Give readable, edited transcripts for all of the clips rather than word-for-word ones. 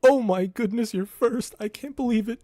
Oh my goodness, you're first. I can't believe it.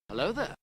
Hello there.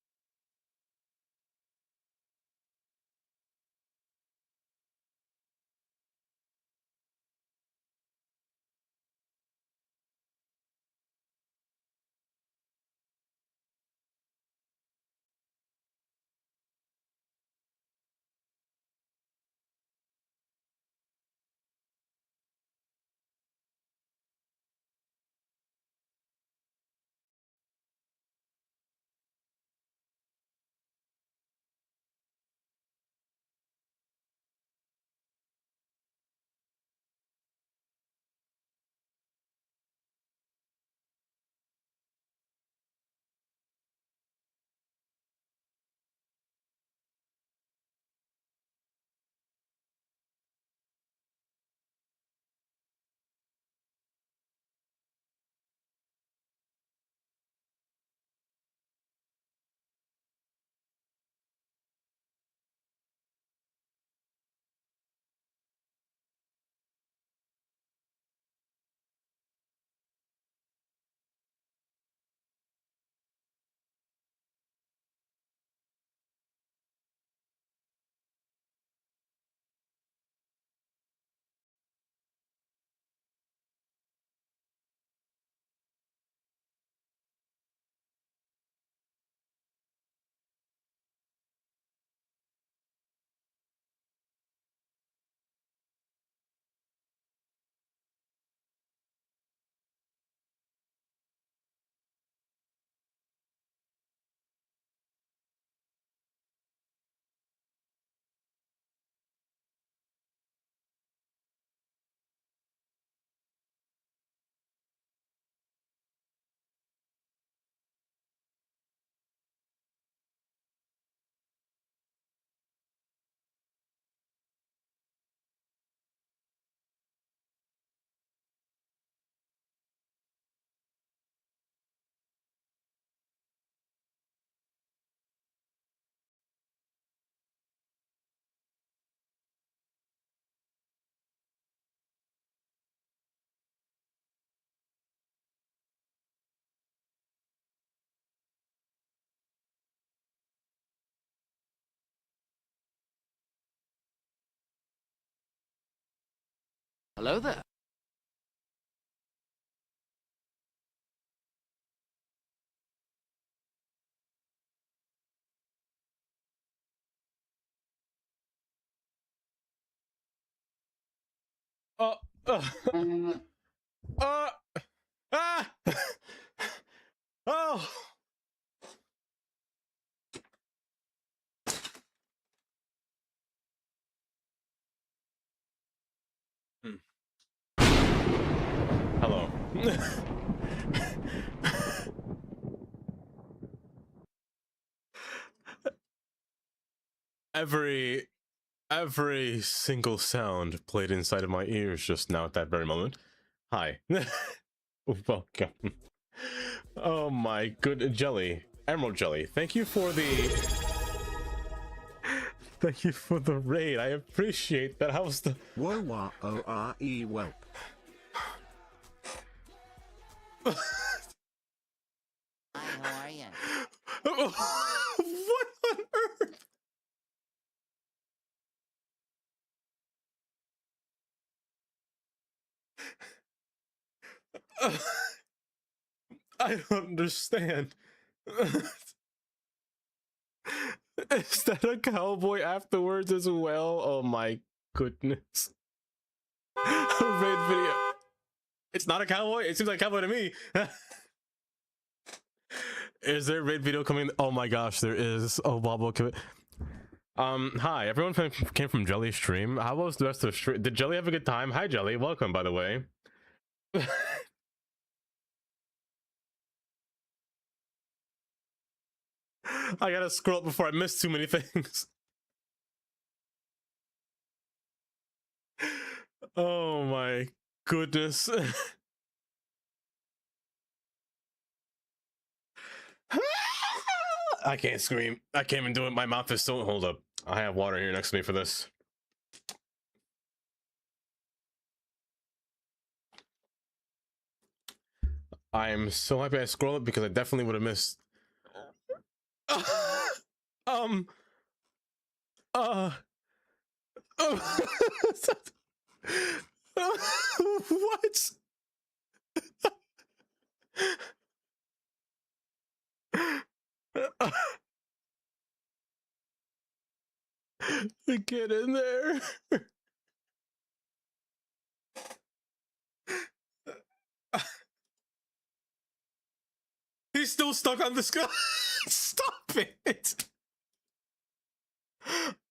Hello there. Uh, uh, uh, ah! Oh! Hmm. Hello. every every single sound played inside of my ears just now at that very moment. Hi. Welcome. Oh my good jelly. Emerald jelly. Thank you for the raid. I appreciate that. How's the Whoa wah o r e whelp. Hi, how are you? What on earth? I don't understand. Is that a cowboy afterwards as well? Oh my goodness. Raid video. It's not a cowboy? It seems like a cowboy to me. Is there a raid video coming? Oh my gosh, there is. Oh, Bobo. Hi, everyone came from Jelly's stream. How was the rest of the stream? Did Jelly have a good time? Hi, Jelly. Welcome, by the way. I gotta scroll up before I miss too many things. Oh my goodness. I can't scream. I can't even do it. My mouth is still. Hold up. I have water here next to me for this. I am so happy I scrolled it because I definitely would have missed. What? Get in there. He's still stuck on the sky. Stop it.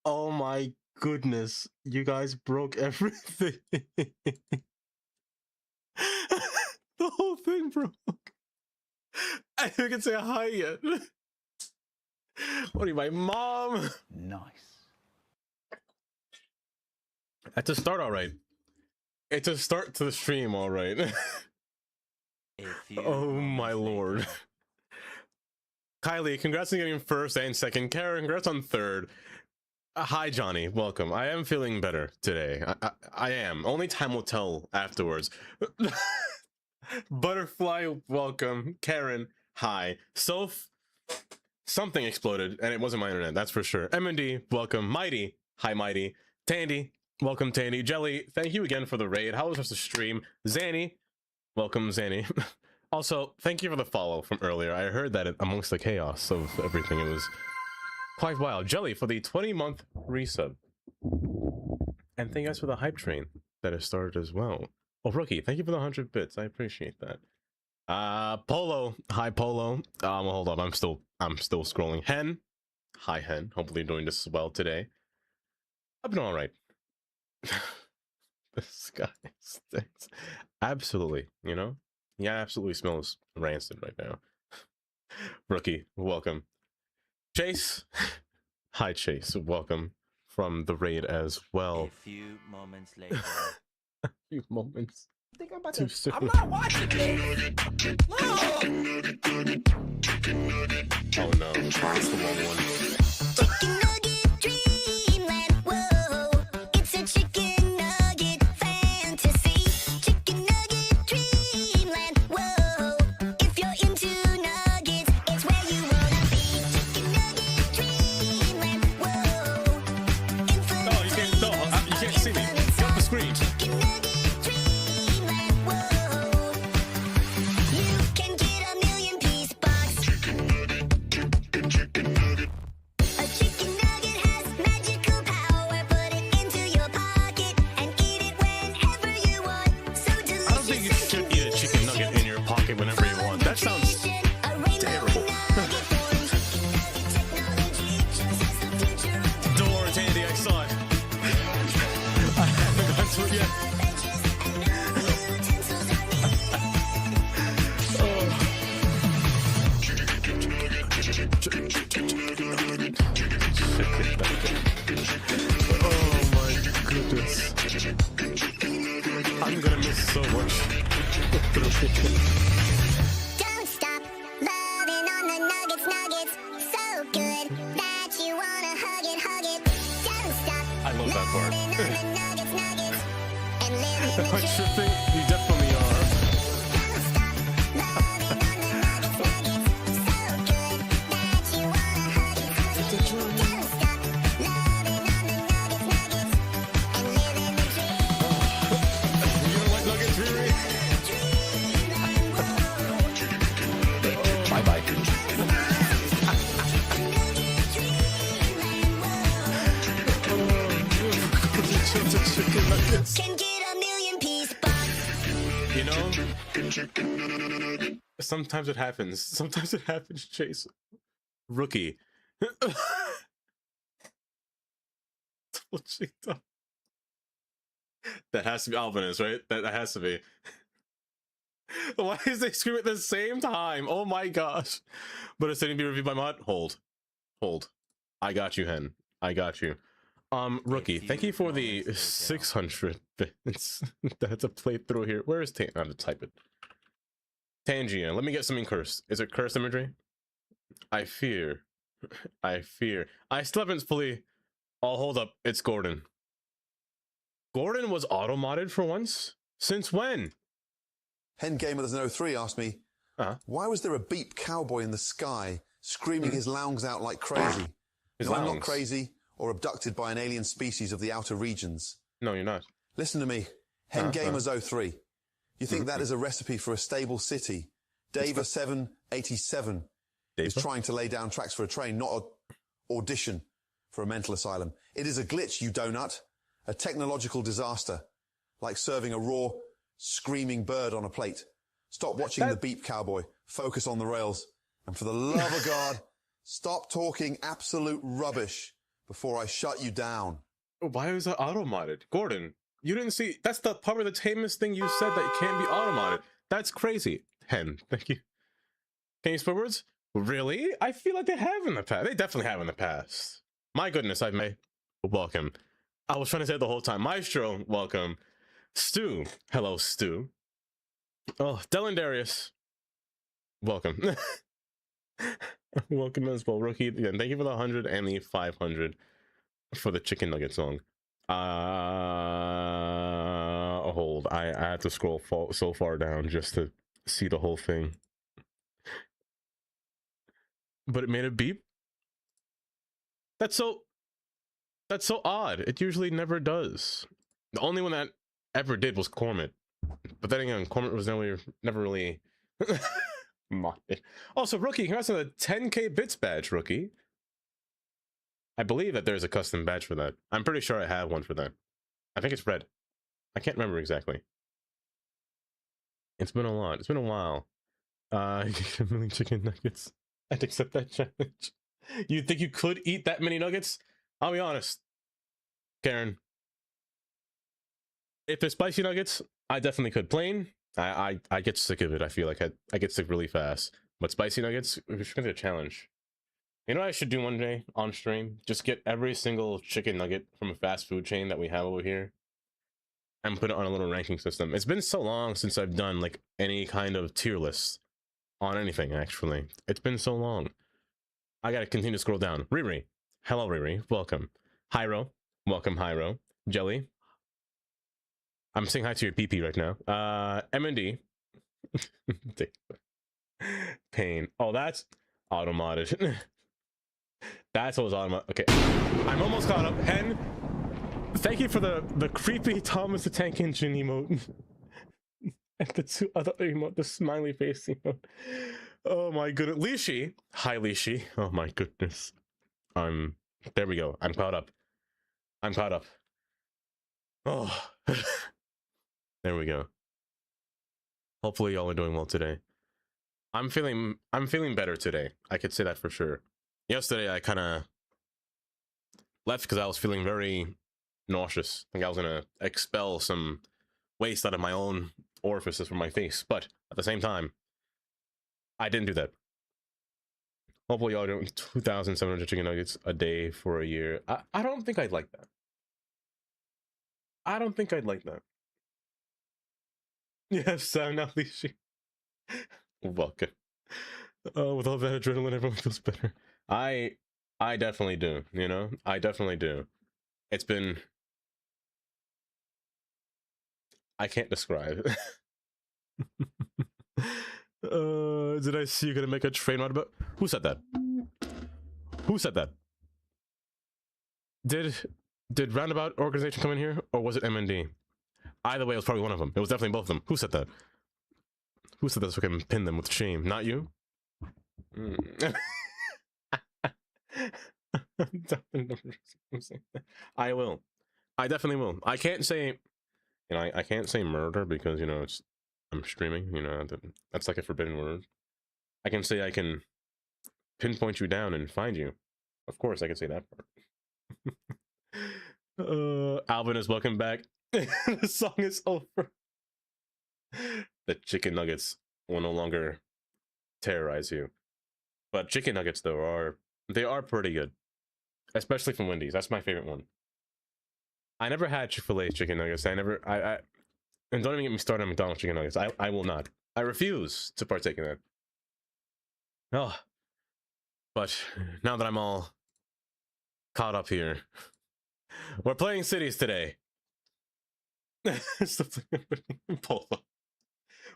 Oh my goodness. You guys broke everything. The whole thing broke. I didn't even say hi yet. What are you, my mom? Nice. That's a start, all right. It's a start to the stream, all right. Oh my lord. Kylie, congrats on getting first and second. Karen, congrats on third. Hi, Johnny. Welcome. I am feeling better today. I am. Only time will tell afterwards. Butterfly, welcome. Karen, hi. Soph, something exploded, and it wasn't my internet, that's for sure. M&D, welcome. Mighty, hi, Mighty. Tandy, welcome, Tandy. Jelly, thank you again for the raid. How was just the stream? Zanny, welcome, Zanny. Also, thank you for the follow from earlier. I heard that amongst the chaos of everything, it was quite wild. Jelly for the 20-month resub. And thank you guys for the hype train that has started as well. Oh, Rookie, thank you for the 100 bits. I appreciate that. Polo, hi Polo. Hold on, I'm still scrolling. Hen, hi Hen. Hopefully you're doing this as well today. I've been all right. This guy stinks. Absolutely, you know? Yeah, absolutely smells rancid right now. Rookie, welcome. Chase, hi Chase, welcome from the raid as well. A few moments later. A few moments. I think I'm about Too to. soon. I'm not watching this. No! Oh no, that's the wrong one. Chicken nugget dreamland, whoa, it's a chicken nugget fantasy. Chicken nugget dreamland, whoa, if you're into nuggets, it's where you wanna be. Chicken nugget dreamland, whoa, infinite Oh, you can't. No, you can't see me. Get off the screen. chicken nugget dreamland, whoa, you can get a million piece box. A chicken nugget has magical power. Put it into your pocket and eat it whenever you want. So delicious. I don't think you should eat a chicken nugget in your pocket whenever you want. That sounds terrible. Don't worry, Tandy, I saw it. I haven't gone to it yet. Oh my goodness. I'm gonna miss so much. Don't stop loving on the nuggets. So good that you wanna hug it. Don't stop I love that part. loving on the nuggets. And live in the Am I dream. tripping? You definitely are. Don't stop loving on the nuggets. So good that you wanna hug it. Don't stop loving on the nuggets. And live in the dream. You don't like nuggets, Riri? Bye bye. Chicken nuggets. Can get a million piece box. Sometimes it happens. Sometimes it happens, Chase. Rookie. Double cheeked. That has to be Alvinus, right? That has to be. Why is they scream at the same time? Oh my gosh. But it's going to be reviewed by mod. Hold. I got you, Hen. I got you. Rookie, thank you for the 600 bits. That's a playthrough here. Where is Tan? I have to type it. Tangia, let me get something cursed. Is it cursed imagery? I fear. I still haven't fully. Oh, hold up. It's Gordon. Gordon was auto-modded for once? Since when? HenGamer03 asked me, why was there a beep cowboy in the sky screaming his lungs out like crazy? No, I'm not crazy or abducted by an alien species of the outer regions. No, you're not. Listen to me, HenGamers03. You think that is a recipe for a stable city? Dava787 is trying to lay down tracks for a train, not an audition for a mental asylum. It is a glitch, you donut. A technological disaster, like serving a raw, screaming bird on a plate. Stop watching the beep cowboy. Focus on the rails. And for the love of God, stop talking absolute rubbish before I shut you down. Why was that auto-modded? Gordon, you didn't see... That's the part of the tamest thing you said, that it can't be auto-modded. That's crazy. Hen, thank you. Can you spell words? Really? I feel like they have in the past. They definitely have in the past. My goodness, I may. Welcome. I was trying to say it the whole time. Maestro, welcome. Stu, hello, Stu. Oh, Dylan Darius, welcome. Welcome as well, Rookie. Again, thank you for the 100 and the 500 for the chicken nugget song. Hold. I had to scroll so far down just to see the whole thing. But it made a beep. That's so odd. It usually never does. The only one that ever did was Cormit. But then again, Cormit was never really modded. Also, Rookie, congrats on the 10k bits badge, Rookie. I believe that there's a custom badge for that. I'm pretty sure I have one for that. I think it's red. I can't remember exactly. It's been a lot. It's been a while. You get a million chicken nuggets. I'd accept that challenge. You think you could eat that many nuggets? I'll be honest, Karen. If they're spicy nuggets, I definitely could. Plain, I get sick of it. I feel like I get sick really fast. But spicy nuggets, we should do a challenge. You know what I should do one day on stream? Just get every single chicken nugget from a fast food chain that we have over here and put it on a little ranking system. It's been so long since I've done like any kind of tier list on anything, actually. It's been so long. I gotta continue to scroll down. Riri. Hello, Riri. Welcome. Hyro. Welcome, Hyro. Jelly. I'm saying hi to your PP right now. MND. Pain. Oh, that's auto-modded. That's what was auto-modded. Okay. I'm almost caught up. Hen, thank you for the creepy Thomas the Tank Engine emote. And the two other emote, the smiley face emote. Oh my goodness. Lishi. Hi, Lishi. Oh my goodness. There we go. I'm caught up. Oh. There we go. Hopefully y'all are doing well today. I'm feeling better today. I could say that for sure. Yesterday I kind of left because I was feeling very nauseous. I think I was gonna expel some waste out of my own orifices from my face, but at the same time, I didn't do that. Hopefully y'all are doing 2,700 chicken nuggets a day for a year. I don't think I'd like that. I don't think I'd like that. Yes, Sam, now least welcome. With all that adrenaline, everyone feels better. I definitely do, you know? I definitely do. It's been... I can't describe. Did I see you gonna make a train ride about? Who said that? Who said that? Did Roundabout Organization come in here, or was it MND? Either way, it was probably one of them. It was definitely both of them. Who said that? Who said that so I can pin them with shame? Not you? I will. I definitely will. I can't say, you know, I can't say murder because, you know, it's I'm streaming. You know, that's like a forbidden word. I can say I can pinpoint you down and find you. Of course, I can say that part. Alvin is welcome back. The song is over. The chicken nuggets will no longer terrorize you. But chicken nuggets though are pretty good, especially from Wendy's. That's my favorite one. I never had Chick-fil-A chicken nuggets. I and don't even get me started on McDonald's chicken nuggets. I will not. I refuse to partake in that. Oh, but now that I'm all caught up here, we're playing cities today.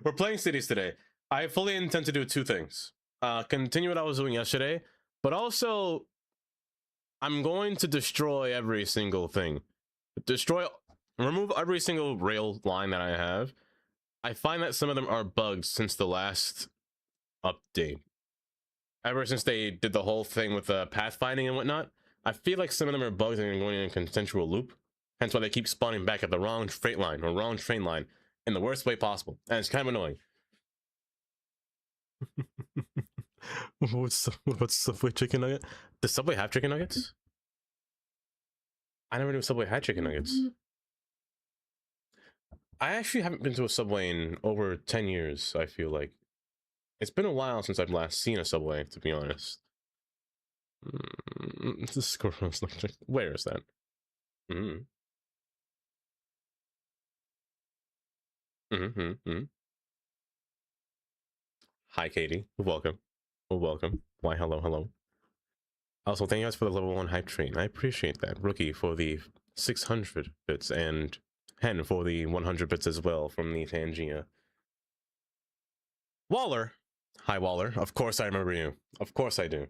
We're playing cities today. I fully intend to do two things. Continue what I was doing yesterday, but also I'm going to destroy every single thing. Remove every single rail line that I have. I find that some of them are bugs since the last update. Ever since they did the whole thing with pathfinding and whatnot, I feel like some of them are bugs and going in a consensual loop. Hence why they keep spawning back at the wrong freight line or wrong train line in the worst way possible. And it's kind of annoying. What's Subway chicken nugget? Does Subway have chicken nuggets? I never knew Subway had chicken nuggets. I actually haven't been to a Subway in over 10 years, I feel like. It's been a while since I've last seen a Subway, to be honest. This scorpion's electric. Where is that? Hi, Katie. Welcome. Welcome. Why, hello, hello. Also, thank you guys for the level 1 hype train. I appreciate that. Rookie for the 600 bits and Hen for the 100 bits as well from the Tangia. Waller. Hi, Waller. Of course I remember you. Of course I do.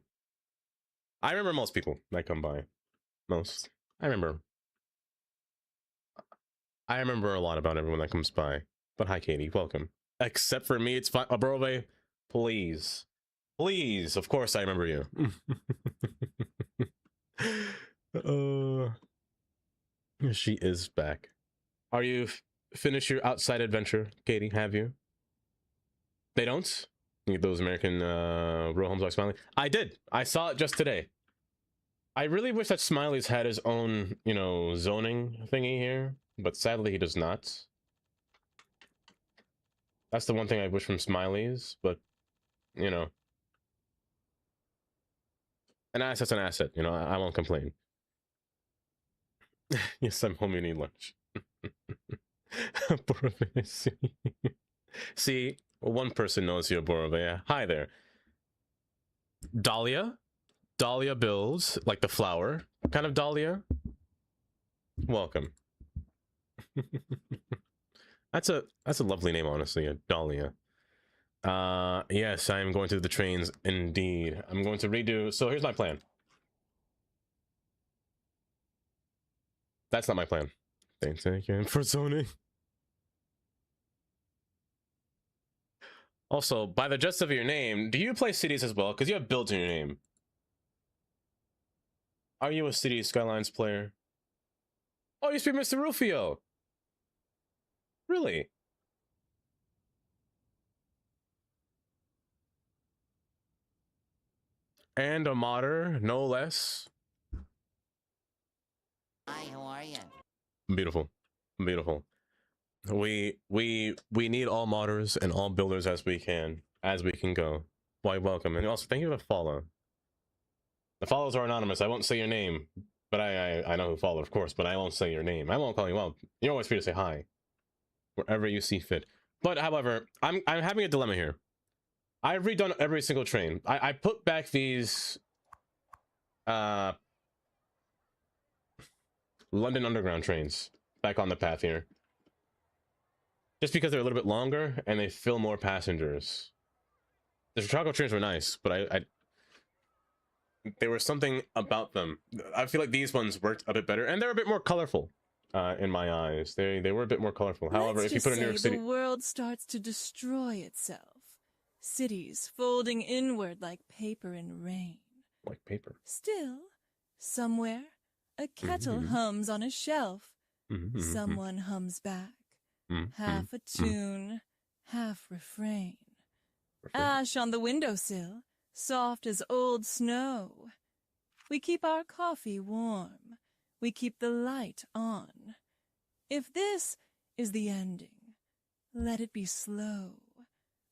I remember most people that come by. Most. I remember a lot about everyone that comes by. But hi, Katie. Welcome. Except for me, it's fine. Abrove, please. Please. Of course I remember you. She is back. Are you finished your outside adventure, Katie? Have you? They don't? You get those American real homes like Smiley? I did. I saw it just today. I really wish that Smiley's had his own, you know, zoning thingy here, but sadly he does not. That's the one thing I wish from Smiley's, but, you know. An asset's an asset, you know, I won't complain. Yes, I'm home, you need lunch. See, one person knows you, Borove. Hi there. Dahlia? Dahlia builds, like the flower, kind of Dahlia. Welcome. That's a lovely name, honestly, a Dahlia. Yes, I am going through the trains, indeed. I'm going to redo, so here's my plan. That's not my plan. Thanks again for zoning. Also, by the gist of your name, do you play cities as well? Because you have builds in your name. Are you a Cities Skylines player? Oh, you speak Mr. Rufio. Really? And a modder, no less. Hi, how are you? Beautiful. Beautiful. We need all modders and all builders as we can go. Why, welcome. And also thank you for the follow. The follows are anonymous. I won't say your name, but I know who followed, of course, but I won't say your name. I won't call you out. You're always free to say hi wherever you see fit. But however, I'm having a dilemma here. I've redone every single train. I put back these London Underground trains back on the path here. Just because they're a little bit longer and they fill more passengers. The Chicago trains were nice, but there was something about them. I feel like these ones worked a bit better, and they're a bit more colorful in my eyes. They were a bit more colorful. However, if you put in New York City, the world starts to destroy itself. Cities folding inward like paper in rain. like paper. Still, somewhere, a kettle hums on a shelf. Someone hums back. Half a tune, half refrain. Ash on the windowsill, soft as old snow. We keep our coffee warm. We keep the light on. If this is the ending, let it be slow.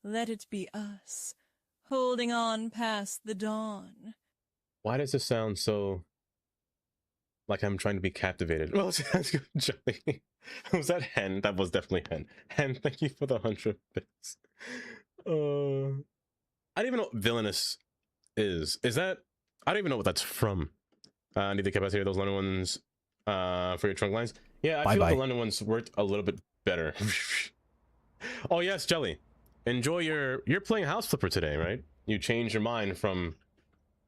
Let it be us, holding on past the dawn. Why does this sound so like I'm trying to be captivated? Well, Jelly. Was that Hen? That was definitely Hen. Hen, thank you for the 100 bits. I don't even know what villainous is. Is that? I don't even know what that's from. Need the capacity of those London ones for your trunk lines. Yeah, I feel like the London ones worked a little bit better. Oh yes, Jelly. Enjoy you're playing House Flipper today, right? You changed your mind from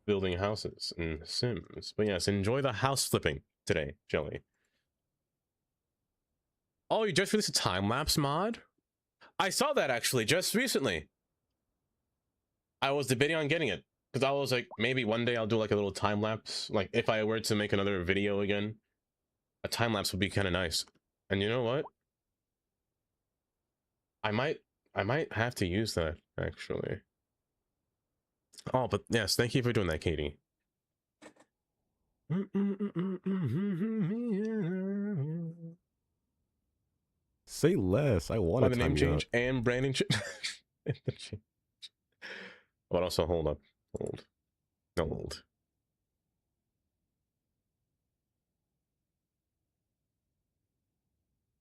building houses in Sims. But yes, enjoy the house flipping today, Jelly. Oh, you just released a time-lapse mod? I saw that actually just recently. I was debating on getting it because I was like, maybe one day I'll do like a little time-lapse. Like if I were to make another video again, a time-lapse would be kind of nice. And you know what? I might have to use that actually. Oh, but yes, thank you for doing that, Katie. Say less. I want Why to the name change and branding change. But also, hold up. Hold.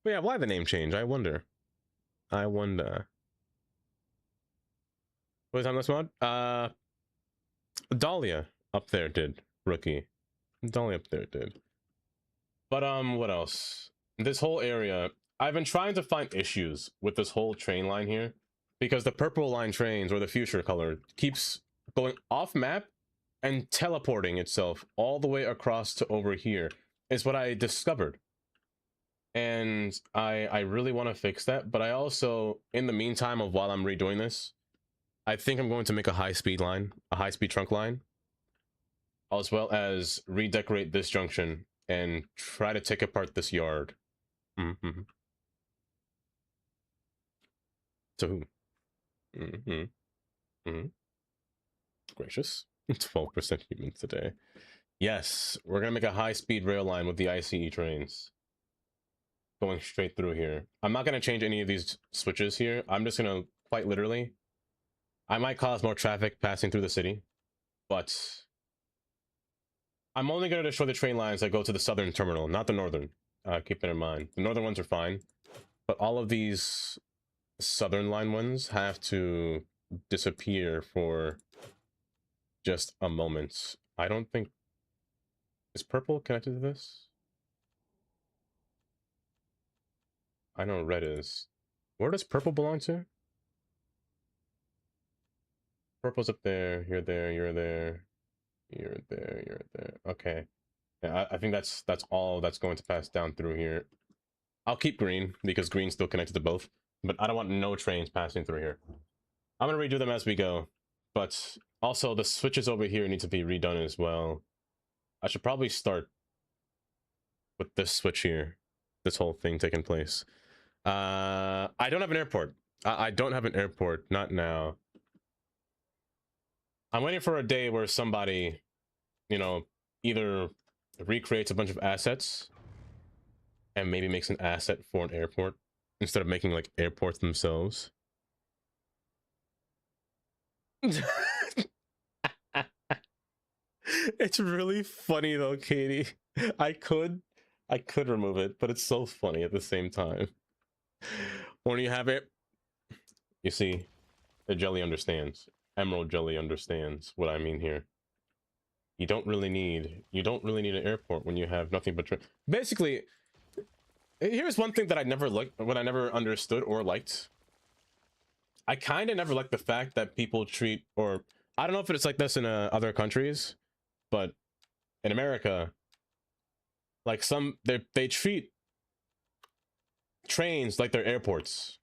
But yeah, why the name change? I wonder. What is on this mod? Dahlia up there did. Rookie. Dahlia up there did. But what else? This whole area, I've been trying to find issues with this whole train line here because the purple line trains, or the fuchsia color, keeps going off map and teleporting itself all the way across to over here is what I discovered. And I really want to fix that, but I also, in the meantime of while I'm redoing this, I think I'm going to make a high-speed line, a high-speed trunk line, as well as redecorate this junction and try to take apart this yard. Mm-hmm. To whom? Mm-hmm. Mm-hmm. Gracious. 12% humans today. Yes, we're gonna make a high-speed rail line with the ICE trains going straight through here. I'm not gonna change any of these switches here. I'm just gonna, quite literally, I might cause more traffic passing through the city, but I'm only gonna destroy the train lines that go to the southern terminal, not the northern. Keep that in mind. The northern ones are fine, but all of these southern line ones have to disappear for just a moment. I don't think... Is purple connected to this? I know red is. Where does purple belong to? Purple's up there, you're there, you're there, you're there, you're there. Okay. Yeah, I think that's all that's going to pass down through here. I'll keep green, because green's still connected to both. But I don't want no trains passing through here. I'm gonna redo them as we go. But also, the switches over here need to be redone as well. I should probably start with this switch here. This whole thing taking place. I don't have an airport. I don't have an airport. Not now. I'm waiting for a day where somebody, you know, either recreates a bunch of assets and maybe makes an asset for an airport instead of making like airports themselves. It's really funny though, Katie. I could remove it, but it's so funny at the same time. When you have it, you see, the jelly understands. Emerald Jelly understands what I mean here. You don't really need an airport when you have nothing but basically. Here's one thing that I never liked, what I never understood or liked. I kind of never liked the fact that people treat, or I don't know if it's like this in other countries, but in America, like they treat trains like they're airports.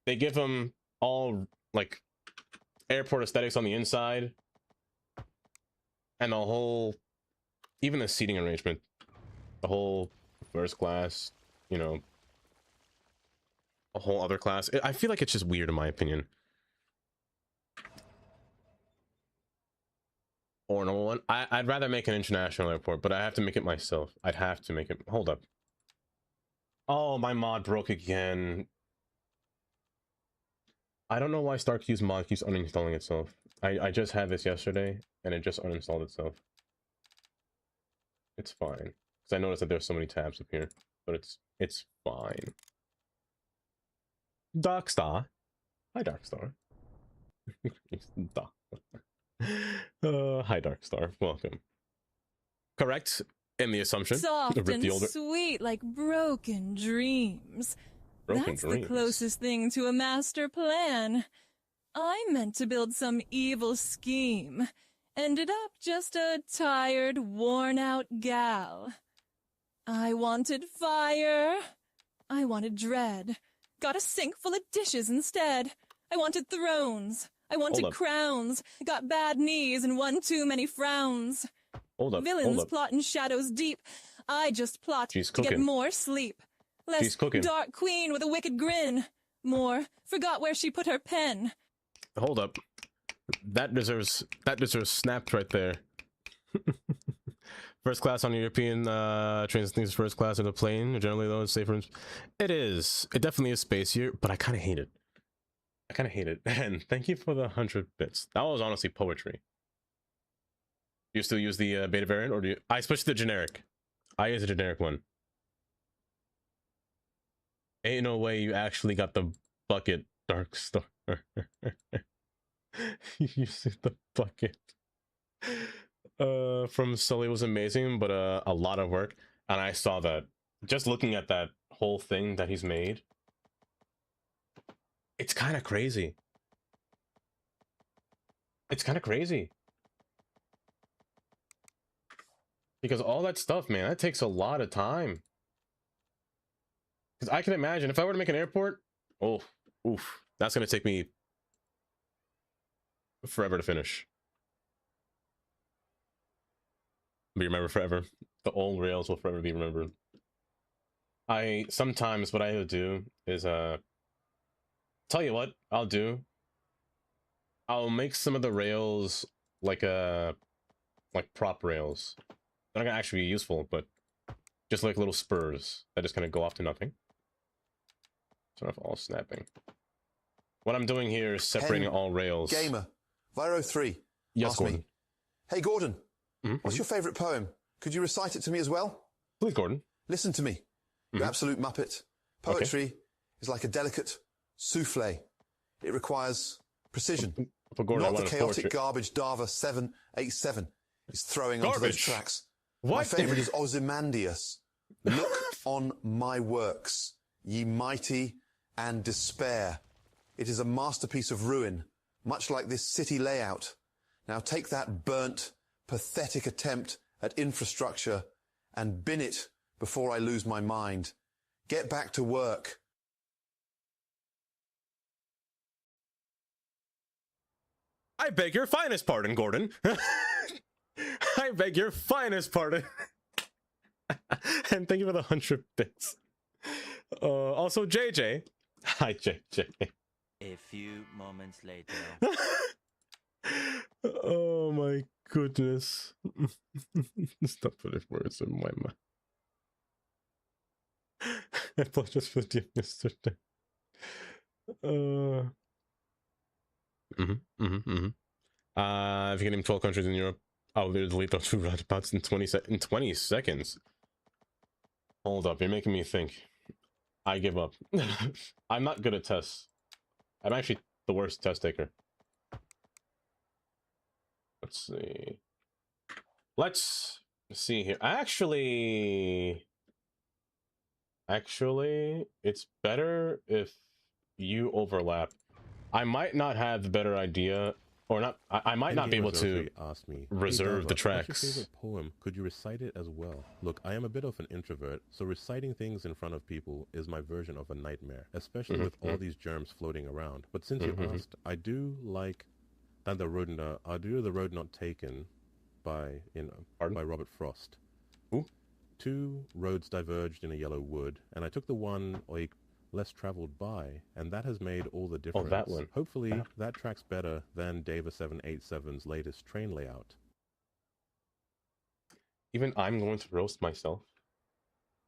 They give them all like airport aesthetics on the inside, and the whole, even the seating arrangement, the whole first class, you know, a whole other class. I feel like it's just weird in my opinion. Or normal one. I'd rather make an international airport, but I have to make it myself. I'd have to make it. Hold up. Oh, my mod broke again. I don't know why StarQ's mod keeps uninstalling itself. I just had this yesterday, and it just uninstalled itself. It's fine. Because I noticed that there's so many tabs up here. But it's fine. Darkstar. Hi, Darkstar. Hi, Darkstar. Welcome. Correct in the assumption. Soft and sweet like broken dreams. That's the closest thing to a master plan. I meant to build some evil scheme. Ended up just a tired, worn-out gal. I wanted fire. I wanted dread. Got a sink full of dishes instead. I wanted thrones. I wanted crowns. Got bad knees and one too many frowns. Villains plot in shadows deep. I just plot to get more sleep. Less dark queen with a wicked grin. More forgot where she put her pen. Hold up. That deserves snapped right there. First class on European trains things first class in a plane. Generally though, it's safer. It is. It definitely is spacier, but I kind of hate it. And thank you for the 100 bits. That was honestly poetry. Do you still use the beta variant, or do you? I switched to the generic. I use a generic one. Ain't no way you actually got the bucket, Dark Star. You see the bucket. From Sully was amazing, but a lot of work. And I saw that. Just looking at that whole thing that he's made. It's kind of crazy. It's kind of crazy. Because all that stuff, man, that takes a lot of time. Because I can imagine if I were to make an airport, oof, that's going to take me forever to finish. Be remembered forever. The old rails will forever be remembered. Sometimes what I would do is, tell you what I'll do. I'll make some of the rails like prop rails. They're not gonna actually be useful, but just like little spurs that just kind of go off to nothing. Turn off all snapping. What I'm doing here is separating all rails. Gamer, Viro3. Yes, Gordon. Me, hey, Gordon, what's your favorite poem? Could you recite it to me as well? Please, Gordon. Listen to me, you absolute muppet. Poetry is like a delicate souffle. It requires precision. Gordon, not the chaotic garbage Dava 787 is throwing onto those tracks. What? My favorite is Ozymandias. Look on my works, ye mighty and despair. It is a masterpiece of ruin, much like this city layout. Now take that burnt, pathetic attempt at infrastructure and bin it before I lose my mind. Get back to work. I beg your finest pardon, Gordon. I beg your finest pardon. And thank you for the 100 bits. Also, JJ. Hi, JJ. A few moments later. Oh my goodness. Stop putting words in my mouth. I apologize for the yesterday. If you get him 12 countries in Europe, I'll literally delete those two roundabouts in 20 seconds. Hold up, you're making me think. I give up. I'm not good at tests. I'm actually the worst test taker. Let's see. Let's see here. Actually, it's better if you overlap. I might not have the better idea, or not. I might not be able to reserve the tracks. What's your favorite poem? Could you recite it as well? Look, I am a bit of an introvert, so reciting things in front of people is my version of a nightmare, especially with all these germs floating around. But since you asked, I do like that the road not taken by by Robert Frost. Ooh. 2 roads diverged in a yellow wood, and I took the one less traveled by, and that has made all the difference. Oh, that one. Hopefully, that tracks better than Dava 787's latest train layout. Even I'm going to roast myself.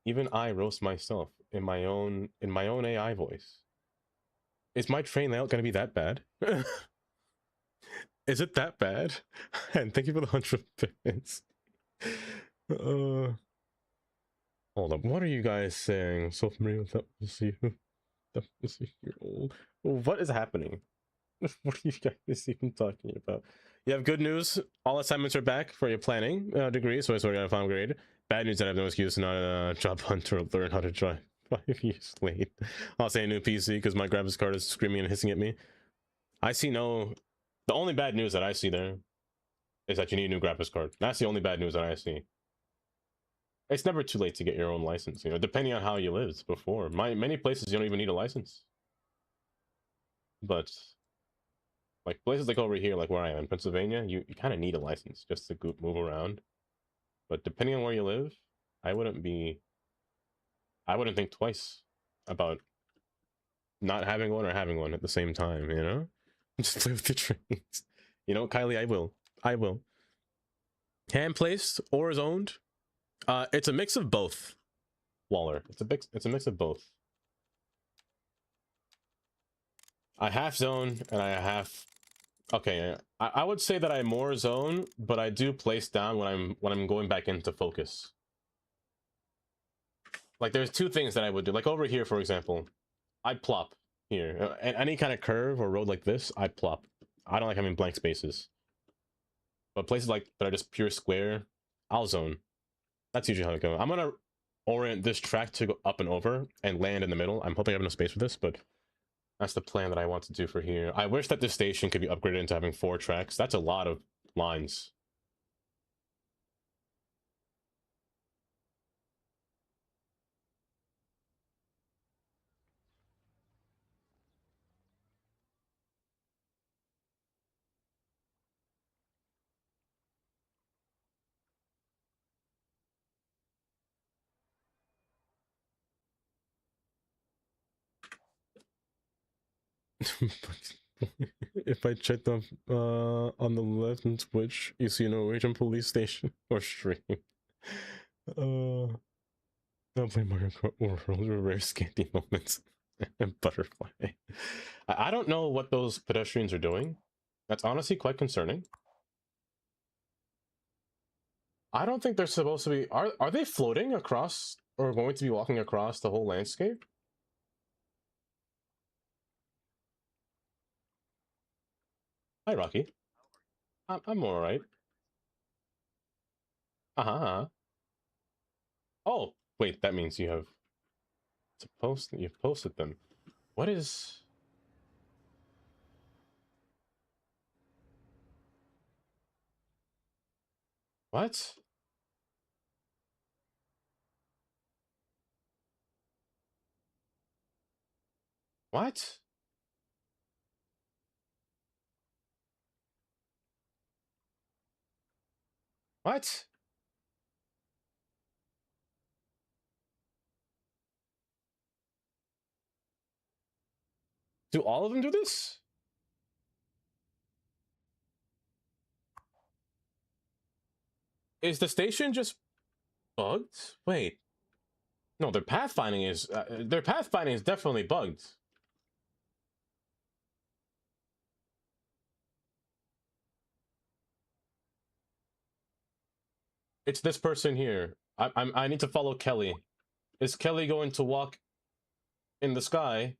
Even I roast myself in my own AI voice. Is my train layout going to be that bad? Is it that bad? And thank you for the 100 bits. Hold up. What are you guys saying? So familiar with that was you. That was a year old. What is happening? What are you guys even talking about? You have good news. All assignments are back for your planning degree, so I sort of got a final grade. Bad news that I have no excuse to not job hunt or learn how to drive 5 years late. I'll say a new PC because my graphics card is screaming and hissing at me. I see no... The only bad news that I see there is that you need a new graphics card. That's the only bad news that I see. It's never too late to get your own license, you know, depending on how you lived before. Many places you don't even need a license. But like places like over here, like where I am in Pennsylvania, you kind of need a license just to move around. But depending on where you live, I wouldn't think twice about not having one or having one at the same time, you know? Just play with the trains. You know, Kylie, I will. Hand placed or is owned? It's a mix of both, Waller. It's a mix of both. I half zone and I half... Okay, I would say that I more zone, but I do place down when I'm going back into focus. Like there's two things that I would do. Like over here, for example, I'd plop here. Any kind of curve or road like this, I'd plop. I don't like having blank spaces. But places like that are just pure square, I'll zone. That's usually how it goes. I'm gonna orient this track to go up and over and land in the middle. I'm hoping I have enough space for this, but that's the plan that I want to do for here. I wish that this station could be upgraded into having 4 tracks. That's a lot of lines. If I checked up on the left in Twitch, you see a Norwegian police station or stream. I'll play Mario Kart World with rare scanty moments and butterfly. I don't know what those pedestrians are doing. That's honestly quite concerning. I don't think they're supposed to be... Are they floating across or going to be walking across the whole landscape? Hi, Rocky. I'm alright. Uh-huh. Oh, wait, that means you have you've posted them. What is... What? What? What? Do all of them do this? Is the station just bugged? Wait. No, their pathfinding is definitely bugged. It's this person here. I need to follow Kelly. Is Kelly going to walk in the sky?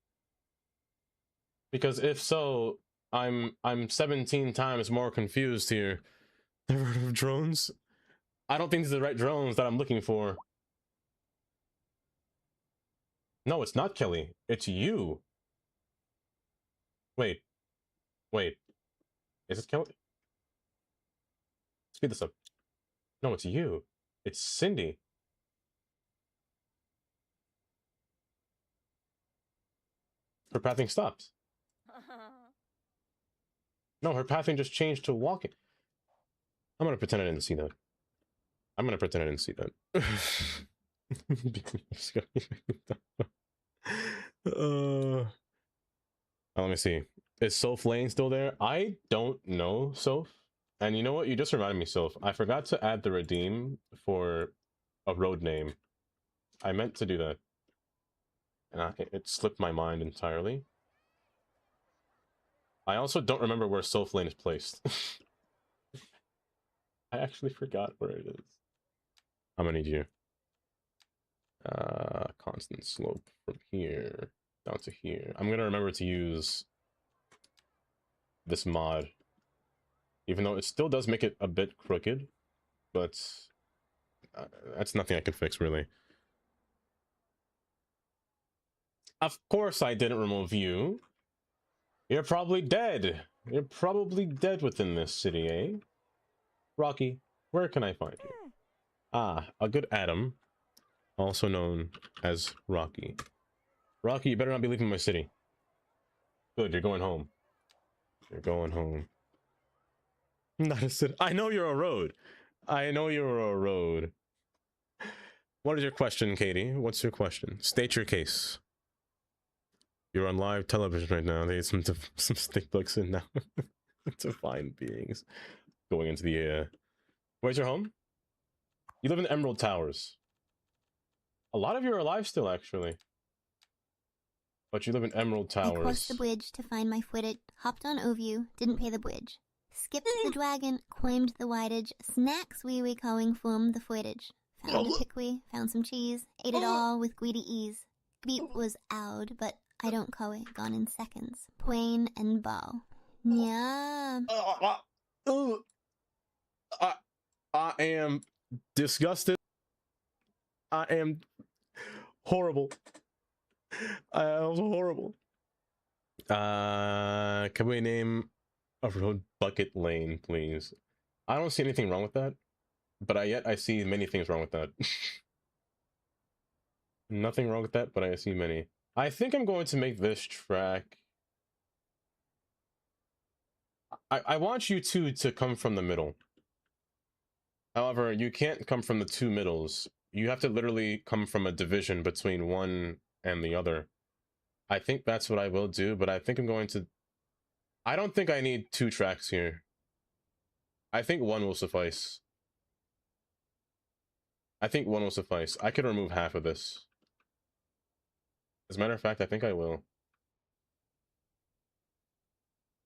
Because if so, I'm 17 times more confused here. Never heard of drones? I don't think these are the right drones that I'm looking for. No, it's not Kelly. It's you. Wait. Is it Kelly? Speed this up. No, it's you. It's Cindy. Her pathing stopped. No, her pathing just changed to walking. I'm gonna pretend I didn't see that. Let me see. Is Soph Lane still there? I don't know, Soph. And you know what? You just reminded me, Soph. I forgot to add the redeem for a road name. I meant to do that. And it slipped my mind entirely. I also don't remember where Soph Lane is placed. I actually forgot where it is. I'm gonna need you. Constant slope from here down to here. I'm gonna remember to use this mod, even though it still does make it a bit crooked, but that's nothing I can fix, really. Of course I didn't remove you. You're probably dead. You're probably dead within this city, eh? Rocky, where can I find you? Ah, a good Adam, also known as Rocky. Rocky, you better not be leaving my city. Good, you're going home. You're going home. Not a city. I know you're a road. I know you're a road. What is your question, Katie? What's your question? State your case. You're on live television right now. They need some stick bugs in now. Divine beings going into the air. Where's your home? You live in the Emerald Towers. A lot of you are alive still, actually. But you live in Emerald Towers. I crossed the bridge to find my footage, hopped on Overview, didn't pay the bridge. Skipped the dragon, claimed the whiteage, snacks wee going from the footage. Found a pickwe, found some cheese, ate it all with greedy ease. Beep was out, but I don't call it, gone in seconds. Plain and bow. Yeah. I am disgusted. I am horrible. I was horrible. Can we name a road Bucket Lane, please? I don't see anything wrong with that, but yet I see many things wrong with that. Nothing wrong with that, but I see many. I think I'm going to make this track. I want you two to come from the middle. However, you can't come from the two middles. You have to literally come from a division between one and the other. I think that's what I will do, but I think I'm going to... I don't think I need two tracks here. I think one will suffice. I think one will suffice. I could remove half of this. As a matter of fact, I think I will.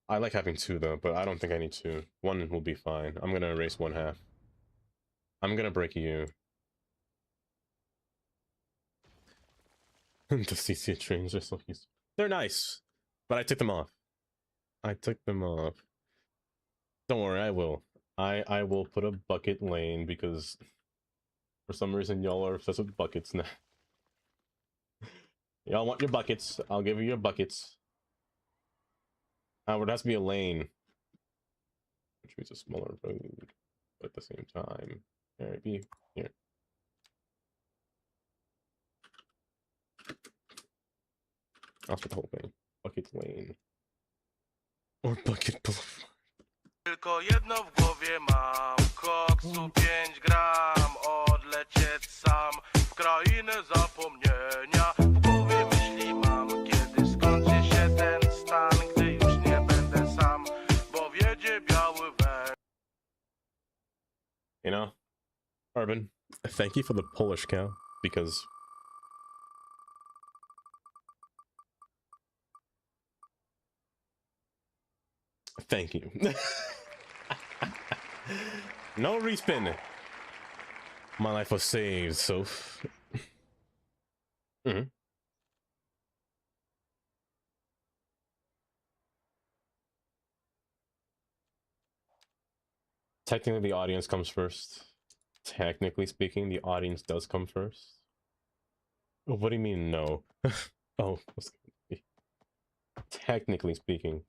I like having two, though, but I don't think I need two. One will be fine. I'm gonna erase one half. I'm gonna break you. The CC trains are so useful. They're nice, but I took them off. I took them off. Don't worry, I will. I will put a bucket lane because for some reason y'all are obsessed with buckets now. Y'all want your buckets. I'll give you your buckets. It has to be a lane. Which means a smaller road. But at the same time. Alright, be here. I'll split the whole thing. Bucket lane. Or bucket boulevard. Tylko jedno w głowie mam, koksu 5 gram, odlecieć sam w krainę zapomnienia. W głowie myśli mam, kiedy skończy się ten stan, gdy już nie będę sam, bo wiedzie biały węż. You know, Urban, thank you for the Polish cow, because thank you. No respin. My life was saved, so. Technically, the audience comes first. Technically speaking, the audience does come first. What do you mean, no? Oh, technically speaking.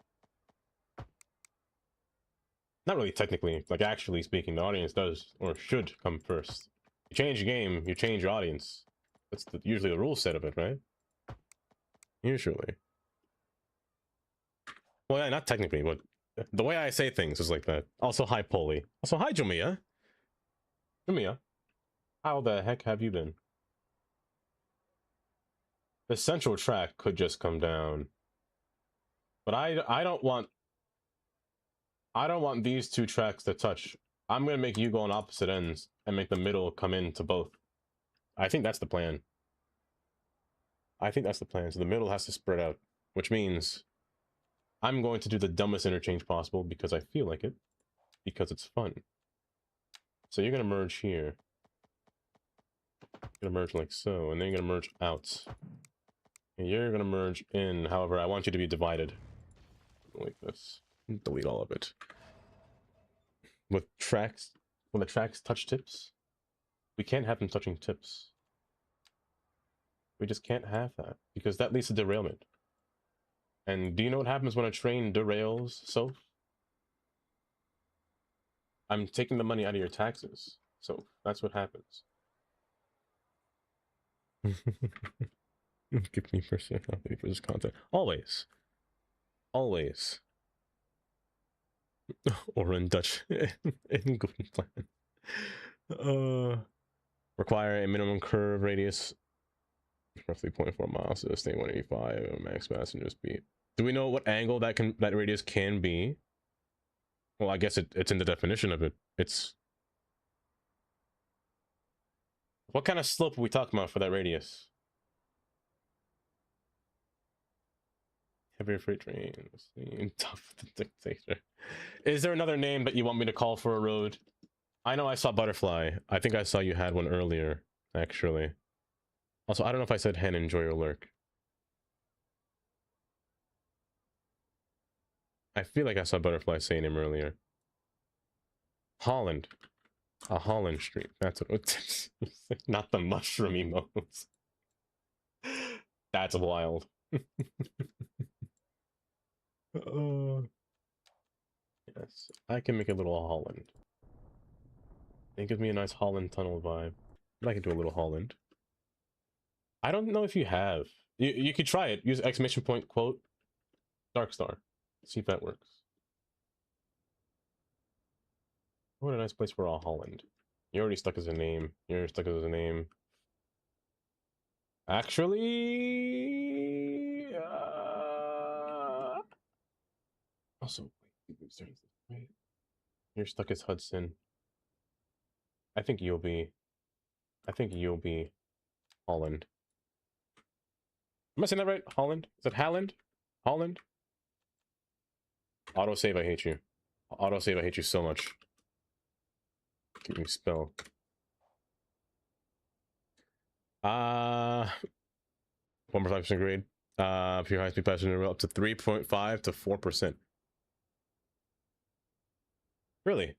Not really technically, like actually speaking, the audience does, or should, come first. You change the game, you change your audience. That's usually the rule set of it, right? Usually. Well, yeah, not technically, but the way I say things is like that. Also, hi, Polly. Also, hi, Jumia. Jumia, how the heck have you been? The central track could just come down. But I don't want these two tracks to touch. I'm gonna make you go on opposite ends and make the middle come into both. I think that's the plan. I think that's the plan. So the middle has to spread out, which means I'm going to do the dumbest interchange possible because I feel like it, because it's fun. So you're gonna merge here. You're gonna merge like so, and then you're gonna merge out. And you're gonna merge in. However, I want you to be divided like this. Delete all of it. With tracks, when the tracks touch tips, we can't have them touching tips. We just can't have that because that leads to derailment. And do you know what happens when a train derails, Soph? I'm taking the money out of your taxes. So that's what happens. Give me personality for this content. Always. Always. Or in Dutch. In good plan. Require a minimum curve radius. Roughly 0.4 miles to stay 185 max passenger speed. Do we know what angle that radius can be? Well, I guess it's in the definition of it. It's what kind of slope are we talking about for that radius? Heavier freight trains. Tough dictator. Is there another name that you want me to call for a road? I know I saw butterfly. I think I saw you had one earlier, actually. Also, I don't know if I said hen, enjoy your lurk. I feel like I saw butterfly saying him earlier. Holland. A Holland Street. That's what it's not the mushroom emotes. That's wild. Yes, I can make a little Holland. It gives me a nice Holland tunnel vibe. But I can do a little Holland. I don't know if you have. You could try it. Use exclamation point quote Dark Star. See if that works. What a nice place for a Holland. You're already stuck as a name. You're stuck as a name. Actually, also, wait. You're stuck as Hudson. I think you'll be Holland. Am I saying that right? Holland? Is it Halland? Holland? Autosave, I hate you. Autosave, I hate you so much. Keep me spell. 1.5% grade. If your high speed passenger up to 3.5 to 4%. Really?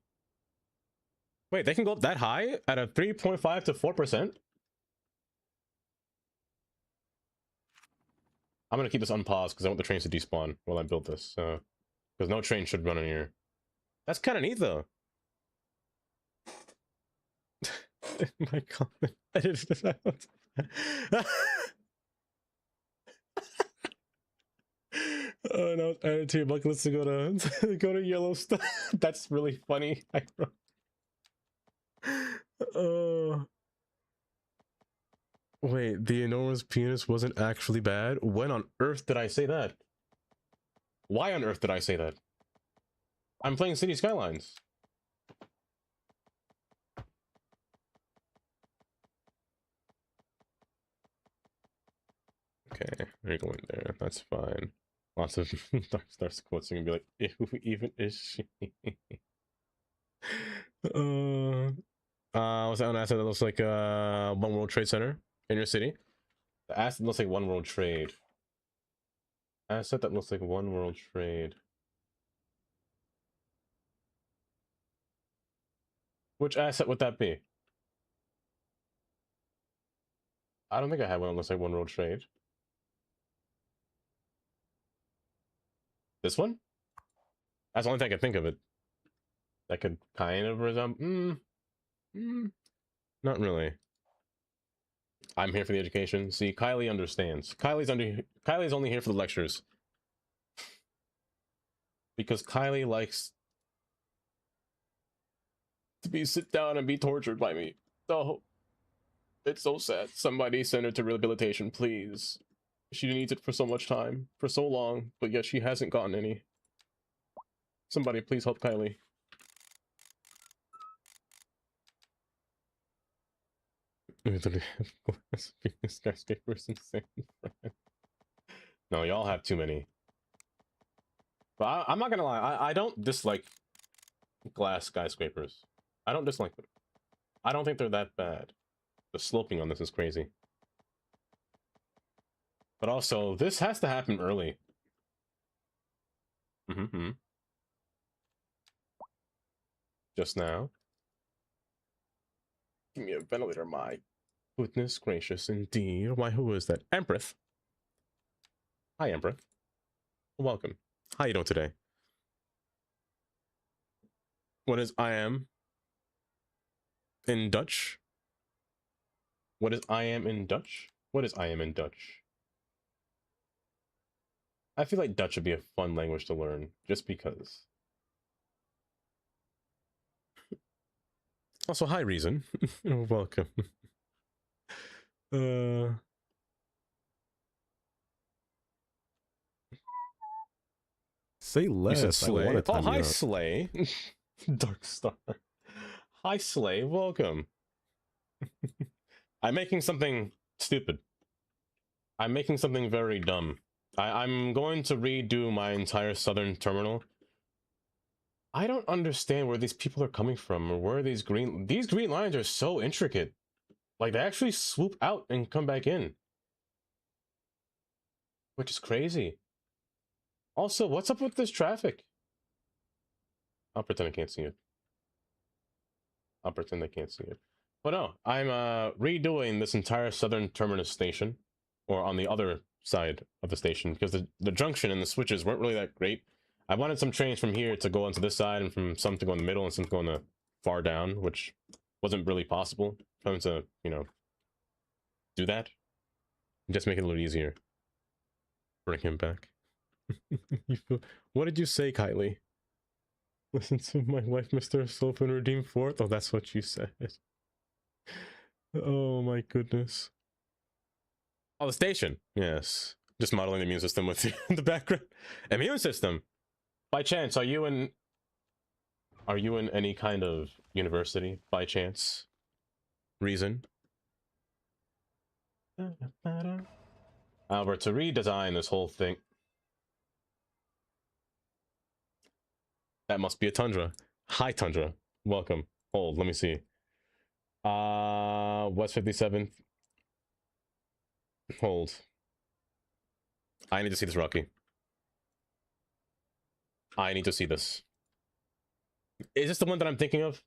Wait, they can go up that high at a 3.5 to 4%? I'm gonna keep this unpaused because I want the trains to despawn while I build this. Because no train should run in here. That's kind of neat, though. My comment. I didn't. Oh no! Added to your bucket list to go to go to Yellowstone. That's really funny. Wait, the enormous penis wasn't actually bad? When on earth did I say that? Why on earth did I say that? I'm playing City Skylines. Okay, we're going there. That's fine. Lots of Dark Stars quotes and be like, who even is she? What's that one asset that looks like One World Trade Center in your city? The asset looks like One World Trade. Asset that looks like One World Trade. Which asset would that be? I don't think I have one that looks like One World Trade. This one? That's the only thing I can think of it. That could kind of resemble. Not really. I'm here for the education. See, Kylie understands. Kylie's only here for the lectures. Because Kylie likes to sit down and be tortured by me. Oh, it's so sad. Somebody send her to rehabilitation, please. She needs it for so much time, for so long, but yet she hasn't gotten any. Somebody please help Kylie. Skyscrapers in San Fran. No, y'all have too many. But I'm not gonna lie, I don't dislike glass skyscrapers. I don't dislike them. I don't think they're that bad. The sloping on this is crazy. But also, this has to happen early. Just now. Give me a ventilator, my goodness gracious indeed. Why, who is that? Empress. Hi, Empress. Welcome. How you doing today? What is I am in Dutch? What is I am in Dutch? What is I am in Dutch? I feel like Dutch would be a fun language to learn, just because. Also, hi, Reason. Welcome. Say less. You said Slay. I Oh, hi, Slay. Dark Star. Hi, Slay. Welcome. I'm making something stupid. I'm making something very dumb. I'm going to redo my entire southern terminal. I don't understand where these people are coming from, or where these green lines are so intricate. Like, they actually swoop out and come back in. Which is crazy. Also, what's up with this traffic? I'll pretend I can't see it. I'll pretend I can't see it. But no, I'm redoing this entire southern terminus station, or on the other side of the station, because the junction and the switches weren't really that great. I wanted some trains from here to go onto this side, and from some to go in the middle, and some to go on the far down, which wasn't really possible. Trying to, you know, do that. Just make it a little easier. Bring him back. What did you say, Kylie? Listen to my wife, Mr. Soap, and redeem forth? Oh, that's what you said. Oh my goodness. Oh, the station. Yes. Just modeling the immune system with you in the background. Immune system. By chance, are you in any kind of university? By chance? Reason? Albert, to redesign this whole thing. That must be a Tundra. Hi, Tundra. Welcome. Hold, let me see. West 57th. Hold. I need to see this, Rocky. I need to see this. Is this the one that I'm thinking of?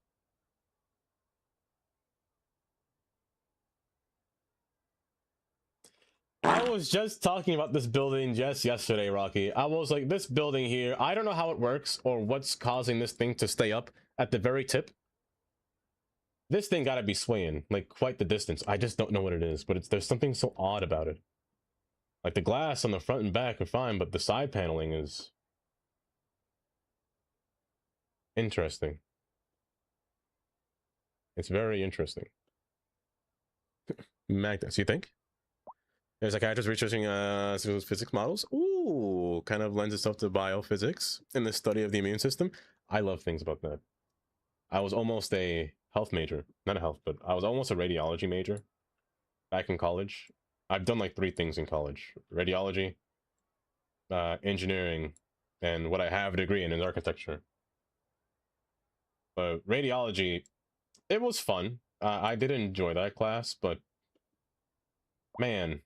I was just talking about this building just yesterday, Rocky. I was like, this building here, I don't know how it works or what's causing this thing to stay up at the very tip. This thing gotta be swaying, like, quite the distance. I just don't know what it is, but there's something so odd about it. Like, the glass on the front and back are fine, but the side paneling is interesting. It's very interesting. Magnus, you think? There's a character researching physics models. Ooh, kind of lends itself to biophysics in the study of the immune system. I love things about that. I was almost a health major. Not a health, but I was almost a radiology major back in college. I've done like 3 things in college. Radiology, engineering, and what I have a degree in is architecture. But radiology, it was fun. I did enjoy that class, but man,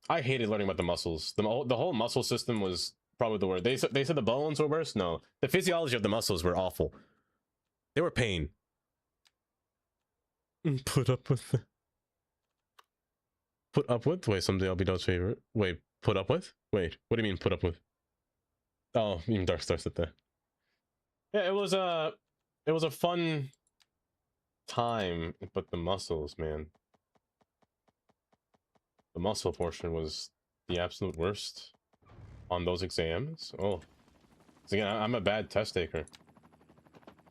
I hated learning about the muscles. The whole muscle system was probably the worst. They said the bones were worse. No, the physiology of the muscles were awful. They were pain. Put up with. Put up with? Wait, someday I'll be Dog's favorite. Wait, put up with? Wait, what do you mean put up with? Oh, even Dark Star said that. Yeah, it was a fun time, but the muscles, man. The muscle portion was the absolute worst on those exams. Oh, so again, I'm a bad test taker.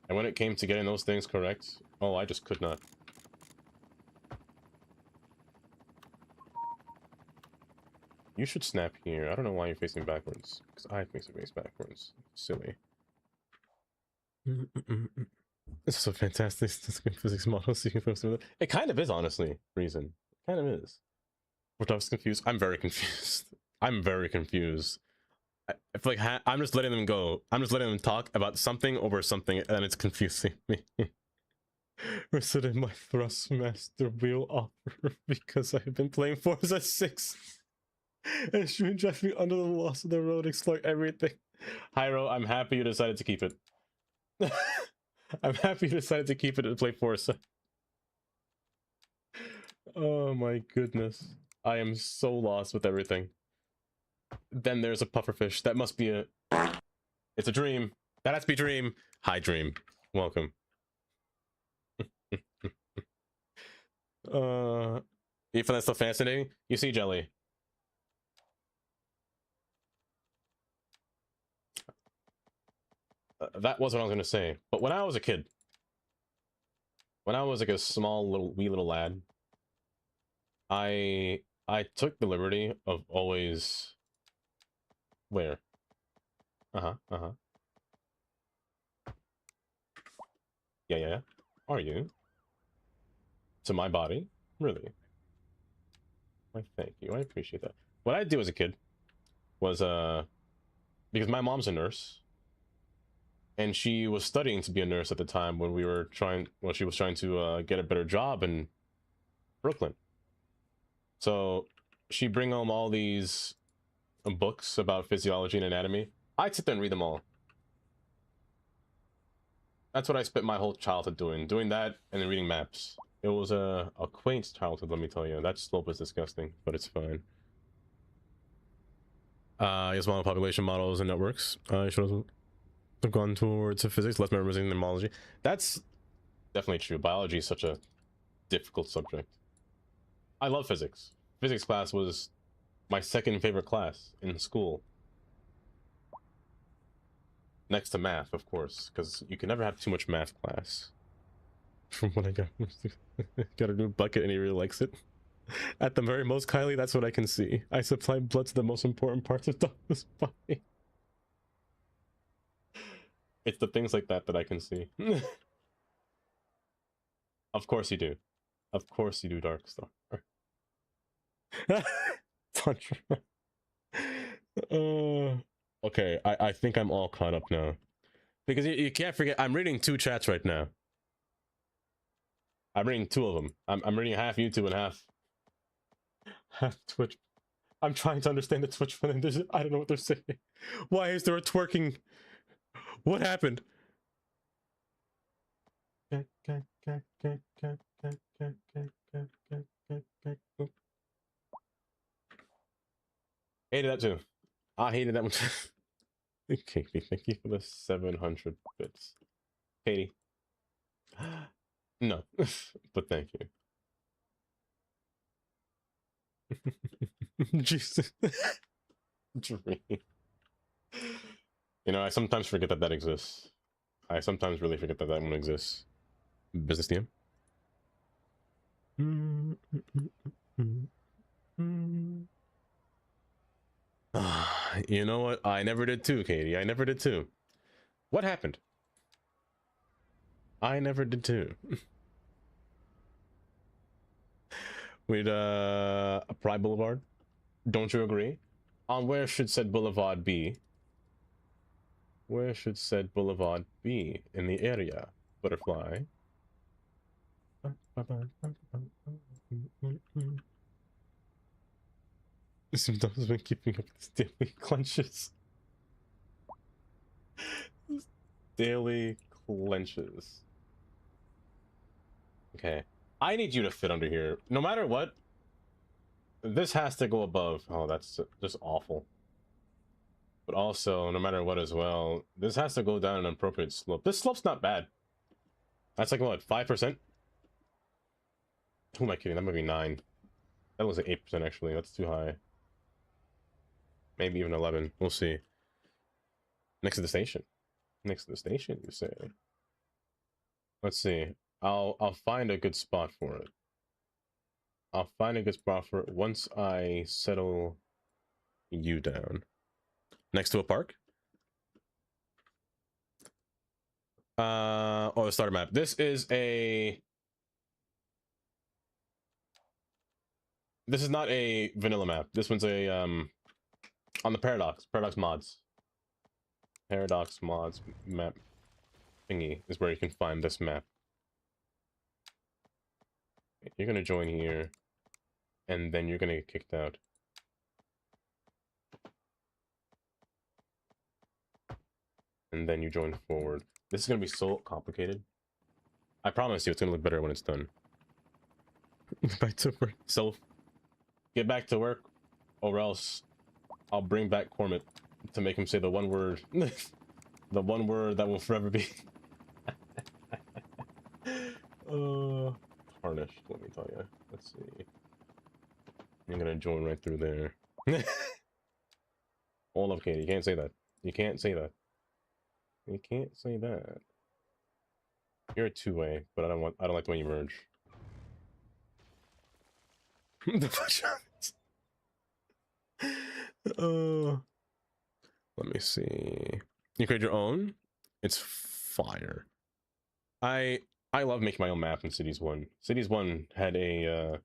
And when it came to getting those things correct, oh, I just could not. You should snap here. I don't know why you're facing backwards. Because I face backwards. Silly. This is a fantastic physics model. It kind of is, honestly, Reason. It kind of is. We're just confused. I'm very confused. I'm very confused. I feel like I'm just letting them go. I'm just letting them talk about something over something, and it's confusing me. Resetting my Thrustmaster wheel offer because I've been playing Forza 6 and shooting drive me under the walls of the road, explore everything. Hyro, I'm happy you decided to keep it. I'm happy you decided to keep it and play Forza. Oh my goodness. I am so lost with everything. Then there's a pufferfish. That must be a... It's a dream. That has to be Dream. Hi, Dream. Welcome. You find that so fascinating? You see, Jelly. That was what I was gonna say. But when I was a kid, when I was like a small wee little lad, I took the liberty of always... Where? Uh-huh. Yeah. Are you? To my body? Really? Why, thank you. I appreciate that. What I do as a kid was, because my mom's a nurse, and she was studying to be a nurse at the time when she was trying to get a better job in Brooklyn. So she'd bring home all these books about physiology and anatomy. I'd sit there and read them all. That's what I spent my whole childhood doing that and then reading maps. It was a quaint childhood, let me tell you. That slope is disgusting, but it's fine. Yes, model population models and networks. Should have gone towards physics, less memorizing nemology. That's definitely true. Biology is such a difficult subject. I love physics. Physics class was my second favorite class in school. Next to math, of course, because you can never have too much math class. From what I got, got a new bucket and he really likes it. At the very most, Kylie, that's what I can see. I supply blood to the most important parts of Dogma's body. It's the things like that that I can see. Of course you do. Of course you do, Darkstar. Tantra. Okay, I think I'm all caught up now. Because you can't forget, I'm reading 2 chats right now. I'm reading 2 of them. I'm reading half YouTube and half Twitch. I'm trying to understand the Twitch one, and I don't know what they're saying. Why is there a twerking? What happened? Hated that too. I hated that one too. Katie, thank you for the 700 bits. Katie. No, but thank you. Jesus. Dream. You know, I sometimes forget that that exists. I sometimes really forget that that one exists. Business DM. You know what? I never did too, Katie. I never did too. What happened? I never did too. With Pride Boulevard. Don't you agree? On where should said boulevard be? Where should said boulevard be in the area? Butterfly. Sometimes been keeping up with daily clenches. Daily clenches. Okay. I need you to fit under here. No matter what, this has to go above. Oh, that's just awful. But also, no matter what as well, this has to go down an appropriate slope. This slope's not bad. That's like, what, 5%? Who am I kidding? That might be 9. That looks like 8% actually. That's too high. Maybe even 11. We'll see. Next to the station. Next to the station, you say? Let's see. I'll find a good spot for it. I'll find a good spot for it once I settle you down. Next to a park. Oh, the starter map. This is not a vanilla map. This one's a on the Paradox mods. Paradox mods map thingy is where you can find this map. You're gonna join here, and then you're gonna get kicked out. And then you join forward. This is gonna be so complicated. I promise you, it's gonna look better when it's done. Back to work. So, get back to work, or else I'll bring back Cormit to make him say the one word, the one word that will forever be. Tarnished. Let me tell you. Let's see. I'm gonna join right through there. Hold up, Katie. You can't say that. You can't say that. You can't say that. You're a two-way, but I don't like the way you merge. The pajamas. Let me see. You create your own? It's fire. I love making my own map in Cities 1. Cities 1 had a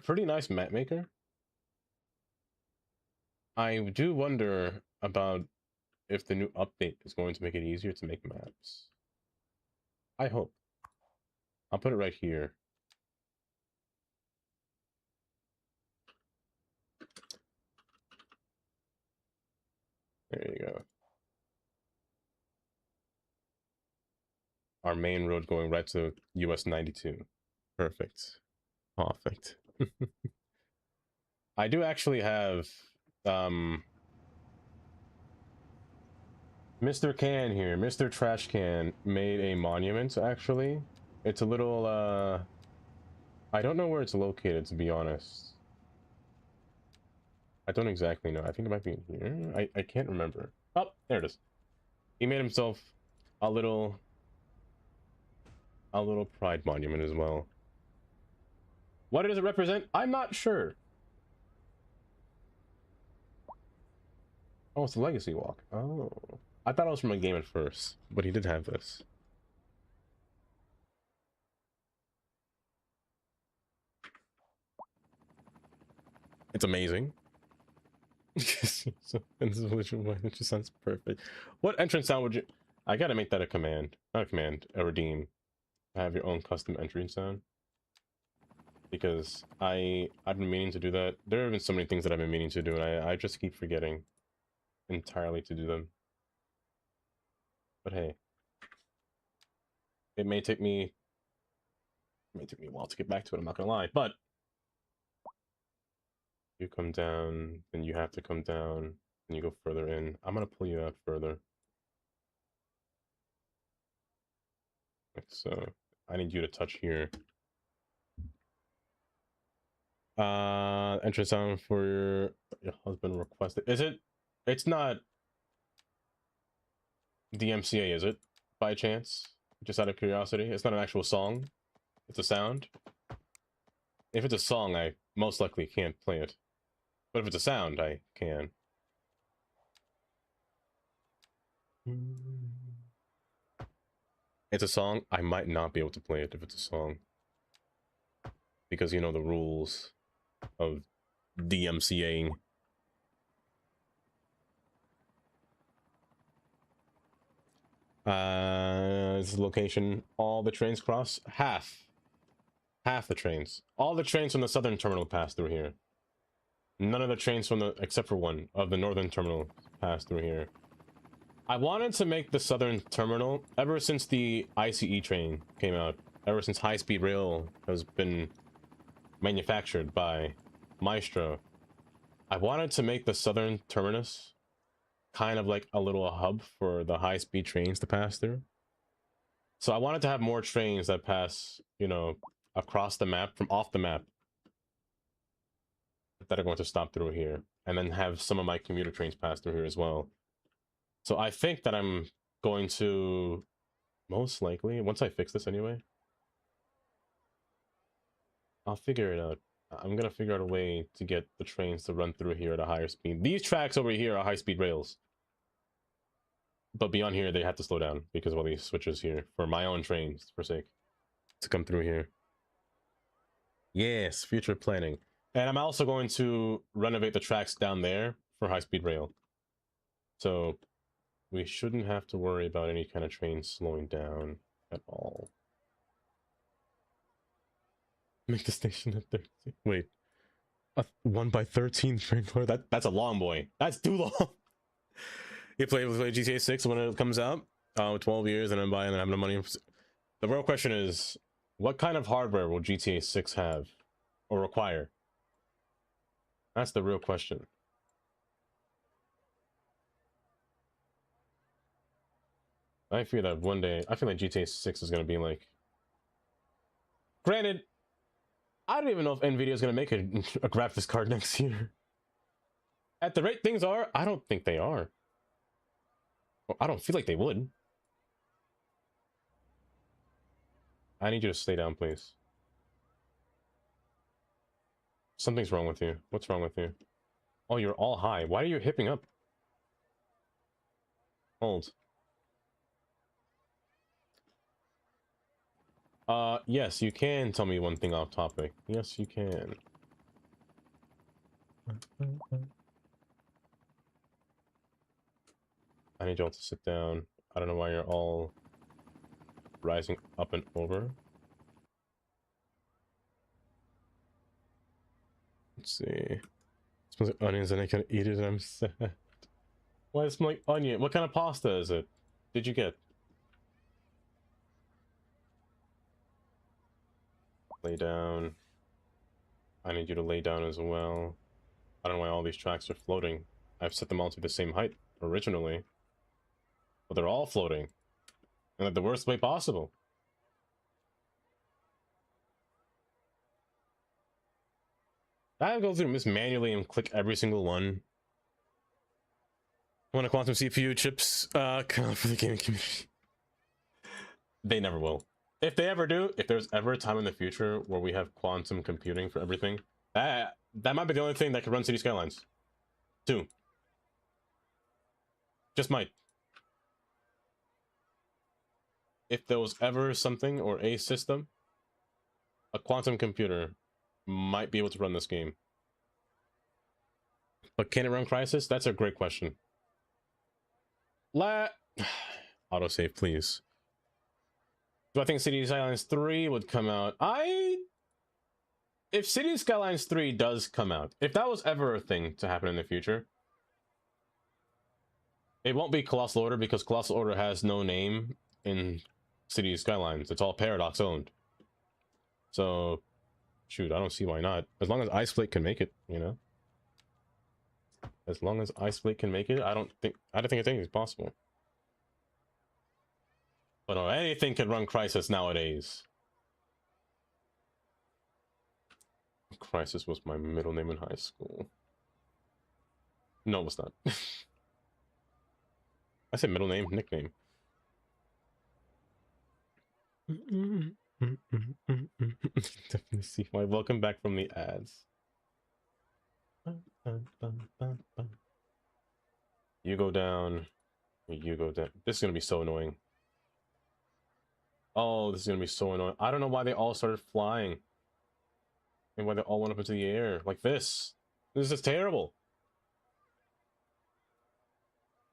pretty nice map maker. I do wonder about if the new update is going to make it easier to make maps. I hope. I'll put it right here. There you go. Our main road going right to US 92. Perfect. Perfect. I do actually have Mr. Can here, Mr. Trash Can made a monument actually. It's a little I don't know where it's located, to be honest. I don't exactly know. I think it might be in here. I can't remember. Oh, there it is. He made himself a little pride monument as well. What does it represent? I'm not sure. Oh, it's the Legacy Walk. Oh. I thought it was from a game at first, but he did have this. It's amazing. So, and this it just sounds perfect. What entrance sound would you... I gotta make that a command. Not a command, a redeem. Have your own custom entrance sound. Because I've been meaning to do that. There have been so many things that I've been meaning to do, and I just keep forgetting entirely to do them. But hey, it may take me a while to get back to it, I'm not gonna lie, but you come down, then you have to come down, and you go further in. I'm gonna pull you out further. Like so. I need you to touch here. Entrance sound for your husband requested. Is it? It's not DMCA, is it? By chance? Just out of curiosity? It's not an actual song? It's a sound? If it's a song, I most likely can't play it. But if it's a sound, I can. It's a song, I might not be able to play it if it's a song. Because you know the rules of DMCAing. This is the location. All the trains cross. Half the trains. All the trains from the southern terminal pass through here. None of the trains from the, except for one, of the northern terminal pass through here. I wanted to make the southern terminal, ever since the ICE train came out, ever since high-speed rail has been manufactured by Maestro, I wanted to make the southern terminus kind of like a little hub for the high-speed trains to pass through. So I wanted to have more trains that pass, you know, across the map, from off the map, that are going to stop through here, and then have some of my commuter trains pass through here as well. So I think that I'm going to, most likely, once I fix this anyway, I'll figure it out. I'm gonna figure out a way to get the trains to run through here at a higher speed. These tracks over here are high-speed rails. But beyond here, they have to slow down because of all these switches here for my own trains, for sake, to come through here. Yes, future planning. And I'm also going to renovate the tracks down there for high-speed rail. So we shouldn't have to worry about any kind of train slowing down at all. Make the station at 13. Wait. A 1/13 train floor? That's a long boy. That's too long. You play GTA 6 when it comes out, 12 years, and then buy and then have no money. The real question is, what kind of hardware will GTA 6 have or require? That's the real question. I fear that one day, I feel like GTA 6 is going to be like... Granted, I don't even know if NVIDIA is going to make a graphics card next year. At the rate things are, I don't think they are. Well, I don't feel like they would. I need you to stay down, please. Something's wrong with you. What's wrong with you? Oh, you're all high. Why are you hipping up? Hold. Yes, you can tell me one thing off topic. Yes, you can. I need y'all to sit down. I don't know why you're all rising up and over. Let's see. It smells like onions and I can eat it and I'm sad. Why does it smell like onion? What kind of pasta is it? Did you get? Lay down. I need you to lay down as well. I don't know why all these tracks are floating. I've set them all to the same height originally. But they're all floating. In like the worst way possible. I have to go through this manually and click every single one. When a quantum CPU chips come out for the gaming community. They never will. If they ever do, if there's ever a time in the future where we have quantum computing for everything, that might be the only thing that could run City Skylines 2. Just might. If there was ever something or a system, a quantum computer might be able to run this game. But can it run Crysis? That's a great question. Autosave, please. Do I think City Skylines 3 would come out? If City Skylines 3 does come out, if that was ever a thing to happen in the future, it won't be Colossal Order because Colossal Order has no name in City Skylines. It's all Paradox owned. So, shoot, I don't see why not. As long as Iceplate can make it, you know? As long as Iceplate can make it, I don't think it's possible. But no, anything can run Crysis nowadays. Crysis was my middle name in high school. No, it was not. I said middle name, nickname. Definitely see why. Welcome back from the ads. You go down. You go down. This is gonna be so annoying. Oh, this is gonna be so annoying. I don't know why they all started flying. And why they all went up into the air like this. This is terrible.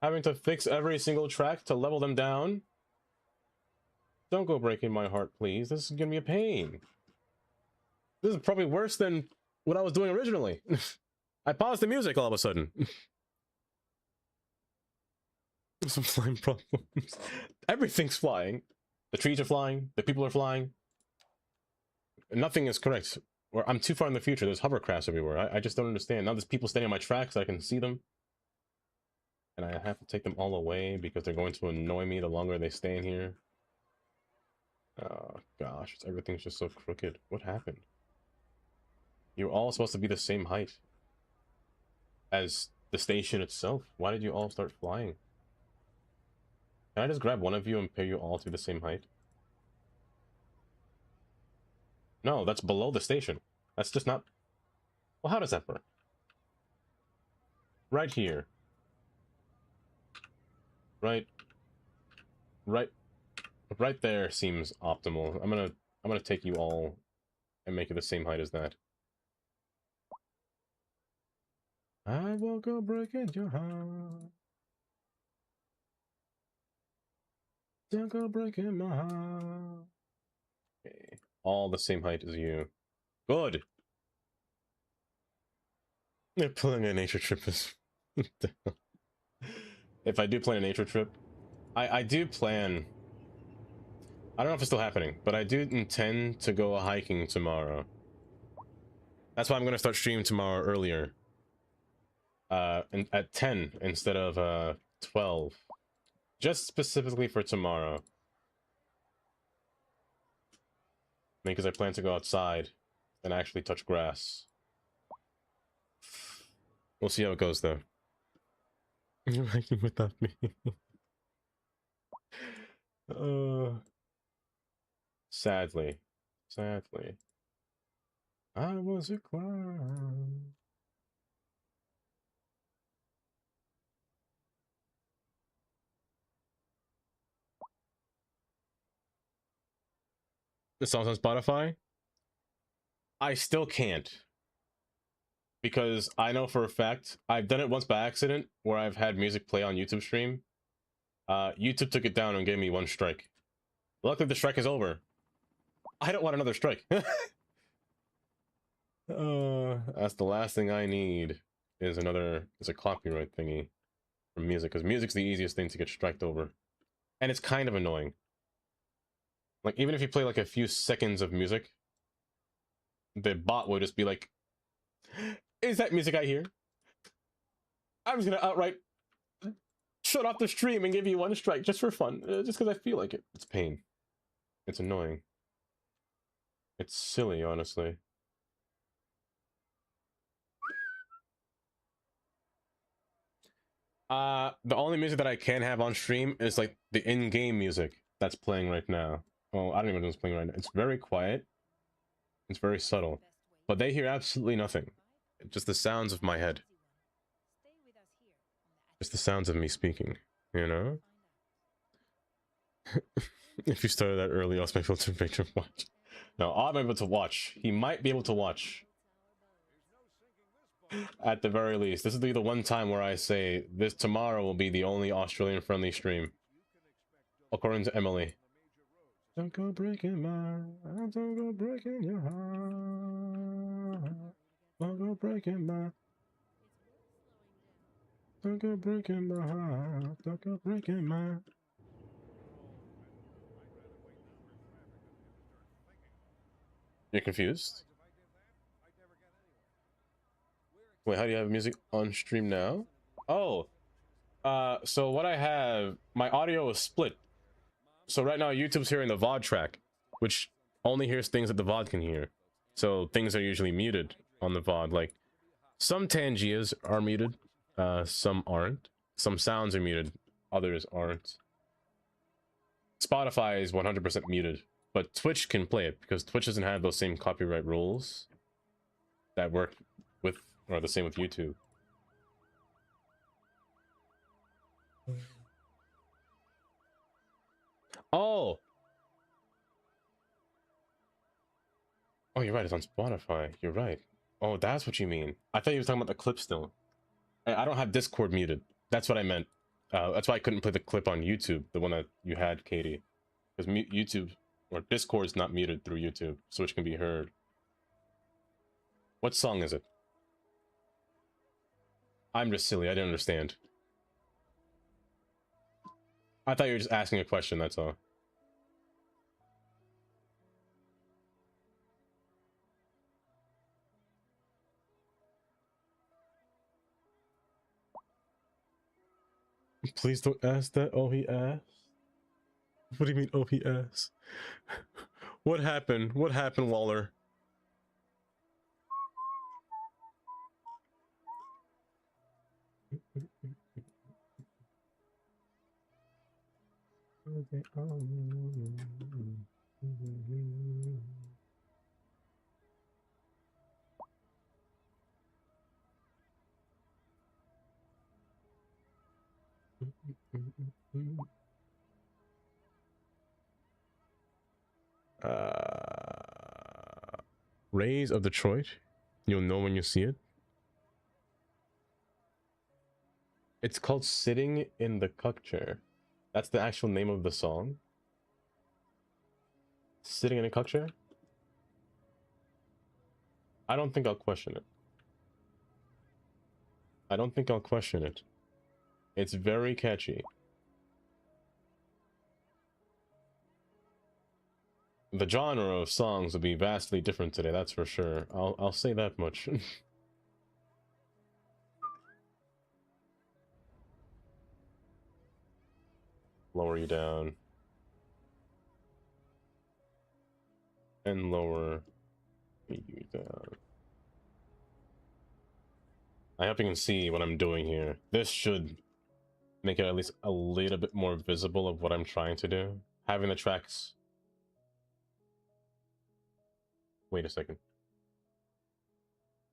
Having to fix every single track to level them down. Don't go breaking my heart, please. This is gonna be a pain. This is probably worse than what I was doing originally. I paused the music all of a sudden. Some flying problems. Everything's flying. The trees are flying. The people are flying. Nothing is correct. Or I'm too far in the future. There's hovercrafts everywhere. I just don't understand. Now there's people standing on my tracks. I can see them. And I have to take them all away because they're going to annoy me the longer they stay in here. Oh, gosh. Everything's just so crooked. What happened? You're all supposed to be the same height as the station itself. Why did you all start flying? Can I just grab one of you and pair you all to the same height? No, that's below the station. That's just not... Well, how does that work? Right here. Right. Right. Right there seems optimal. I'm gonna take you all and make it the same height as that. I will go breaking your heart. Don't go breaking my heart. Okay. All the same height as you. Good. They're pulling a nature trip is. If I do plan a nature trip, I do plan. I don't know if it's still happening, but I do intend to go hiking tomorrow. That's why I'm gonna start streaming tomorrow earlier. At 10 instead of 12. Just specifically for tomorrow. Because I plan to go outside and actually touch grass. We'll see how it goes though. You're hiking without me. Sadly. Sadly. I was a clown. The song's on Spotify? I still can't. Because I know for a fact, I've done it once by accident, where I've had music play on YouTube stream. YouTube took it down and gave me 1 strike. Luckily the strike is over. I don't want another strike. That's the last thing I need is a copyright thingy from music, because music's the easiest thing to get striked over. And it's kind of annoying. Like, even if you play like a few seconds of music, the bot will just be like, is that music I hear? I'm just gonna outright shut off the stream and give you 1 strike just for fun, just because I feel like it. It's pain. It's annoying. It's silly, honestly. The only music that I can have on stream is like the in-game music that's playing right now. Well, I don't even know what's playing right now. It's very quiet. It's very subtle. But they hear absolutely nothing. Just the sounds of my head. Just the sounds of me speaking, you know? If you started that early, I'll be able to make him watch. No, I'm able to watch. He might be able to watch. At the very least. This will be the one time where I say, this tomorrow will be the only Australian-friendly stream. According to Emily. Don't go breaking don't go breaking your heart. Don't go breaking don't go breaking my heart. Don't go breaking my. You're confused? Wait, how do you have music on stream now? Oh, so what I have, my audio is split. So right now YouTube's hearing the VOD track, which only hears things that the VOD can hear. So things are usually muted on the VOD. Like some Tangiers are muted, some aren't. Some sounds are muted, others aren't. Spotify is 100% muted, but Twitch can play it because Twitch doesn't have those same copyright rules that work with, or the same with YouTube. Oh! Oh, you're right, it's on Spotify. You're right. Oh, that's what you mean. I thought you were talking about the clip still. I don't have Discord muted. That's what I meant. That's why I couldn't play the clip on YouTube, the one that you had, Katie. Because YouTube, or Discord's not muted through YouTube, so it can be heard. What song is it? I'm just silly, I didn't understand. I thought you were just asking a question, that's all. Please don't ask that. Oh, he asked. What do you mean, oh, he asked? What happened? What happened, Waller? Rays of Detroit. You'll know when you see it. It's called Sitting in the Cuck Chair. That's the actual name of the song. Sitting in a Cuck Chair? I don't think I'll question it. I don't think I'll question it. It's very catchy. The genre of songs will be vastly different today, that's for sure. I'll say that much. Lower you down. And lower you down. I hope you can see what I'm doing here. This should make it at least a little bit more visible of what I'm trying to do. Having the tracks... Wait a second.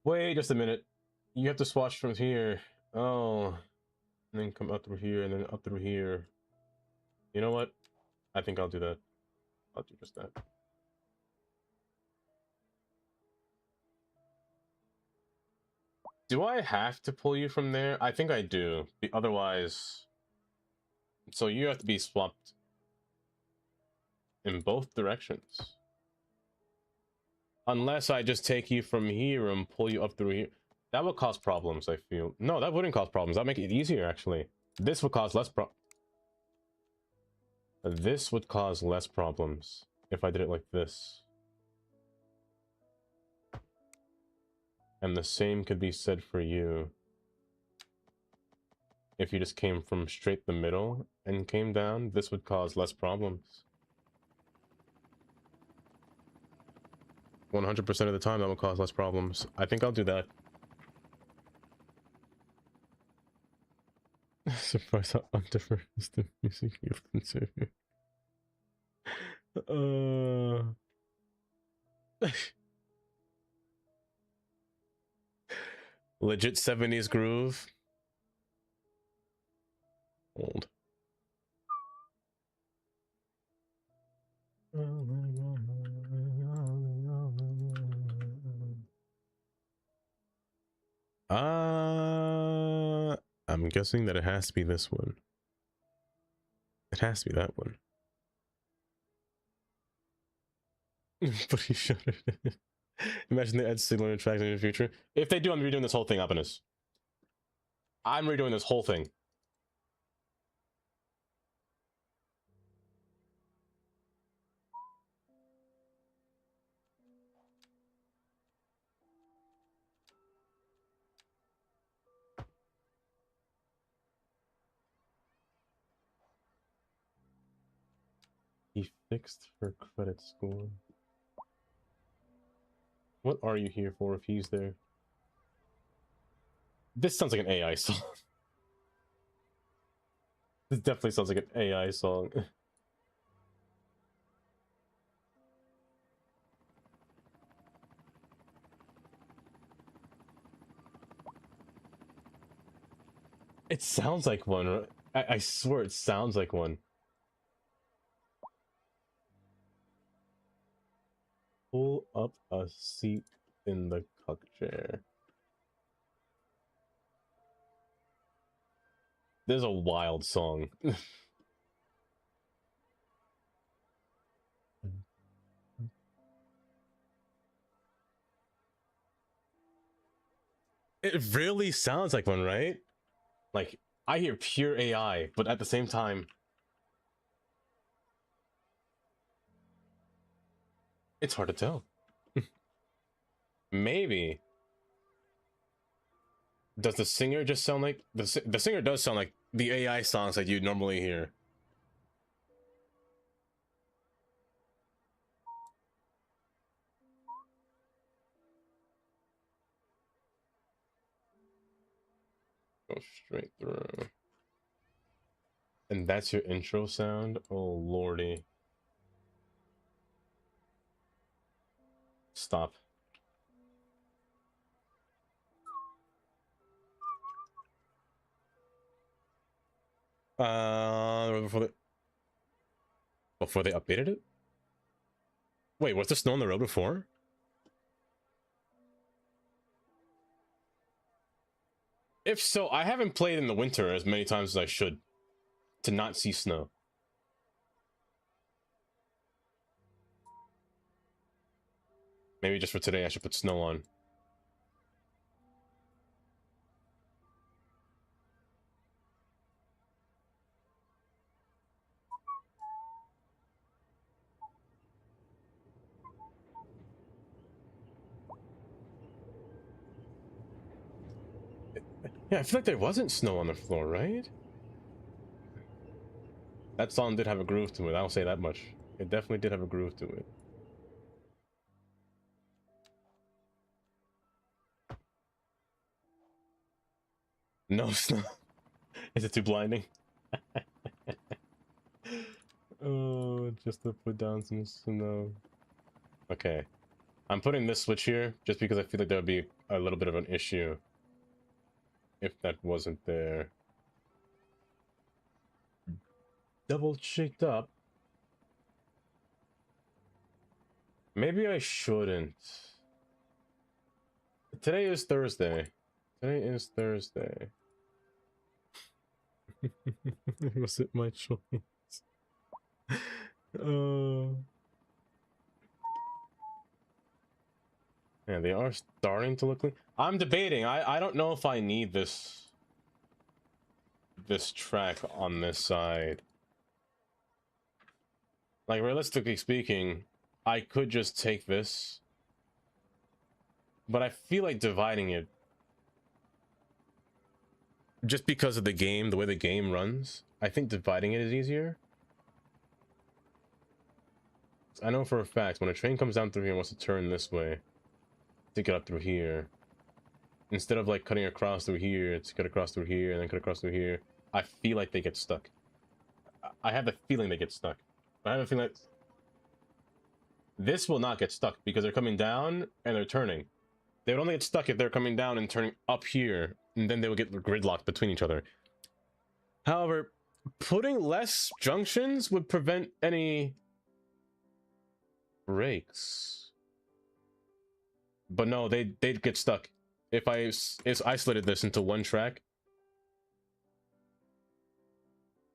Wait just a minute. You have to swatch from here. Oh. And then come up through here and then up through here. You know what? I think I'll do that. I'll do just that. Do I have to pull you from there? I think I do. Otherwise... So you have to be swapped in both directions. Unless I just take you from here and pull you up through here. That would cause problems, I feel. No, that wouldn't cause problems. That'd make it easier, actually. This would cause less This would cause less problems if I did it like this. And the same could be said for you. If you just came from straight the middle and came down, this would cause less problems. 100% of the time, that will cause less problems. I think I'll do that. Surprise how undifferent is the music you've considered. Legit 70s groove. Old. I'm guessing that it has to be this one. It has to be that one. But he shut it. Imagine the Ed Sigler tracks in the future. If they do, I'm redoing this whole thing, Happiness. I'm redoing this whole thing. He fixed her credit score. What are you here for if he's there? This sounds like an AI song. This definitely sounds like an AI song. It sounds like one. I swear it sounds like one. Pull up a seat in the cuck chair. This is a wild song. It really sounds like one, right? Like, I hear pure AI, but at the same time, it's hard to tell. Maybe. Does the singer just sound like... The singer does sound like the AI songs that you normally hear. Go straight through. And that's your intro sound? Oh, lordy. Stop. Before they updated it? Wait, was there snow on the road before? If so, I haven't played in the winter as many times as I should to not see snow. Maybe just for today I should put snow on. Yeah, I feel like there wasn't snow on the floor, right? That song did have a groove to it, I'll say that much. It definitely did have a groove to it. No snow. Is it too blinding? Oh, just to put down some snow. Okay. I'm putting this switch here just because I feel like there would be a little bit of an issue if that wasn't there. Double checked up. Maybe I shouldn't. Today is Thursday. Today is Thursday. Was it my choice? Yeah, they are starting to look like... I'm debating. I don't know if I need this track on this side. Like, realistically speaking, I could just take this, but I feel like dividing it, just because of the game, the way the game runs, I think dividing it is easier. I know for a fact when a train comes down through here and wants to turn this way to get up through here, instead of like cutting across through here to cut across through here and then cut across through here, I feel like they get stuck. I have the feeling they get stuck. I have a feeling that this will not get stuck because they're coming down and they're turning. They would only get stuck if they're coming down and turning up here, and then they would get gridlocked between each other. However, putting less junctions would prevent any breaks. But no, they'd get stuck. If I isolated this into one track,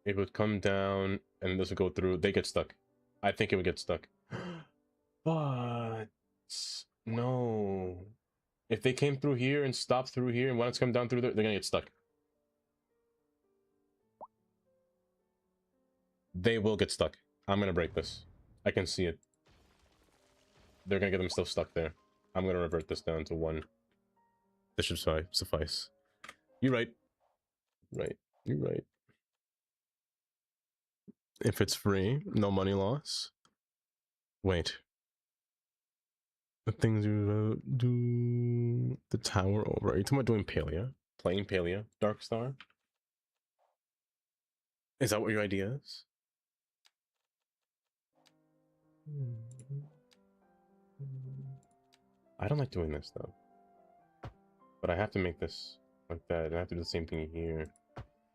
it would come down and this would go through. They get stuck. I think it would get stuck. But no. If they came through here and stopped through here and wanted to come down through there, they're gonna get stuck. They will get stuck. I'm gonna break this. I can see it. They're gonna get themselves stuck there. I'm gonna revert this down to one. This should suffice. You're right. Right. You're right. If it's free, no money loss. Wait. The things you do the tower over. Are you talking about doing Palia? Playing Palia? Dark Star? Is that what your idea is? I don't like doing this though. But I have to make this like that, and I have to do the same thing here.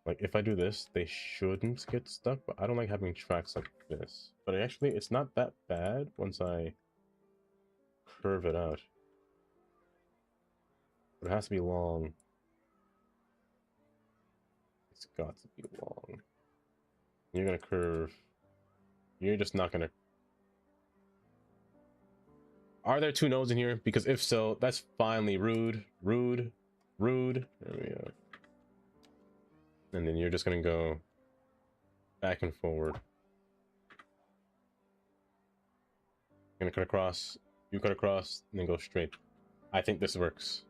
Like if I do this, they shouldn't get stuck, but I don't like having tracks like this. But actually, it's not that bad once I curve it out. But it has to be long. It's got to be long. You're gonna curve. You're just not gonna... Are there two nodes in here? Because if so, that's finally rude. Rude. Rude. There we go. And then you're just gonna go back and forward. Gonna cut across. You cut across, and then go straight. I think this works.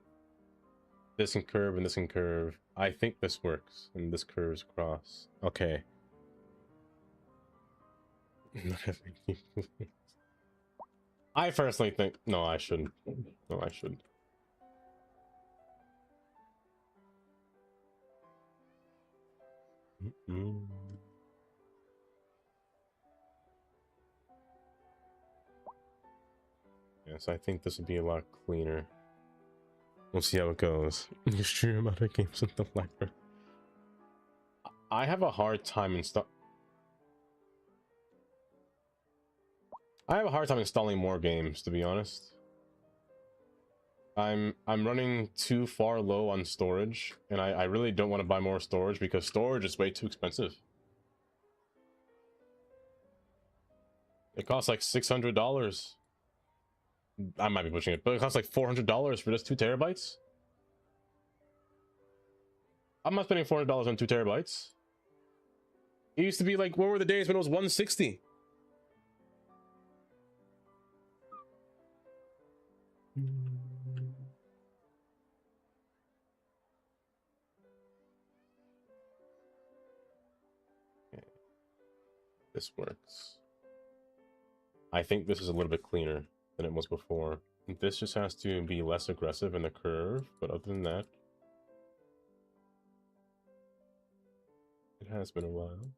This can curve, and this can curve. I think this works, and this curves across. Okay. I personally think... No, I shouldn't. No, I shouldn't. Yes, I think this would be a lot cleaner. We'll see how it goes. You stream out of games in the library. I have a hard time installing more games, to be honest. I'm running too far low on storage, and I really don't want to buy more storage because storage is way too expensive. It costs like $600. I might be pushing it, but it costs like $400 for just 2 terabytes. I'm not spending $400 on 2 terabytes. It used to be like, what were the days when it was 160? Okay. This works. I think this is a little bit cleaner than it was before. This just has to be less aggressive in the curve, but other than that, it has been a while.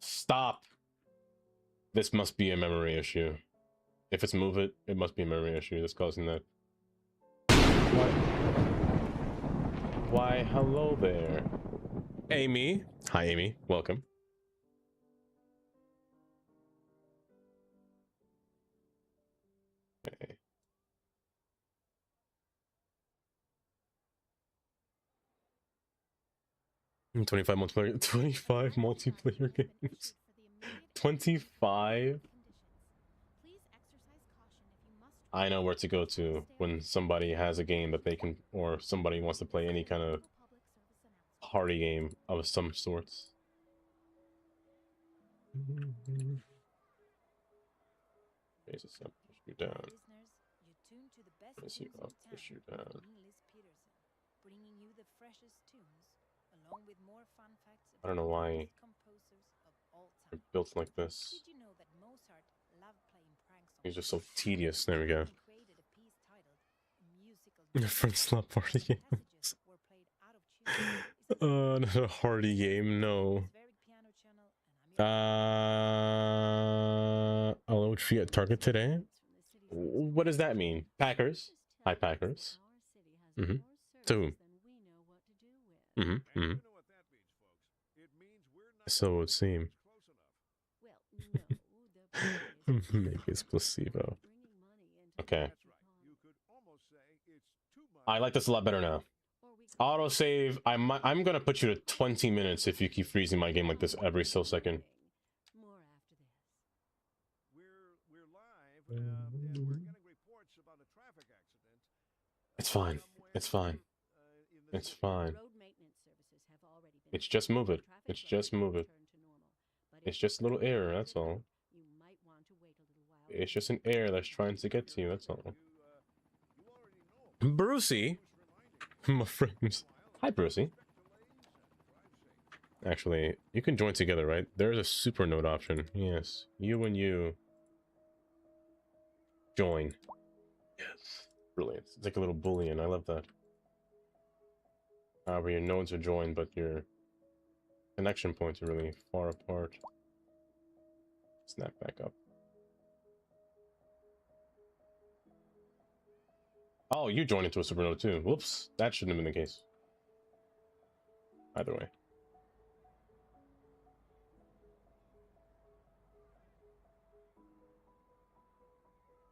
Stop! This must be a memory issue. If it's move it, it must be a memory issue that's causing that. What? Why, hello there. Amy. Hi, Amy. Welcome. Okay. Mm, 25 multiplayer. 25 multiplayer games. 25. I know where to go to when somebody has a game that they can, or somebody wants to play any kind of party game of some sorts. Raise this up, push you down. Raise you up, push you down. I don't know why they're built like this. It's just so tedious. There we go. Different slot party games. Not a hardy game, no. Hello, which we at Target today? What does that mean? Packers. Hi, Packers. Mm-hmm. To whom? Mm-hmm. Mm-hmm. So it would seem. Maybe it's placebo. Okay. I like this a lot better now. Autosave. I'm gonna put you to 20 minutes if you keep freezing my game like this every so second. It's fine. It's fine. It's fine. It's just move it. It's just move it. It's just a little error, that's all. It's just an error that's trying to get to you, that's all. Brucey? My frames. Hi, Brucey. Actually, you can join together, right? There's a super node option. Yes. You and you. Join. Yes. Brilliant. It's like a little boolean. I love that. However, your nodes are joined, but your connection points are really far apart. Snap back up. Oh, you joined into a supernode too. Whoops, that shouldn't have been the case. Either way.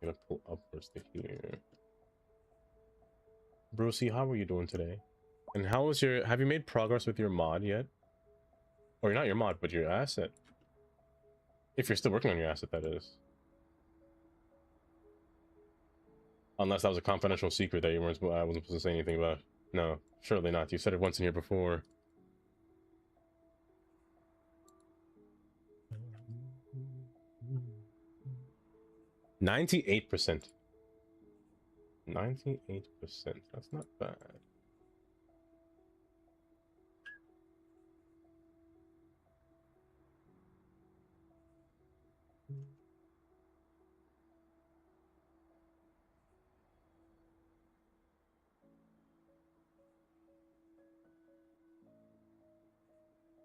I'm gonna pull upwards to here. Brucey, how are you doing today? And how was your... Have you made progress with your mod yet? Or not your mod, but your asset. If you're still working on your asset, that is. Unless that was a confidential secret that you weren't... I wasn't supposed to say anything about. No, surely not. You said it once in here before. %. 98%. That's not bad.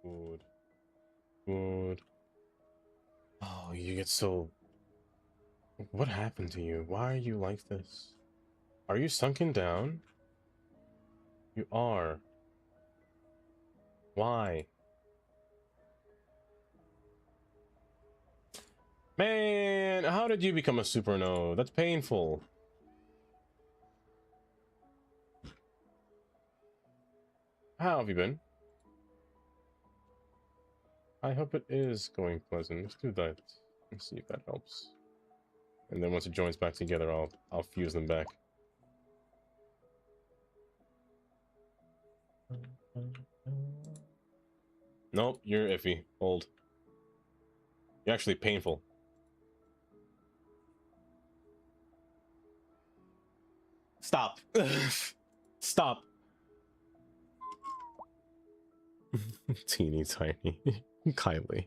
Good. Good. Oh, you get so... What happened to you? Why are you like this? Are you sunken down? You are. Why? Man, how did you become a supernova? That's painful. How have you been? I hope it is going pleasant. Let's do that. Let's see if that helps. And then once it joins back together, I'll fuse them back. Nope, you're iffy. Hold. You're actually painful. Stop. Stop. Teeny tiny. Kylie.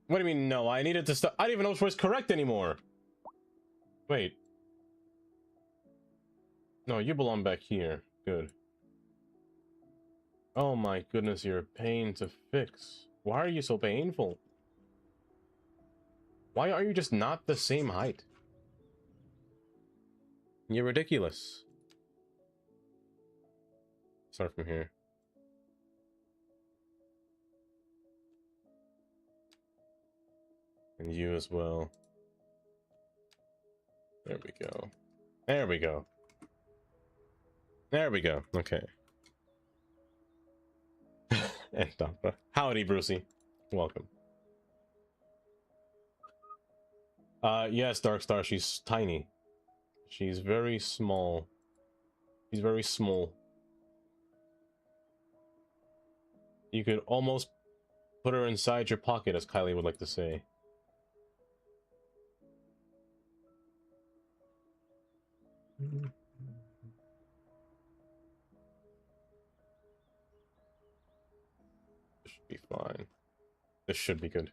What do you mean, no? I needed to stop. I didn't even know which was correct anymore. Wait. No, you belong back here. Good. Oh my goodness, you're a pain to fix. Why are you so painful? Why are you just not the same height? You're ridiculous. Start from here. And you as well. There we go. There we go. There we go. Okay. And Dappa. Howdy, Brucey. Welcome. Yes, Darkstar, she's tiny. She's very small. She's very small. You could almost put her inside your pocket, as Kylie would like to say. This should be fine. This should be good.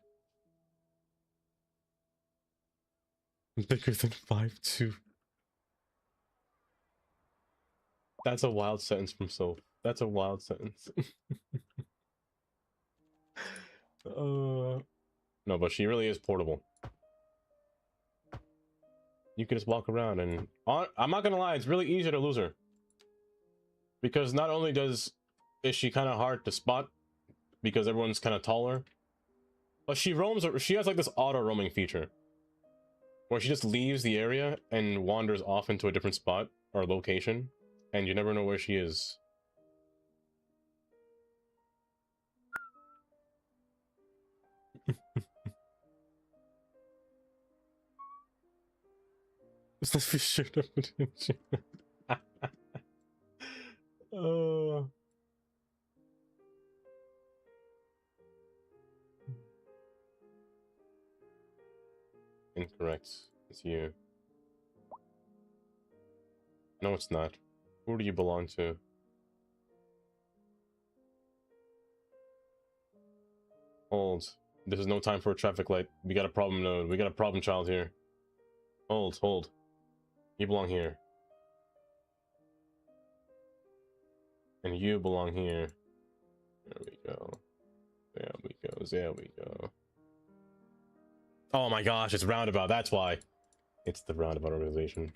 Bigger than 5'2". That's a wild sentence from Soph. That's a wild sentence. No, but she really is portable. You can just walk around and... I'm not gonna lie, it's really easy to lose her. Because not only is she kind of hard to spot, because everyone's kind of taller, but she roams... She has like this auto-roaming feature, where she just leaves the area and wanders off into a different spot or location, and you never know where she is. Let's be straight up with Incorrect. It's you. No, it's not. Who do you belong to? Hold. This is no time for a traffic light. We got a problem node. We got a problem child here. Hold, hold. You belong here. And you belong here. There we go. There we go. There we go. Oh my gosh, it's roundabout. That's why. It's the roundabout organization.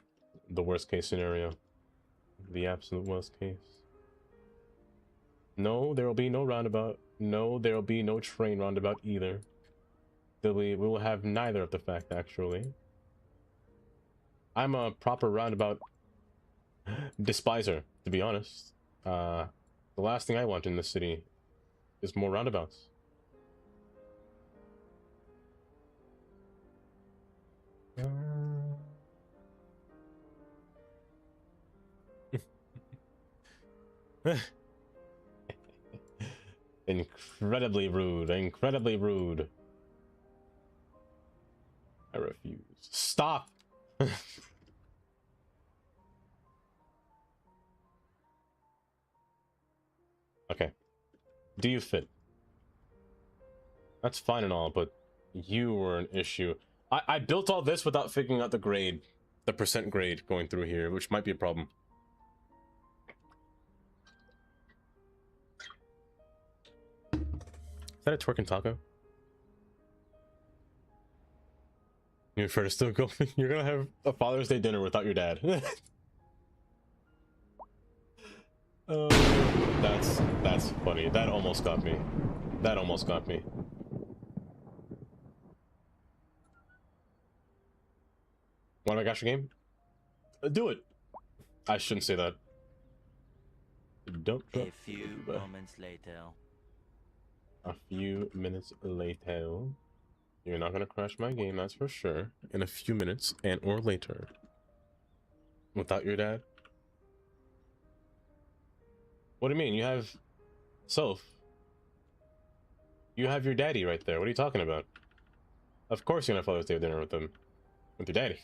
The worst case scenario. The absolute worst case. No, there will be no roundabout. No, there will be no train roundabout either. We will have neither of the fact, actually. I'm a proper roundabout despiser, to be honest. The last thing I want in this city is more roundabouts. Incredibly rude. Incredibly rude. I refuse. Stop! Okay. Do you fit? That's fine and all, but you were an issue. I built all this without figuring out the grade. The percent grade going through here, which might be a problem. Is that a twerking taco? You're first still going. You're gonna have a Father's Day dinner without your dad. Oh, that's funny. That almost got me. That almost got me. Want a gacha game? Do it. I shouldn't say that. Don't. A few moments later. A few minutes later. You're not gonna crash my game, that's for sure. In a few minutes and or later. Without your dad? What do you mean? You have Soph. You have your daddy right there. What are you talking about? Of course you're gonna Father's Day dinner with them. With your daddy.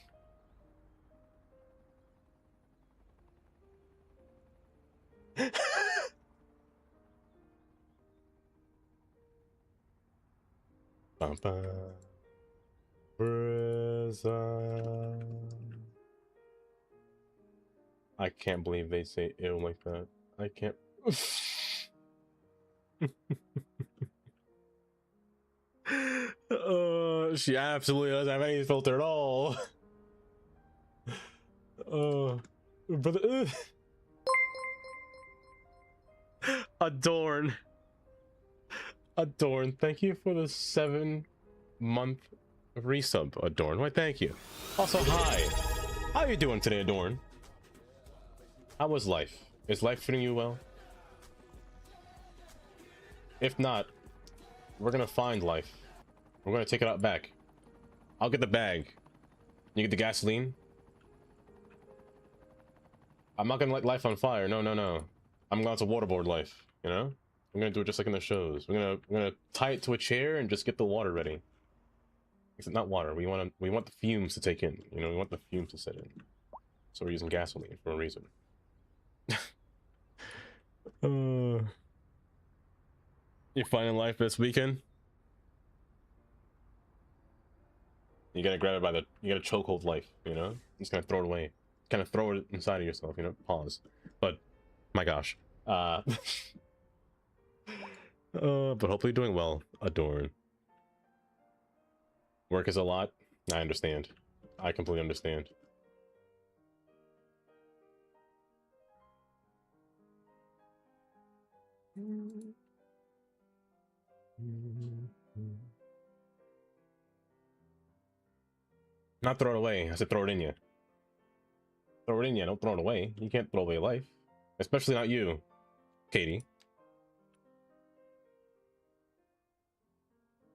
Prison. I can't believe they say ew like that. I can't. She absolutely doesn't have any filter at all. Brother. Adorn. Adorn, thank you for the 7-month resub, Adorn. Why, thank you. Also, hi. How you doing today, Adorn? How was life? Is life treating you well? If not, we're gonna find life. We're gonna take it out back. I'll get the bag. You get the gasoline? I'm not gonna light life on fire. No, no, no. I'm going to waterboard life, you know? I'm gonna do it just like in the shows. We're gonna tie it to a chair and just get the water ready. Except not water. We want the fumes to take in. You know, we want the fumes to set in. So we're using gasoline for a reason. You finding life this weekend? You gotta grab it by the. You gotta chokehold life. You know, just gonna throw it away. Kind of throw it inside of yourself. You know, pause. But my gosh. But hopefully doing well, Adorn. Work is a lot. I understand. I completely understand. Not throw it away. I said throw it in you. Throw it in you. Don't throw it away. You can't throw away life. Especially not you, Katie.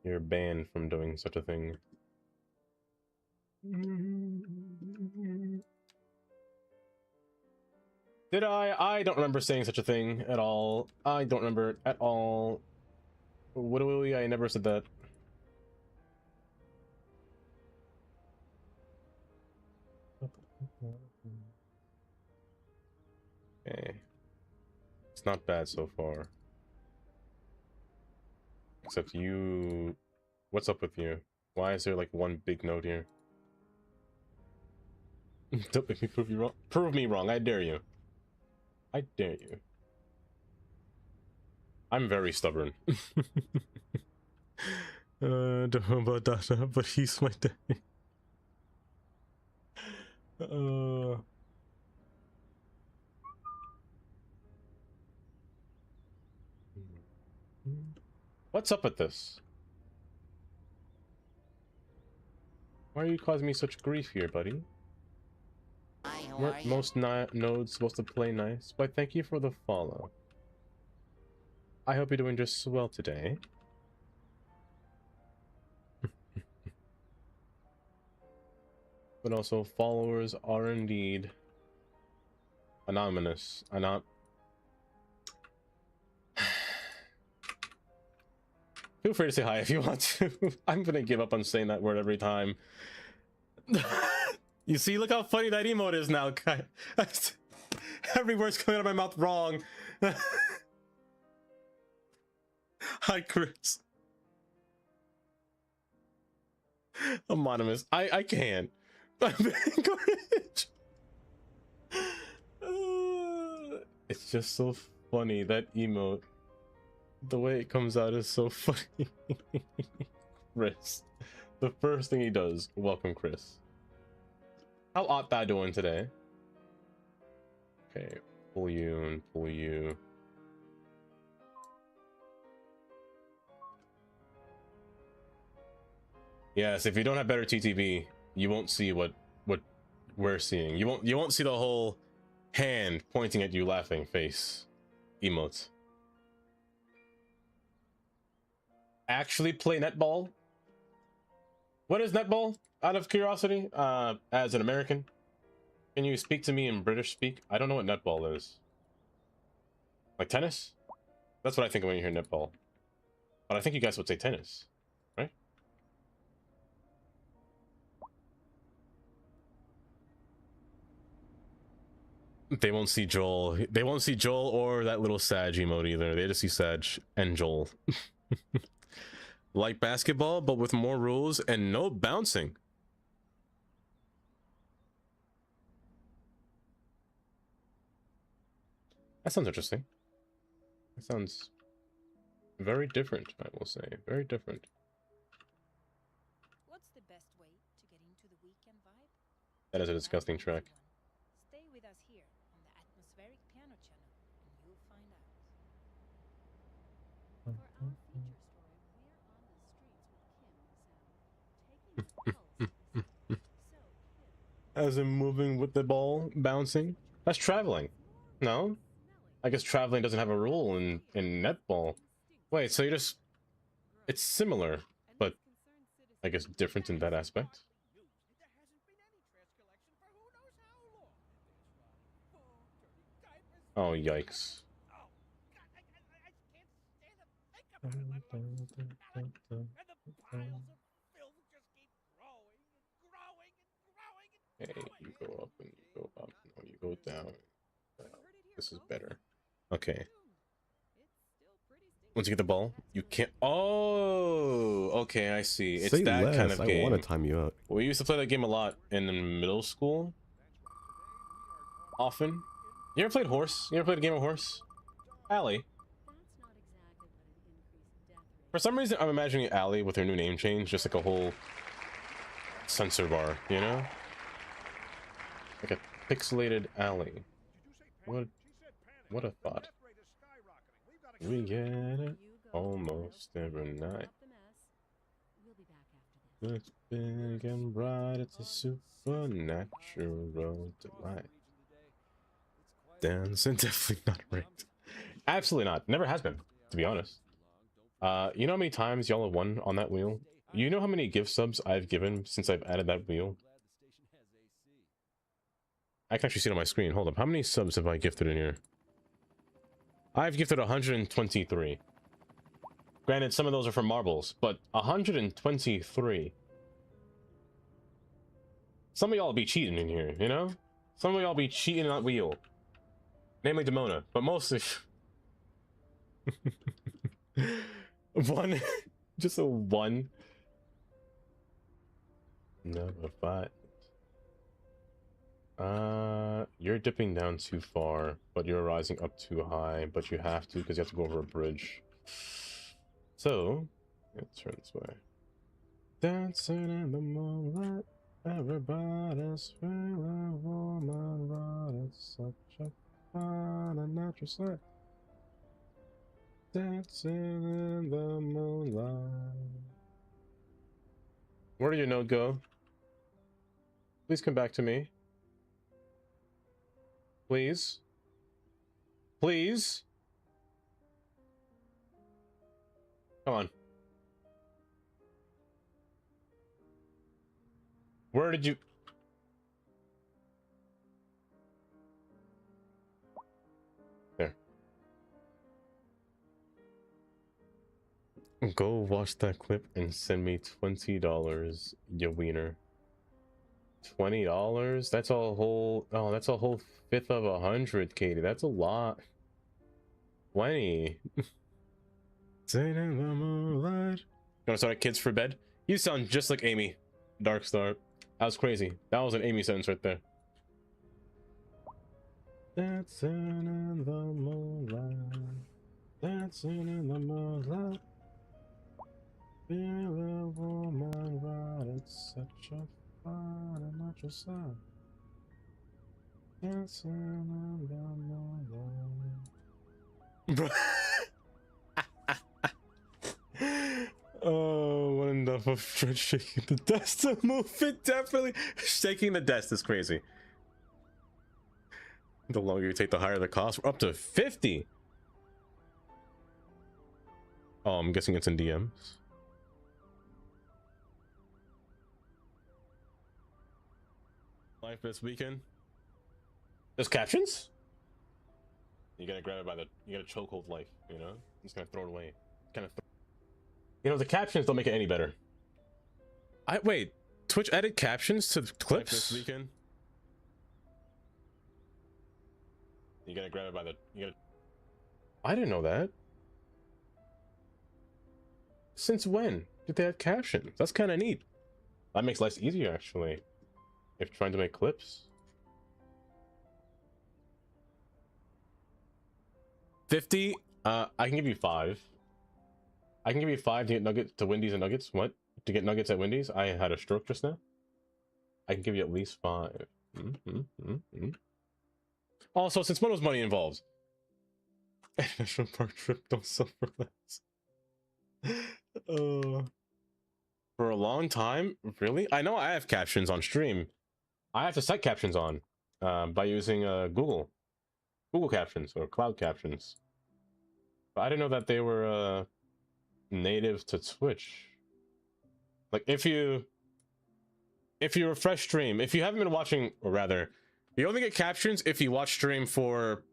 You're banned from doing such a thing. Did I? I don't remember saying such a thing at all. I don't remember it at all. What do we? I never said that. Okay. It's not bad so far. Except you... What's up with you? Why is there like one big note here? Don't make me prove you wrong. Prove me wrong, I dare you. I dare you. I'm very stubborn. Don't know about Dasha, but he's my daddy. What's up with this? Why are you causing me such grief here, buddy? Weren't most nodes supposed to play nice? Why, thank you for the follow. I hope you're doing just well today. But also, followers are indeed anonymous. Feel free to say hi if you want to. I'm gonna give up on saying that word every time. You see, look how funny that emote is now. Every word's coming out of my mouth wrong. Hi, Chris. Anonymous. I can't. It's just so funny, that emote. The way it comes out is so funny. Chris. The first thing he does. Welcome, Chris. How art thou doing today? Okay, pull you and pull you. Yes, if you don't have better TTV, you won't see what we're seeing. You won't see the whole hand pointing at you laughing face emotes. Actually play netball? What is netball? Out of curiosity, as an American, can you speak to me in British speak? I don't know what netball is. Like tennis? That's what I think when you hear netball. But I think you guys would say tennis, right? They won't see Joel. They won't see Joel or that little Sag emote either. They just see Sag and Joel. Like basketball, but with more rules and no bouncing. That sounds interesting. That sounds very different, I will say. Very different. What's the best way to get into the weekend vibe? That is a disgusting track. Stay with us here on the atmospheric piano channel and you'll find out. For our feature story, we're on the streets with Kim Sam, taking the pulse. As in moving with the ball, bouncing. That's traveling. No? I guess traveling doesn't have a rule in netball. Wait, so you just... It's similar, but I guess different in that aspect. Oh, yikes. Hey, you go up and you go up. No, you go down. This is better. Okay. Once you get the ball, you can't. Oh, okay, I see. It's Say that less. kind of game. I want to time you out. We used to play that game a lot in middle school. Often. You ever played horse? You ever played a game of horse? Allie. For some reason, I'm imagining Allie with her new name change, just like a whole sensor bar, you know? Like a pixelated Allie. What a thought. We get it almost every night. It's big and bright, it's a supernatural delight. Dancing, definitely not right. Absolutely not. Never has been, to be honest. You know how many times y'all have won on that wheel? You know how many gift subs I've given since I've added that wheel? I can actually see it on my screen. Hold up. How many subs have I gifted in here? I've gifted 123. Granted, some of those are from marbles, but 123. Some of y'all be cheating in here, you know? Some of y'all be cheating on that wheel. Namely Demona, but mostly... One. Just a one. Never fight. You're dipping down too far, but you're rising up too high, but you have to because you have to go over a bridge. So, let's turn this way. Dancing in the moonlight, everybody's feeling a woman, but it's such a fun and natural sight. Dancing in the moonlight. Where did your note go? Please come back to me. Please. Please. Come on. Where did you... There. Go watch that clip and send me $20, you wiener. $20? That's a whole... Oh, that's a whole fifth of 100, Katie. That's a lot. 20. Sing in the moonlight. You wanna start at kids for bed? You sound just like Amy. Darkstar. That was crazy. That was an Amy sentence right there. Dancing in the moonlight. Dancing in the moonlight. Feel a woman, but it's such a fun and macho sound. Dancing on the moon. Oh, what enough of Fred shaking the desk to move it? Definitely shaking the desk is crazy. The longer you take, the higher the cost. We're up to 50. Oh, I'm guessing it's in DMs. Life this weekend. There's captions? You gotta grab it by the. You gotta chokehold life, you know? I'm just gonna throw it away. Kind of. You know, the captions don't make it any better. Wait. Twitch added captions to clips? Life this weekend. You gotta grab it by the. You gotta. I didn't know that. Since when did they have captions? That's kind of neat. That makes life easier, actually. If trying to make clips. 50. I can give you 5. I can give you 5 to get nuggets to Wendy's and Nuggets. What? To get nuggets at Wendy's? I had a stroke just now. I can give you at least 5. Also, since when was money involved? National Park trip, don't suffer less. For a long time? Really? I know I have captions on stream. I have to set captions on by using Google Captions or Cloud Captions. But I didn't know that they were native to Twitch. Like if you refresh stream, if you haven't been watching, or rather, you only get captions if you watch stream for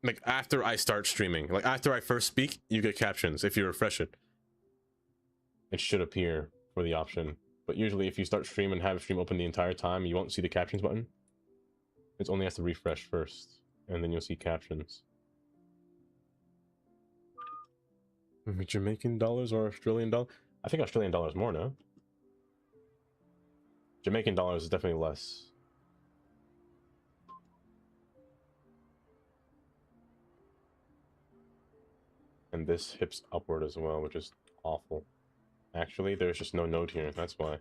like after I start streaming. Like after I first speak, you get captions. If you refresh it, it should appear for the option. But usually if you start stream and have stream open the entire time, you won't see the captions button. It only has to refresh first, and then you'll see captions. Jamaican dollars or Australian dollars? I think Australian dollars more, no? Jamaican dollars is definitely less. And this hips upward as well, which is awful. Actually, there's just no note here, that's why.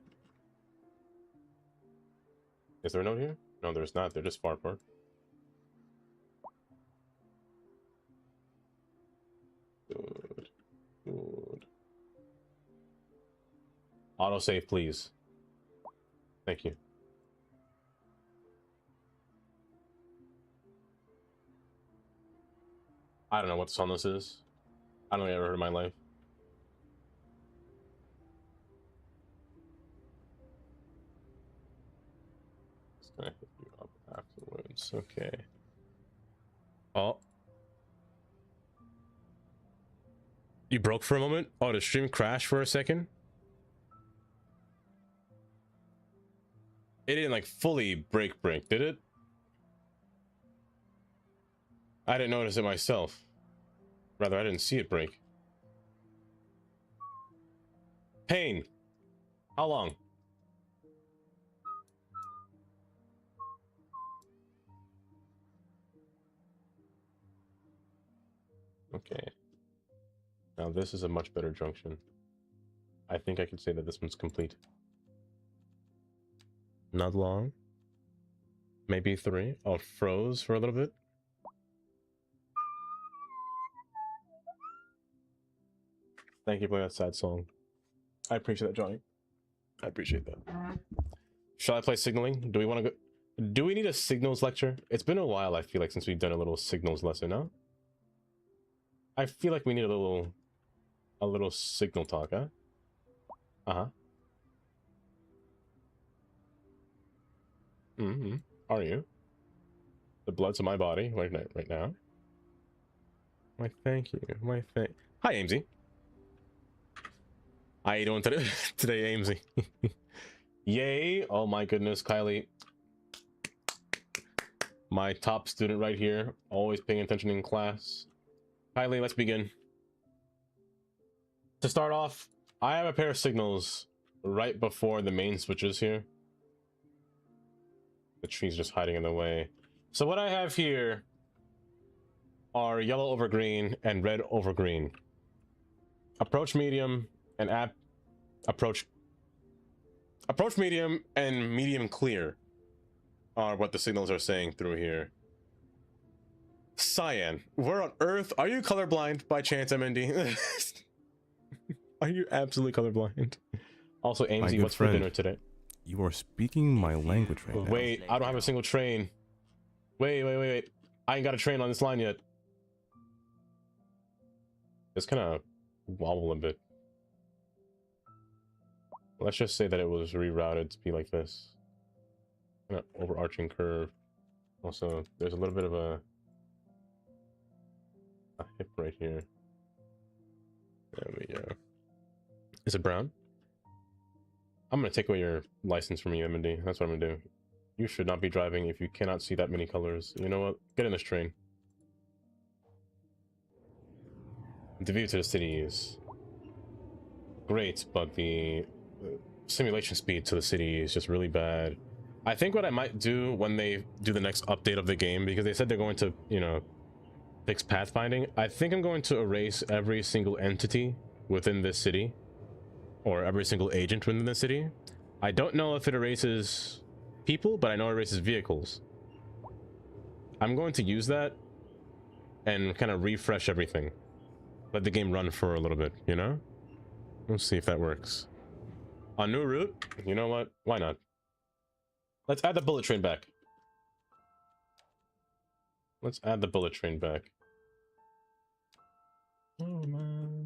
Is there a note here? No, there's not, they're just far apart. Good. Good. Autosave, please. Thank you. I don't know what song this is. I don't think I ever heard in my life. Just gonna hit you up afterwards. Okay. Oh. You broke for a moment? Oh, the stream crashed for a second? It didn't like fully break, did it? I didn't notice it myself. Rather, I didn't see it break. Pain. How long? Okay. Now this is a much better junction. I think I can say that this one's complete. Not long. Maybe 3. Oh, froze for a little bit. Thank you for that sad song. I appreciate that, Johnny. I appreciate that. Shall I play signaling? Do we want to go? Do we need a signals lecture? It's been a while, I feel like, since we've done a little signals lesson, no? I feel like we need a little signal talk, huh? Uh-huh. Are you? The blood's in my body right now. Why, thank you. Hi, Amesy. How you doing today, Amesy? Yay! Oh my goodness, Kylie. My top student right here, always paying attention in class. Kylie, let's begin. To start off, I have a pair of signals right before the main switches here. The tree's just hiding in the way. So what I have here are yellow over green and red over green. approach medium and approach medium and medium clear are what the signals are saying through here. Cyan, where on earth are you colorblind by chance, MND? Are you absolutely colorblind? Also, My Amesy, good what's friend, for dinner today? You are speaking my language right now. Wait, I don't have a single train. Wait. I ain't got a train on this line yet. It's kind of wobble a bit. Let's just say that it was rerouted to be like this. Kind of overarching curve. Also, there's a little bit of a hip right here. There we go. Is it brown? I'm gonna take away your license from you, MD. That's what I'm gonna do. You should not be driving if you cannot see that many colors. You know what? Get in this train. The view to the city is great, but the simulation speed to the city is just really bad. I think what I might do when they do the next update of the game, because they said they're going to, you know, fix pathfinding, I think I'm going to erase every single entity within this city, or every single agent within the city. I don't know if it erases people, but I know it erases vehicles. I'm going to use that and kind of refresh everything. Let the game run for a little bit, you know? Let's see if that works. A new route? You know what? Why not? Let's add the bullet train back. Let's add the bullet train back. Oh, man.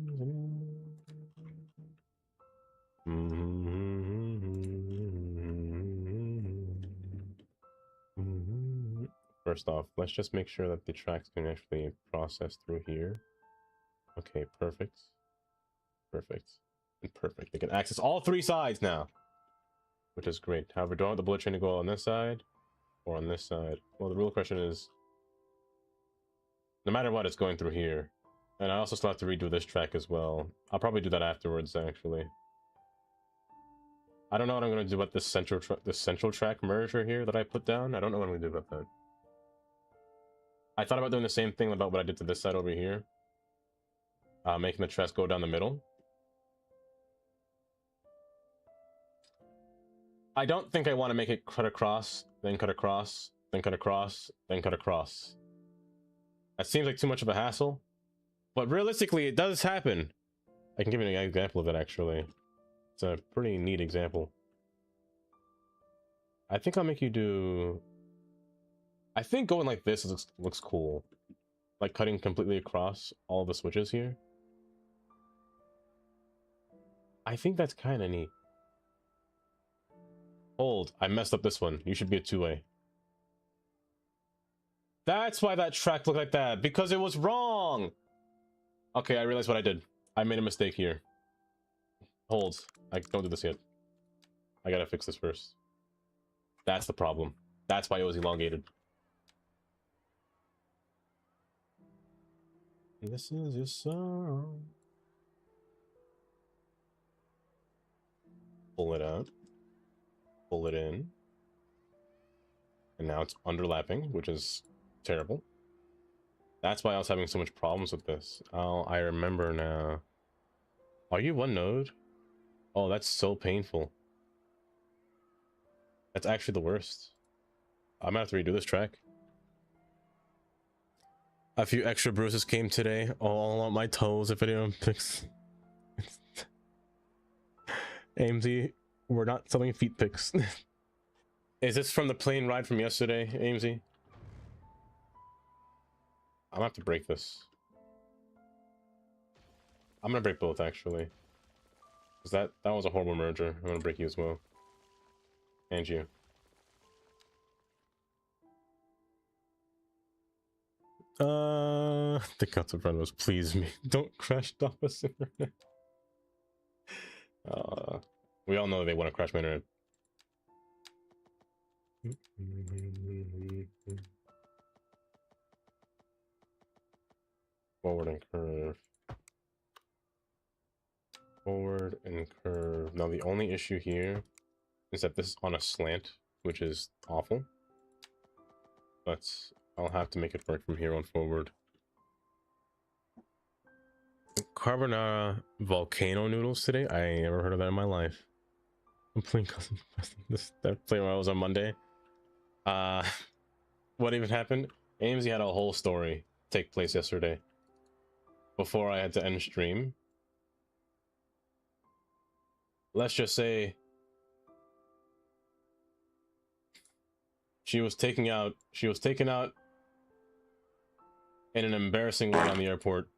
First off, let's just make sure that the tracks can actually process through here. Okay, perfect. Perfect. And perfect. They can access all three sides now, which is great. However, do I want the bullet train to go on this side or on this side? Well, the real question is, no matter what, it's going through here. And I also still have to redo this track as well. I'll probably do that afterwards, actually. I don't know what I'm going to do about this central track merger here that I put down. I don't know what I'm going to do about that. I thought about doing the same thing about what I did to this side over here. Making the tracks go down the middle. I don't think I want to make it cut across, then cut across, then cut across, then cut across. That seems like too much of a hassle. But realistically, it does happen. I can give you an example of it, actually. It's a pretty neat example. I think I'll make you do... I think going like this looks cool. Like cutting completely across all the switches here. I think that's kind of neat. Hold, I messed up this one. You should be a two-way. That's why that track looked like that, because it was wrong! Okay, I realized what I did. I made a mistake here. Hold, I don't do this yet. I gotta fix this first. That's the problem. That's why it was elongated. This is your song. Pull it out. Pull it in. And now it's underlapping, which is terrible. That's why I was having so much problems with this. Oh, I remember now. Are you one node? Oh, that's so painful. That's actually the worst. I'm gonna have to redo this track. A few extra bruises came today, all on my toes if anyone picks. AMZ, we're not selling feet pics. Is this from the plane ride from yesterday, AMZ? I'm gonna have to break this. I'm gonna break both, actually. Because that was a horrible merger. I'm gonna break you as well. And you. The cuts in front of us, please me. Don't crash dump us internet. We all know they want to crash my internet. Forward and curve. Forward and curve. Now the only issue here is that this is on a slant, which is awful. But I'll have to make it work from here on forward. carbonara volcano noodles today. I ain't never heard of that in my life. I'm playing that play when I was on Monday. What even happened? AMZ had a whole story take place yesterday before I had to end stream. Let's just say she was taken out in an embarrassing way on the airport.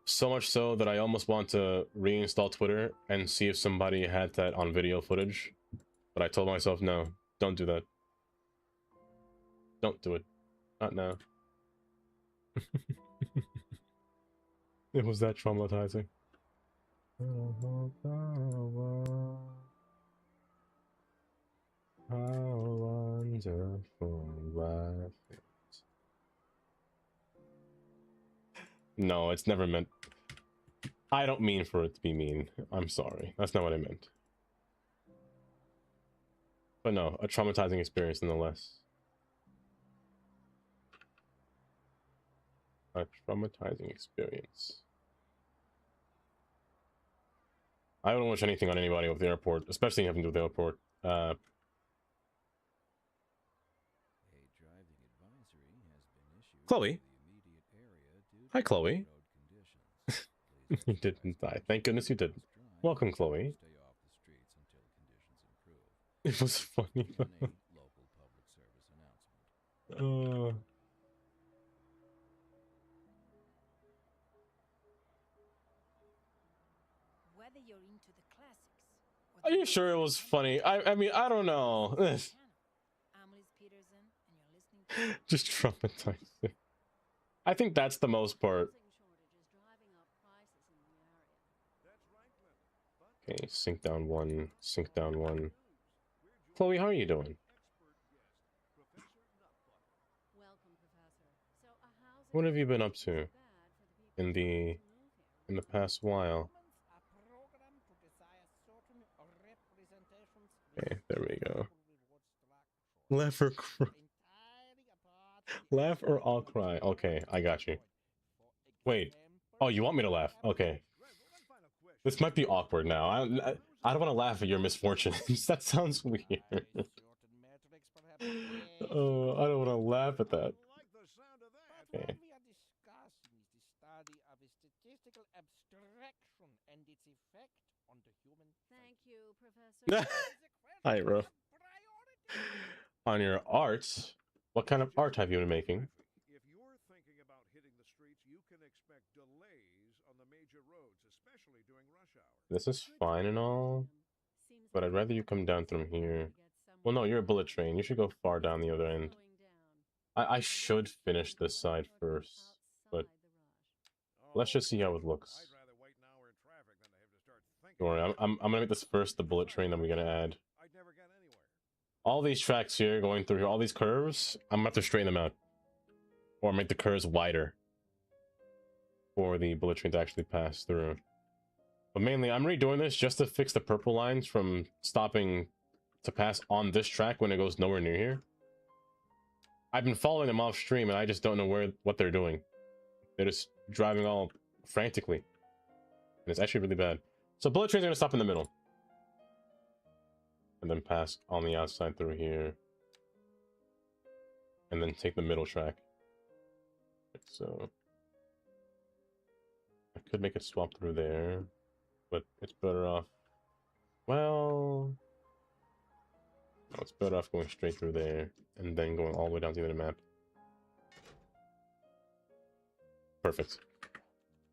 So much so that I almost want to reinstall Twitter and see if somebody had that on video footage. But I told myself, no, don't do that. Don't do it. Not now. It was that traumatizing. How wonderful life is. No, it's never meant. I don't mean for it to be mean. I'm sorry. That's not what I meant. But no, a traumatizing experience nonetheless. A traumatizing experience. I don't wish anything on anybody with the airport, especially having to do with the airport. Chloe. Hi, Chloe. You didn't die. Thank goodness you didn't. Welcome, Chloe. It was funny. Whether you're into the classics. Are you sure it was funny? I mean, I don't know. Just traumatizing. I think that's the most part. Okay, sink down one, sink down one. Chloe, how are you doing? What have you been up to in the past while? Okay, there we go. Laugh or cry. Laugh or I'll cry. Okay, I got you. Wait. Oh, you want me to laugh? Okay. This might be awkward now. I don't want to laugh at your misfortunes. That sounds weird. Oh, I don't want to laugh at that. Okay. Thank you, Professor. Hi, bro. On your art, what kind of art have you been making? If you're thinking about hitting the streets, you can expect delays on the major roads, especially during rush hour. This is fine and all, but I'd rather you come down from here. Well, no, you're a bullet train. You should go far down the other end. I should finish this side first, but let's just see how it looks. Don't worry, I'm gonna make this first the bullet train that we're gonna add. All these tracks here, going through here, all these curves, I'm gonna have to straighten them out. Or make the curves wider for the bullet train to actually pass through. But mainly, I'm redoing this just to fix the purple lines from stopping to pass on this track when it goes nowhere near here. I've been following them off stream and I just don't know what they're doing. They're just driving all frantically. And it's actually really bad. So bullet trains are gonna stop in the middle. And then pass on the outside through here. And then take the middle track. So I could make it swap through there, but it's better off. Well, no, it's better off going straight through there and then going all the way down to the other map. Perfect.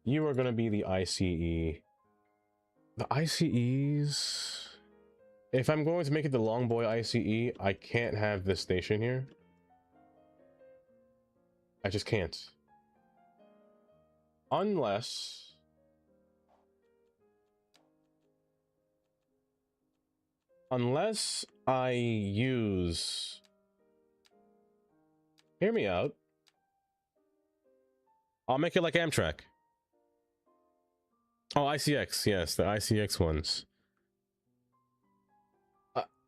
You are going to be the ICE. The ICEs. If I'm going to make it the Long Boy ICE, I can't have this station here. I just can't. Unless I use... Hear me out. I'll make it like Amtrak. Oh, ICX, yes, the ICX ones.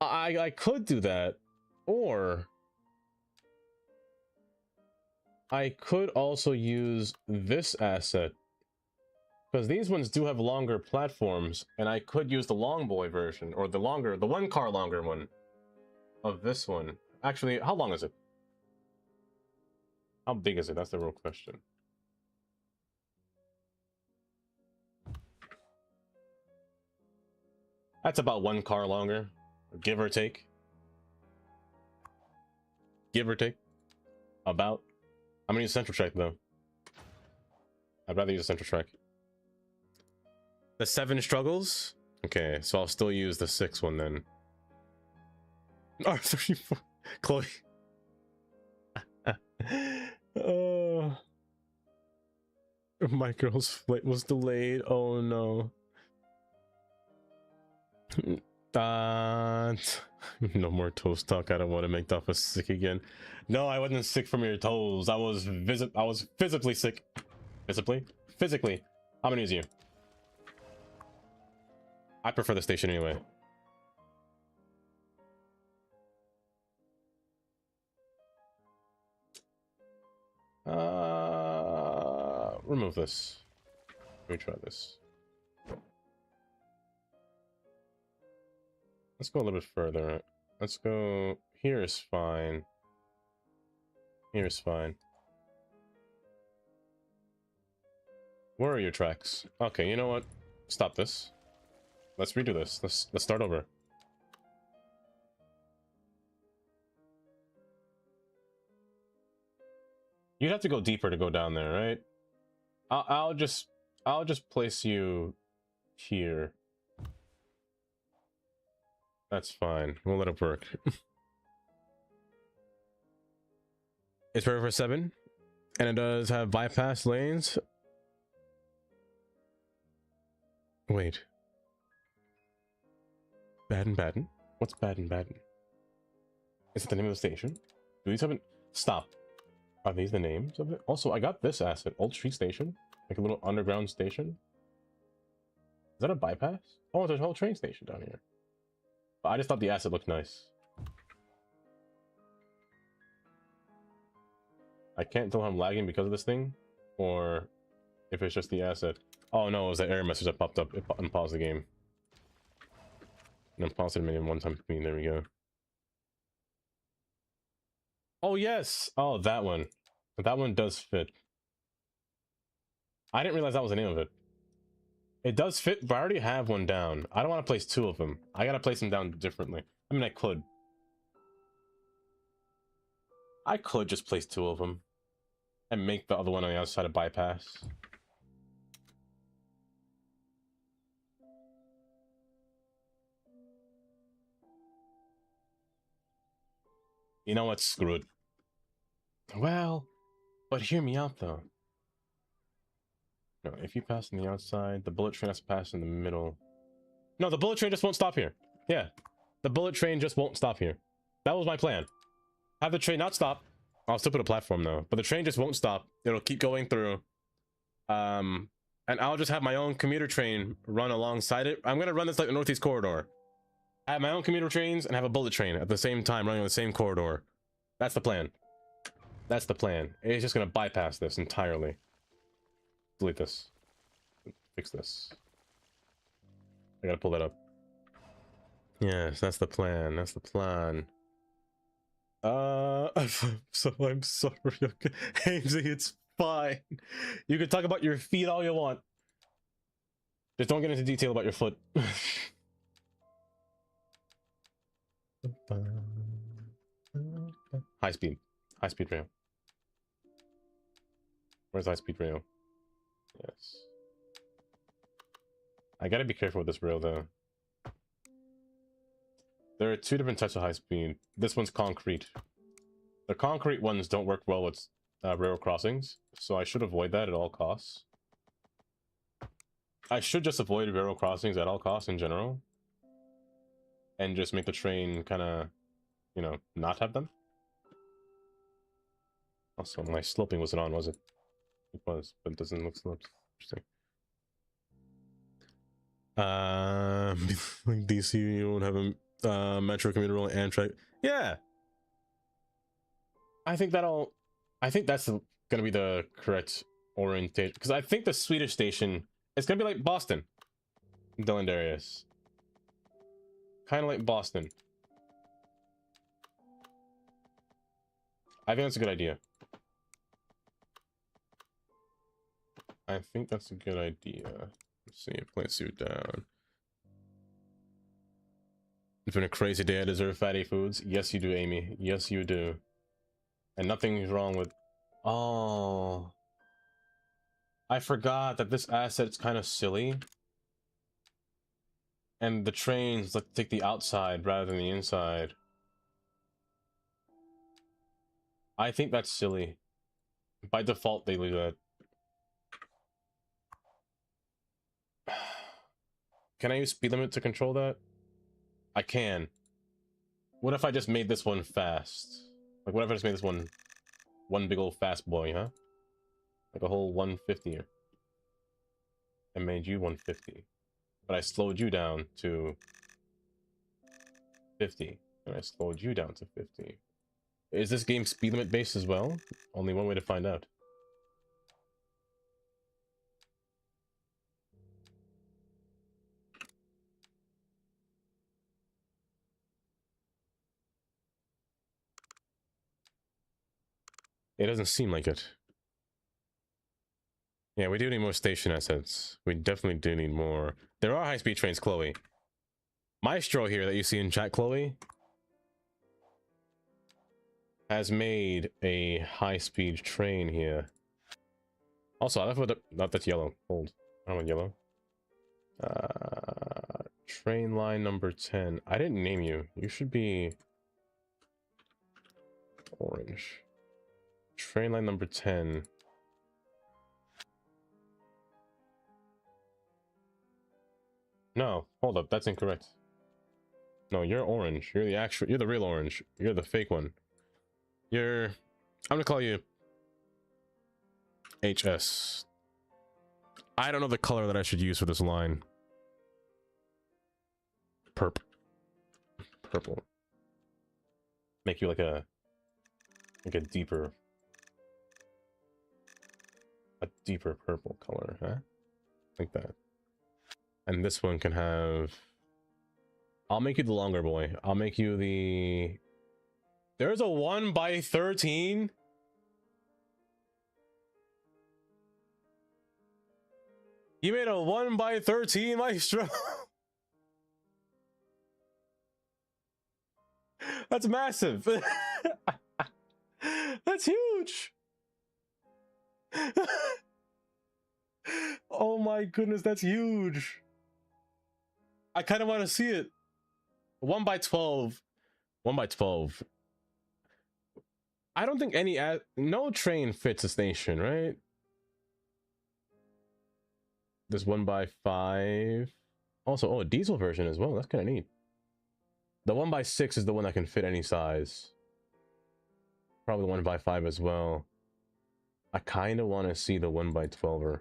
I could do that, or I could also use this asset Because these ones do have longer platforms, and I could use the long boy version, or the one car longer one of this one. Actually, how long is it? How big is it? That's the real question. That's about one car longer, give or take. Give or take. About. I'm gonna use Central Track though. I'd rather use a Central Track. The 7 struggles? Okay, so I'll still use the 6 one then. R34. Chloe. My girl's flight was delayed. Oh no. No more toast talk. I don't want to make Duffa sick again. No, I wasn't sick from your toes. I was physically sick. Physically. I'm gonna use you. I prefer the station anyway. Remove this. Let me try this. Let's go a little bit further. Let's go. Here is fine. Here is fine. Where are your tracks? Okay, you know what? Stop this. Let's redo this. Let's start over. You'd have to go deeper to go down there, right? I'll just place you here. That's fine. We'll let it work. It's perfect for 7, and it does have bypass lanes. Wait. Baden-Baden? What's Baden-Baden? Is it the name of the station? Do these have an... Stop. Are these the names of it? Also, I got this asset. Old Street Station. Like a little underground station. Is that a bypass? Oh, there's a whole train station down here. But I just thought the asset looked nice. I can't tell if I'm lagging because of this thing, or if it's just the asset. Oh no, it was that error message that popped up and paused the game. And then paused it a minute one time for me. There we go. Oh yes! Oh, that one. That one does fit. I didn't realize that was the name of it. It does fit, but I already have one down. I don't want to place 2 of them. I gotta place them down differently. I mean, I could. I could just place 2 of them. And make the other one on the other side a bypass. You know what? Screw it. Well, but hear me out though. No, if you pass on the outside, the bullet train has to pass in the middle. No, the bullet train just won't stop here. Yeah, the bullet train just won't stop here. That was my plan. Have the train not stop. I'll still put a platform though, but the train just won't stop. It'll keep going through. And I'll just have my own commuter train run alongside it. I'm gonna run this like the Northeast Corridor. I have my own commuter trains and have a bullet train at the same time running on the same corridor. That's the plan. That's the plan. It's just gonna bypass this entirely. Delete this. Fix this. I gotta pull that up. Yes, that's the plan. That's the plan. I'm sorry. Okay. Hamesy, it's fine. You can talk about your feet all you want. Just don't get into detail about your foot. High speed rail. Where's high speed rail? Yes. I gotta be careful with this rail though. There are 2 different types of high speed. This one's concrete. The concrete ones don't work well with rail crossings, so I should avoid that at all costs. I should just avoid rail crossings at all costs in general. And just make the train kind of, you know, not have them. Also, my sloping wasn't on, was it? It was, but it doesn't look sloped. Interesting. Like DC, you won't have a metro commuter rail and Amtrak. Yeah, I think that's gonna be the correct orientation, because I think the Swedish station It's gonna be like Boston. Dylan Darius. Kind of like Boston. I think that's a good idea. I think that's a good idea. Let's see, plant suit down. It's been a crazy day. I deserve fatty foods. Yes, you do, Amy. Yes, you do. And nothing's wrong with... Oh. I forgot that this asset's kind of silly. And the trains like take the outside rather than the inside. I think that's silly. By default, they do that. Can I use speed limit to control that? I can. What if I just made this one fast? Like, what if I just made this one big old fast boy, huh? Like a whole 150. I made you 150. But I slowed you down to 50. And I slowed you down to 50. Is this game speed limit based as well? Only one way to find out. It doesn't seem like it. Yeah, we do need more station assets. We definitely do need more. There are high-speed trains, Chloe. Maestro here that you see in chat, Chloe, has made a high-speed train here. Also, I love what not that's yellow. Hold. I don't want yellow. Train line number 10. I didn't name you. You should be orange. Train line number 10. No, hold up, that's incorrect. No, you're orange. You're the real orange. You're the fake one. I'm gonna call you HS. I don't know the color that I should use for this line. Purple. Make you like a deeper purple color, huh? Like that. And this one can have... I'll make you the longer boy. I'll make you the... There's a 1x13? You made a 1x13, Maestro? That's massive. That's huge. Oh my goodness, that's huge. I kind of want to see it. 1x12. 1x12. I don't think no train fits a station, right? This 1x5. Also, oh, a diesel version as well. That's kind of neat. The 1x6 is the one that can fit any size. Probably 1x5 as well. I kind of want to see the 1x12er.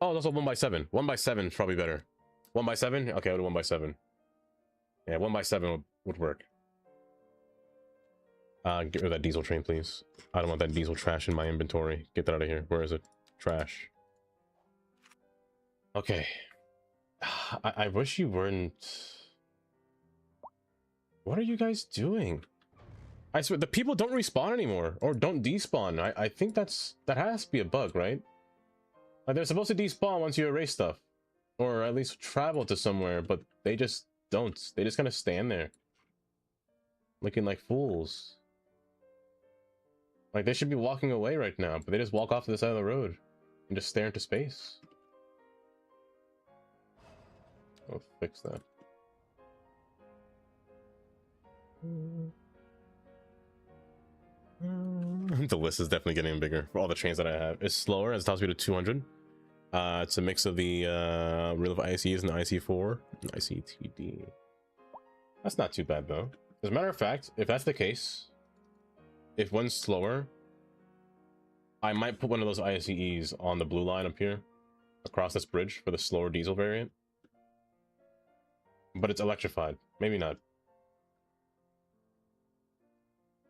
Oh, that's a 1x7. 1x7 is probably better. 1x7? Okay, I'll do 1x7. Yeah, 1x7 would work. Get rid of that diesel train, please. I don't want that diesel trash in my inventory. Get that out of here. Where is it? Trash. Okay. I wish you weren't... What are you guys doing? I swear, the people don't respawn anymore. Or don't despawn. I think that has to be a bug, right? Like, they're supposed to despawn once you erase stuff. Or at least travel to somewhere, but they just don't. They just kind of stand there. Looking like fools. Like, they should be walking away right now, but they just walk off to the side of the road. And just stare into space. I'll fix that. The list is definitely getting bigger for all the trains that I have. It's slower as top speed of 200. It's a mix of the real life ICEs and the IC4 and ICTD. That's not too bad though. As a matter of fact, if that's the case, if one's slower, I might put one of those ICEs on the blue line up here across this bridge for the slower diesel variant. But it's electrified. Maybe not.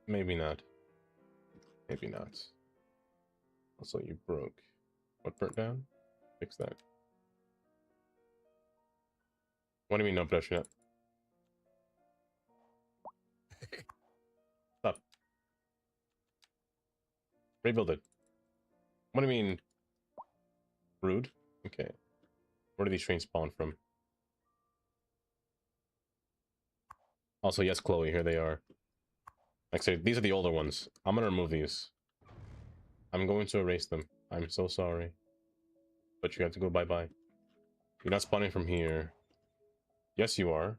Maybe not. Maybe not. Also, you broke. What burnt down? Fix that. What do you mean no production yet? Stop. Rebuild it. What do you mean? Rude? Okay. Where do these trains spawn from? Also, yes, Chloe, here they are. Like I said, these are the older ones. I'm gonna remove these. I'm going to erase them. I'm so sorry. But you have to go bye-bye. You're not spawning from here. Yes, you are.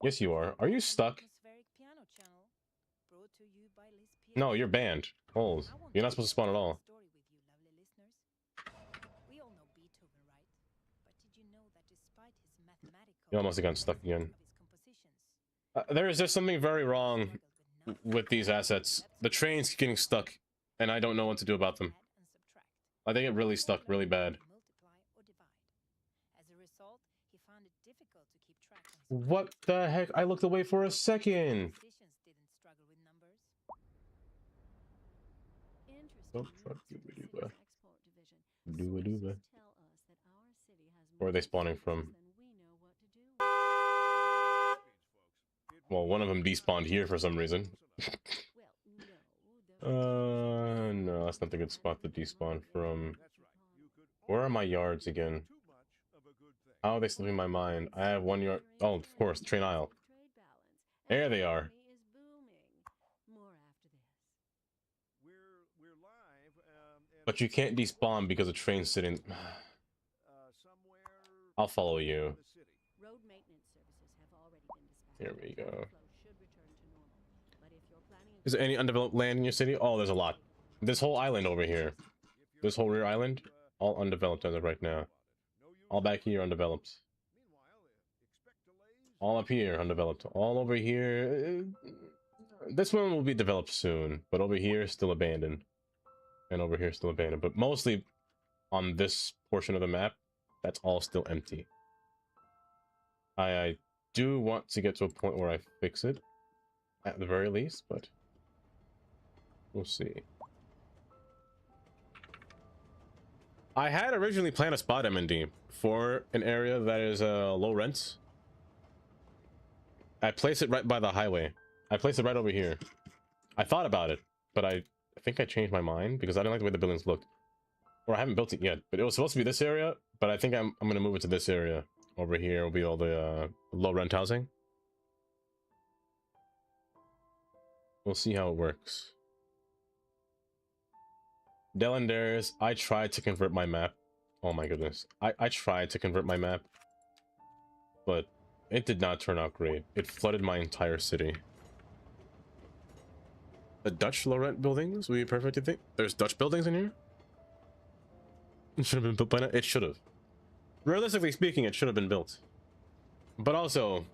Yes, you are. Are you stuck? No, you're banned. Holes. You're not supposed to spawn at all. You almost got stuck again. There is just something very wrong with these assets. The train's getting stuck, and I don't know what to do about them. I think it really stuck really bad. What the heck? I looked away for a second. Where are they spawning from? Well, one of them despawned here for some reason. No, that's not the good spot to despawn from. Where are my yards again? How are they slipping my mind? I have 1 yard. Oh, of course, train aisle. There they are. But you can't despawn because a train's sitting. I'll follow you. Here we go. Is there any undeveloped land in your city? Oh, there's a lot. This whole island over here. This whole rear island, all undeveloped as of right now. All back here, undeveloped. All up here, undeveloped. All over here... This one will be developed soon, but over here, still abandoned. And over here, still abandoned. But mostly on this portion of the map, that's all still empty. I do want to get to a point where I fix it, at the very least, but we'll see. I had originally planned a spot M&D for an area that is low rent. I placed it right by the highway. I placed it right over here. I thought about it, but I think I changed my mind because I didn't like the way the buildings looked. Or I haven't built it yet, but it was supposed to be this area, but I think I'm going to move it to this area. Over here will be all the low rent housing. We'll see how it works. Delanders, I tried to convert my map. Oh my goodness. I tried to convert my map, but it did not turn out great. It flooded my entire city. The Dutch low rent buildings would be perfect, you think? There's Dutch buildings in here? It should have been built by now. It should have. Realistically speaking, it should have been built. But also,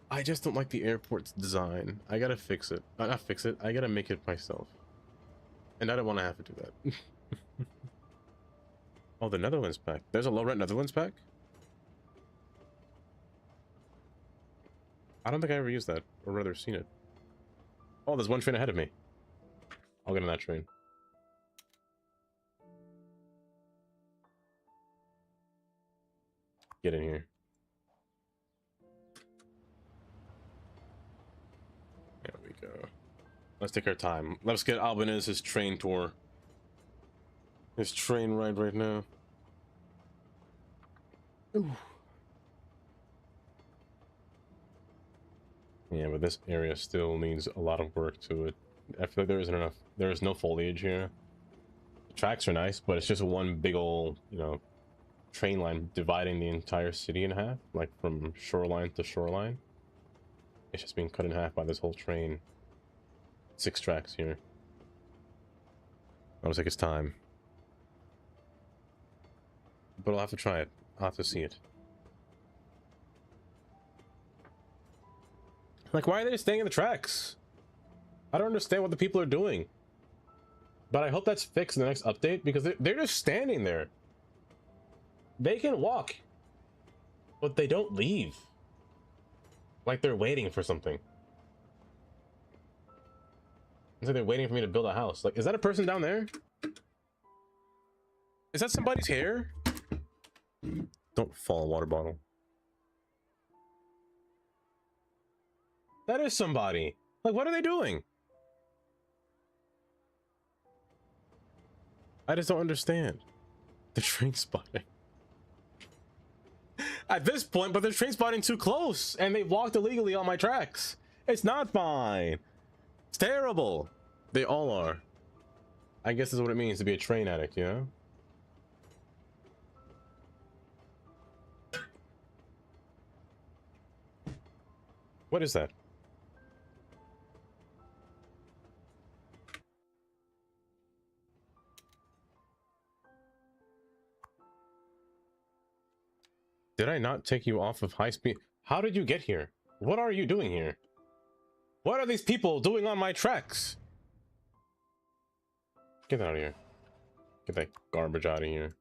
I just don't like the airport's design. I gotta fix it. Not fix it, I gotta make it myself. And I don't want to have to do that. Oh, the Netherlands pack. There's a low rent Netherlands pack? I don't think I ever used that, or rather seen it. Oh, there's one train ahead of me. I'll get on that train. Get in here. There we go. Let's take our time. Let's get Albanese his train tour. His train ride right now. Ooh. Yeah, but this area still needs a lot of work to it. I feel like there isn't enough. There is no foliage here. The tracks are nice, but it's just one big old, you know, train line dividing the entire city in half, like from shoreline to shoreline. It's just being cut in half by this whole train. 6 tracks here. That'll take its time. But I'll have to try it. I'll have to see it. Like, why are they staying in the tracks? I don't understand what the people are doing. But I hope that's fixed in the next update, because they're just standing there. They can walk, but they don't leave. Like they're waiting for something. It's like they're waiting for me to build a house. Like, is that a person down there? Is that somebody's hair? Don't fall, water bottle. That is somebody. Like, what are they doing? I just don't understand. The train spotting. At this point, but they're train spotting too close, and they walked illegally on my tracks. It's not fine. It's terrible. They all are. I guess is what it means to be a train addict, you know? What is that? Did I not take you off of high speed? How did you get here? What are you doing here? What are these people doing on my tracks? Get out of here. Get that garbage out of here.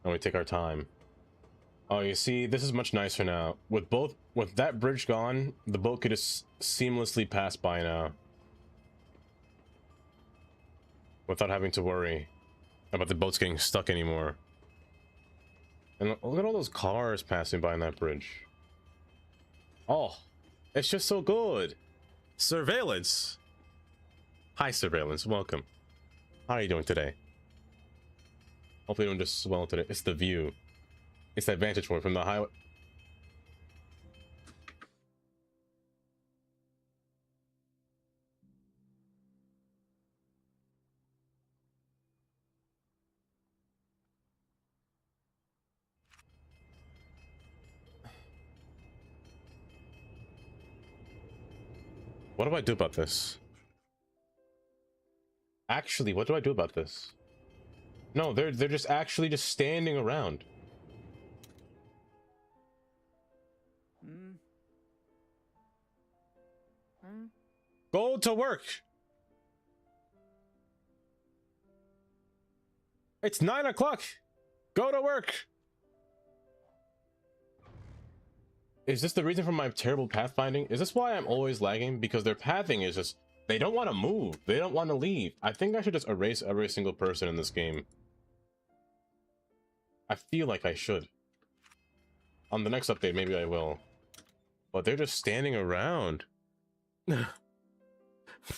And we take our time. Oh, you see, this is much nicer now. With that bridge gone, the boat could just seamlessly pass by now. Without having to worry about the boats getting stuck anymore. And look at all those cars passing by on that bridge. Oh, it's just so good. Surveillance. Hi, Surveillance. Welcome. How are you doing today? Hopefully you're doing just well today. It's the view. It's that vantage point from the highway. What do I do about this? Actually, what do I do about this? No, they're just actually just standing around. Go to work. It's 9 o'clock. Go to work. Is this the reason for my terrible pathfinding? Is this why I'm always lagging? Because their pathing is just, they don't want to move. They don't want to leave. I think I should just erase every single person in this game. I feel like I should. On the next update, maybe I will. But they're just standing around.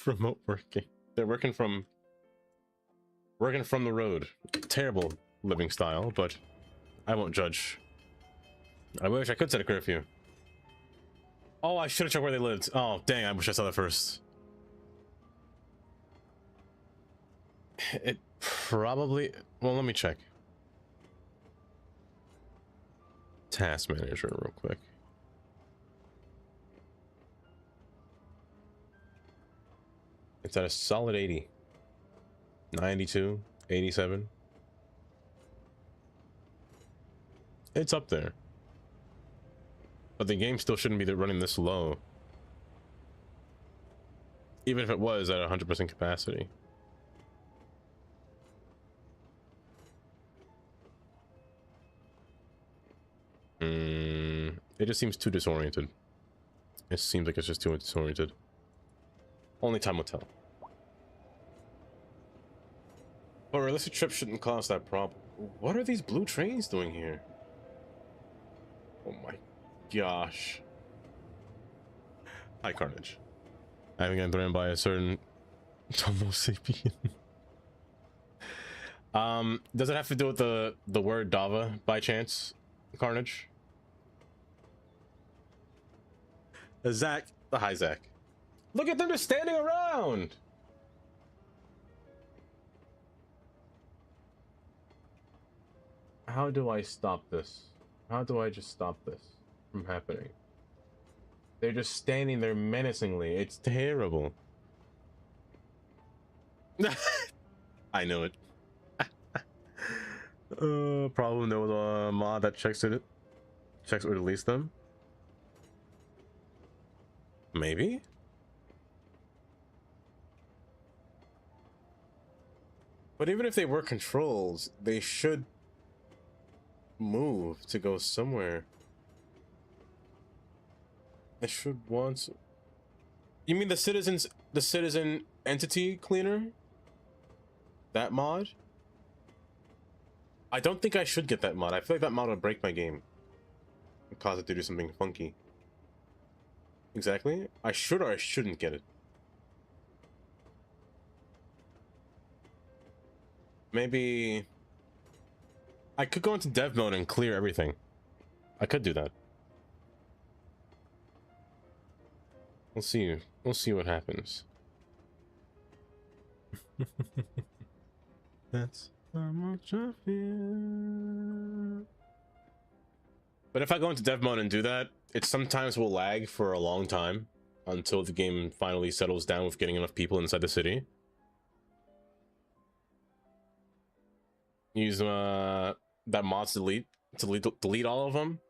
Remote working. They're working from the road. Terrible living style, but I won't judge. I wish I could set a curfew. Oh, I should have checked where they lived. Oh, dang, I wish I saw that first. It probably... Well, let me check. Task manager real quick. It's at a solid 80. 92, 87. It's up there. But the game still shouldn't be running this low. Even if it was at 100% capacity. It just seems too disoriented. It seems like it's just too disoriented. Only time will tell. But a realistic trip shouldn't cause that problem. What are these blue trains doing here? Oh my gosh. Hi, Carnage. I haven't gotten thrown by a certain Homo sapien. Does it have to do with the word Dava by chance, Carnage? Zach. Hi, Zach. Look at them just standing around. How do I stop this? How do I just stop this from happening? They're just standing there menacingly. It's terrible. I know it. Probably no mod that checks or release them. Maybe. But even if they were controls, they should move to go somewhere. I should want. You mean the citizen entity cleaner? That mod? I don't think I should get that mod. I feel like that mod would break my game and cause it to do something funky. Exactly. I should or I shouldn't get it. Maybe I could go into dev mode and clear everything. I could do that. We'll see. We'll see what happens. That's how much I feel. But if I go into dev mode and do that, it sometimes will lag for a long time until the game finally settles down with getting enough people inside the city. Use that mods delete all of them.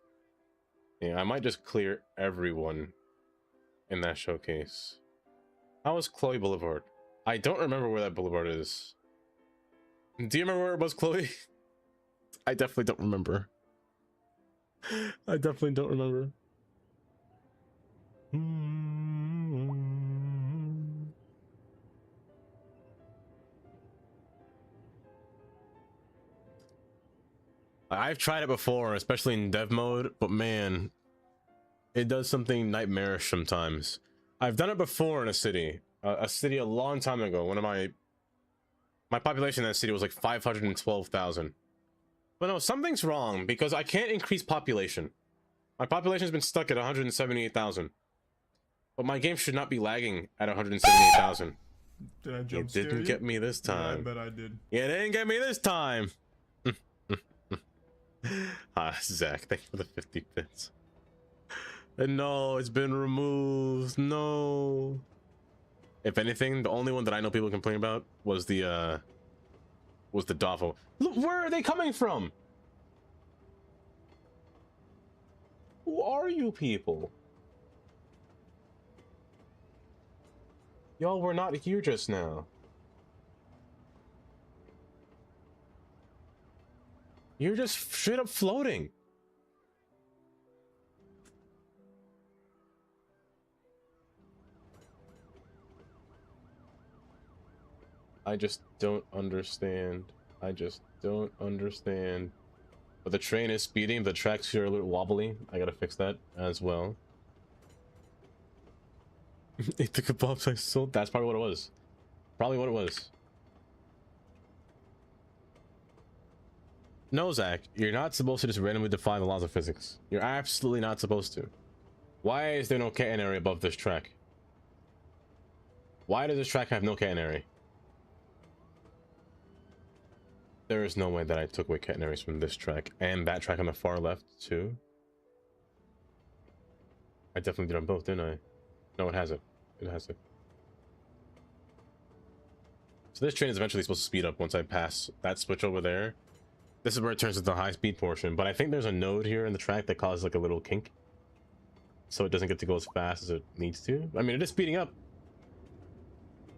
Yeah, I might just clear everyone in that showcase. How was Chloe Boulevard? I don't remember where that boulevard is. Do you remember where it was, Chloe? I definitely don't remember. I definitely don't remember. I've tried it before, especially in dev mode, but man, it does something nightmarish sometimes. I've done it before in a city a long time ago. One of my population in that city was like 512,000. But no, something's wrong because I can't increase population. My population's been stuck at 178,000. But my game should not be lagging at 178,000. Did I jump It didn't get me this time. Yeah, I bet I did. It didn't get me this time. Zach, thank you for the 50 bits. And no, it's been removed. No. If anything, the only one that I know people complain about was the Davo. Look, where are they coming from? Who are you people? Y'all were not here just now. You're just straight up floating. I just don't understand. I just don't understand. But the train is speeding. The tracks here are a little wobbly. I gotta fix that as well. Ate the kebabs I sold. That's probably what it was. Probably what it was. No, Zach, you're not supposed to just randomly defy the laws of physics. You're absolutely not supposed to. Why is there no catenary above this track? Why does this track have no catenary? There is no way that I took away catenaries from this track and that track on the far left too. I definitely did on both, didn't I? No, it hasn't. It hasn't. So this train is eventually supposed to speed up once I pass that switch over there. This is where it turns into the high speed portion, but I think there's a node here in the track that causes like a little kink. So it doesn't get to go as fast as it needs to. I mean, it is speeding up.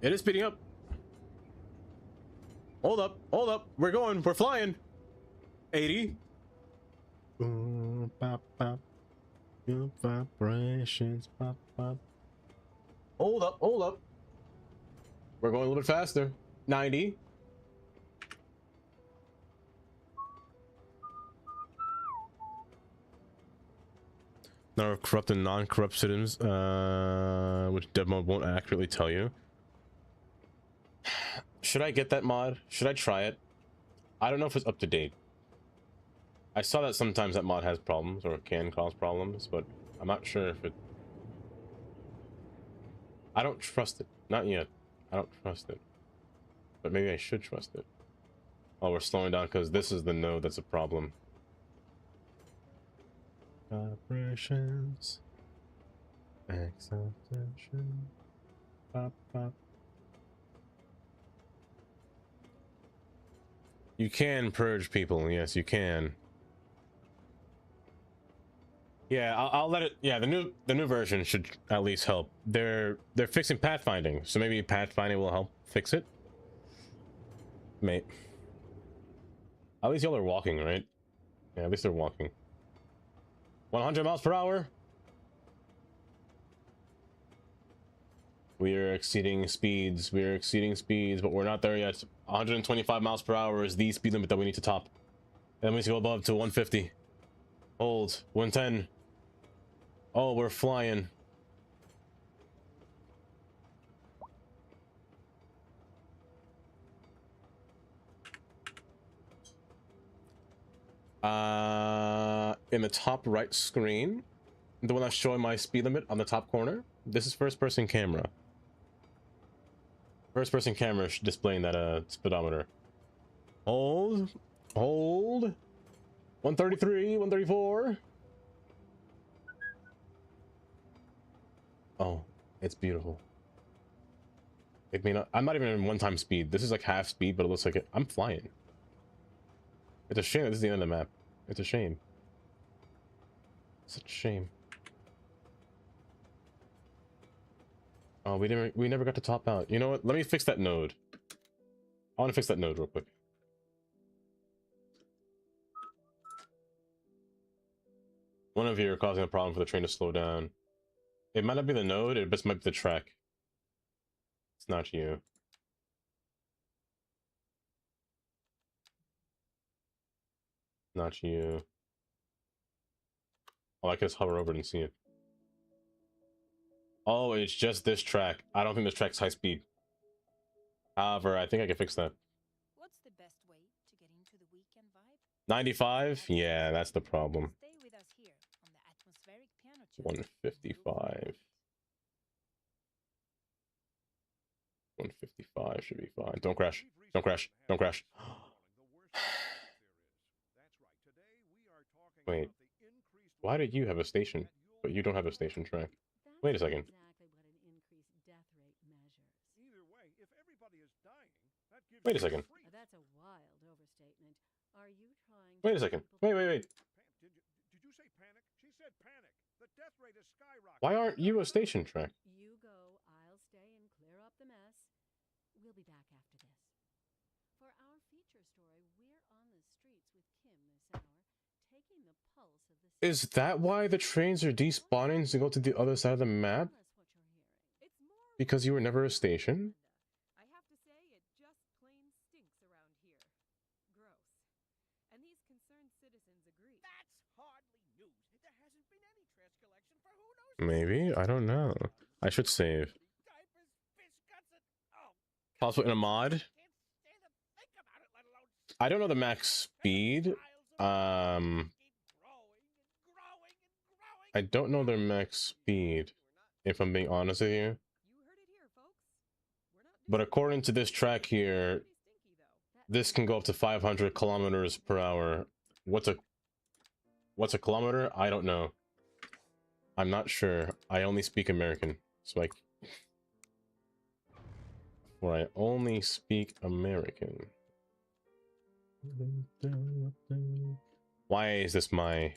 It is speeding up. Hold up, hold up. We're going, we're flying. 80. Pop, pop. Good vibrations, pop, pop. Hold up, hold up. We're going a little bit faster. 90. Number of corrupt and non-corrupt citizens, which dev mode won't accurately tell you. Should I get that mod? Should I try it? I don't know if it's up to date. I saw that sometimes that mod has problems or can cause problems, but I'm not sure if it... I don't trust it. Not yet. I don't trust it. But maybe I should trust it. Oh, we're slowing down because this is the node that's a problem. Vibrations. Exaltation. Pop, pop. You can purge people, yes, you can. Yeah, I'll let it. Yeah, the new version should at least help. They're fixing pathfinding, so maybe pathfinding will help fix it. Mate, at least y'all are walking, right? Yeah, at least they're walking. 100 miles per hour. We are exceeding speeds. We are exceeding speeds, but we're not there yet. 125 miles per hour is the speed limit that we need to top. And we need to go above to 150. Hold. 110. Oh, we're flying. In the top right screen, the one that's showing my speed limit on the top corner, this is first person camera. First person camera displaying that speedometer. Hold. 133, 134. Oh, it's beautiful. It may not, I'm not even in one-time speed. This is like half speed, but it looks like I'm flying. It's a shame that this is the end of the map. It's a shame. Such a shame. Oh, we never got to top out. You know what? Let me fix that node. I want to fix that node real quick. One of you are causing a problem for the train to slow down. It might not be the node, it just might be the track. It's not you. Not you. Oh, I can just hover over it and see it. Oh, it's just this track. I don't think this track's high speed. However, I think I can fix that. What's the best way to get into the weekend vibe? 95? Yeah, that's the problem. Stay with us here on the atmospheric piano channel. 155. 155 should be fine. Don't crash. Don't crash. Don't crash. Wait. Why did you have a station, but you don't have a station track? Wait a second. Wait a second. That's a wild overstatement. Are you trying? Wait a second. Wait. Did you say panic? She said panic. The death rate is skyrocketing. Why aren't you a station track? You go, I'll stay and clear up the mess. We'll be back after this. For our feature story, we're on the streets with Kim this hour, taking the pulse of the... Is that why the trains are despawning to go to the other side of the map? Because you were never a station? I have to say, it just plain stinks around here. Gross. And these concerned citizens agree. That's hardly news. There hasn't been any trash collection for who knows. Maybe? I don't know. I should save. Possible in a mod? I don't know the max speed. I don't know their max speed, if I'm being honest with you. But according to this track here, this can go up to 500 kilometers per hour. What's a kilometer? I don't know. I'm not sure. I only speak American, so I only speak American. Why is this my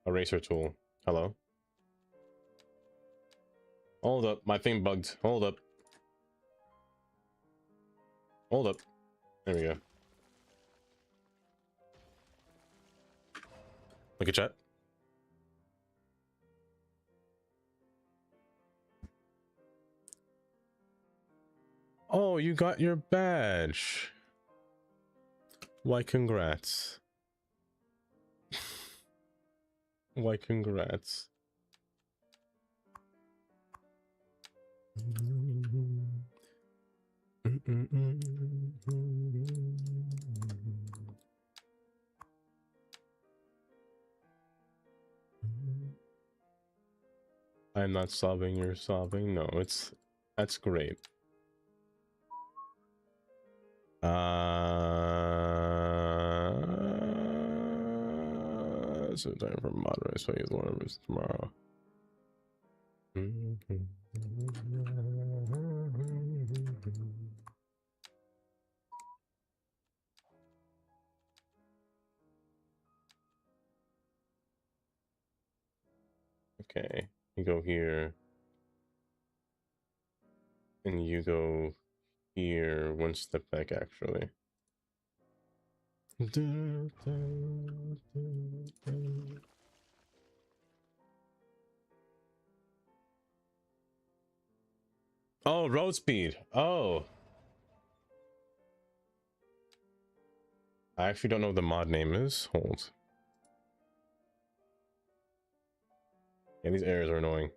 eraser tool? Hello? Hold up, my thing bugged. Hold up. Hold up. There we go. Look at chat. Oh, you got your badge. Why, congrats. Why, congrats. I'm not sobbing, you're sobbing. No, that's great. So time for moderate, so he's one of us tomorrow. Okay, you go here. And you go here, one step back actually. Oh, road speed. Oh. I actually don't know what the mod name is. Hold. Yeah, these errors are annoying.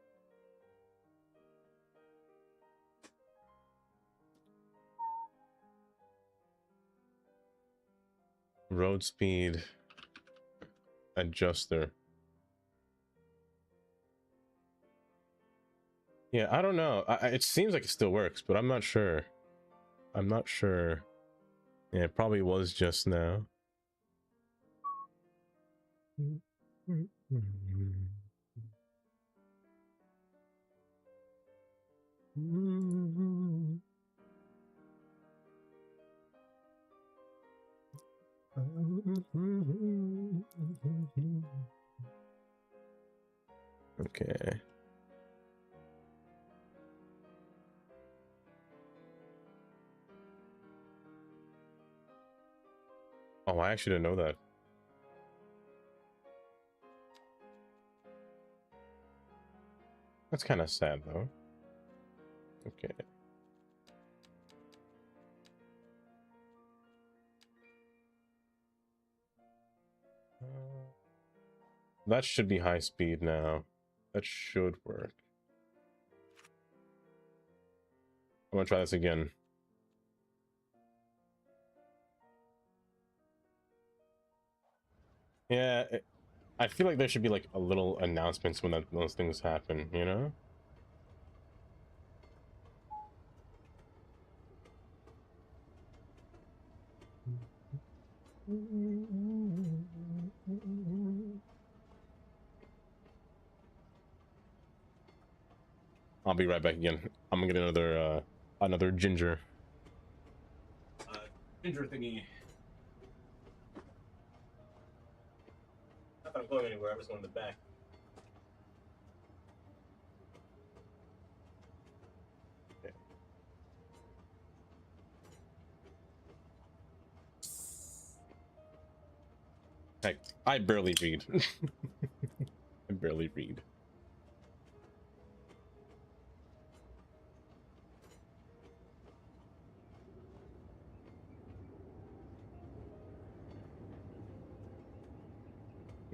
Road speed adjuster. Yeah, I don't know. It seems like it still works, but I'm not sure. I'm not sure. Yeah, it probably was just now. Okay. Oh, I actually didn't know that. That's kind of sad, though. Okay. That should be high speed now. That should work. I'm gonna try this again. Yeah, I feel like there should be like a little announcements when those things happen, you know? I'll be right back again. I'm gonna get another ginger. Ginger thingy. Not that I'm going anywhere, I'm just going to the back. Okay. Heck, I barely read. I barely read.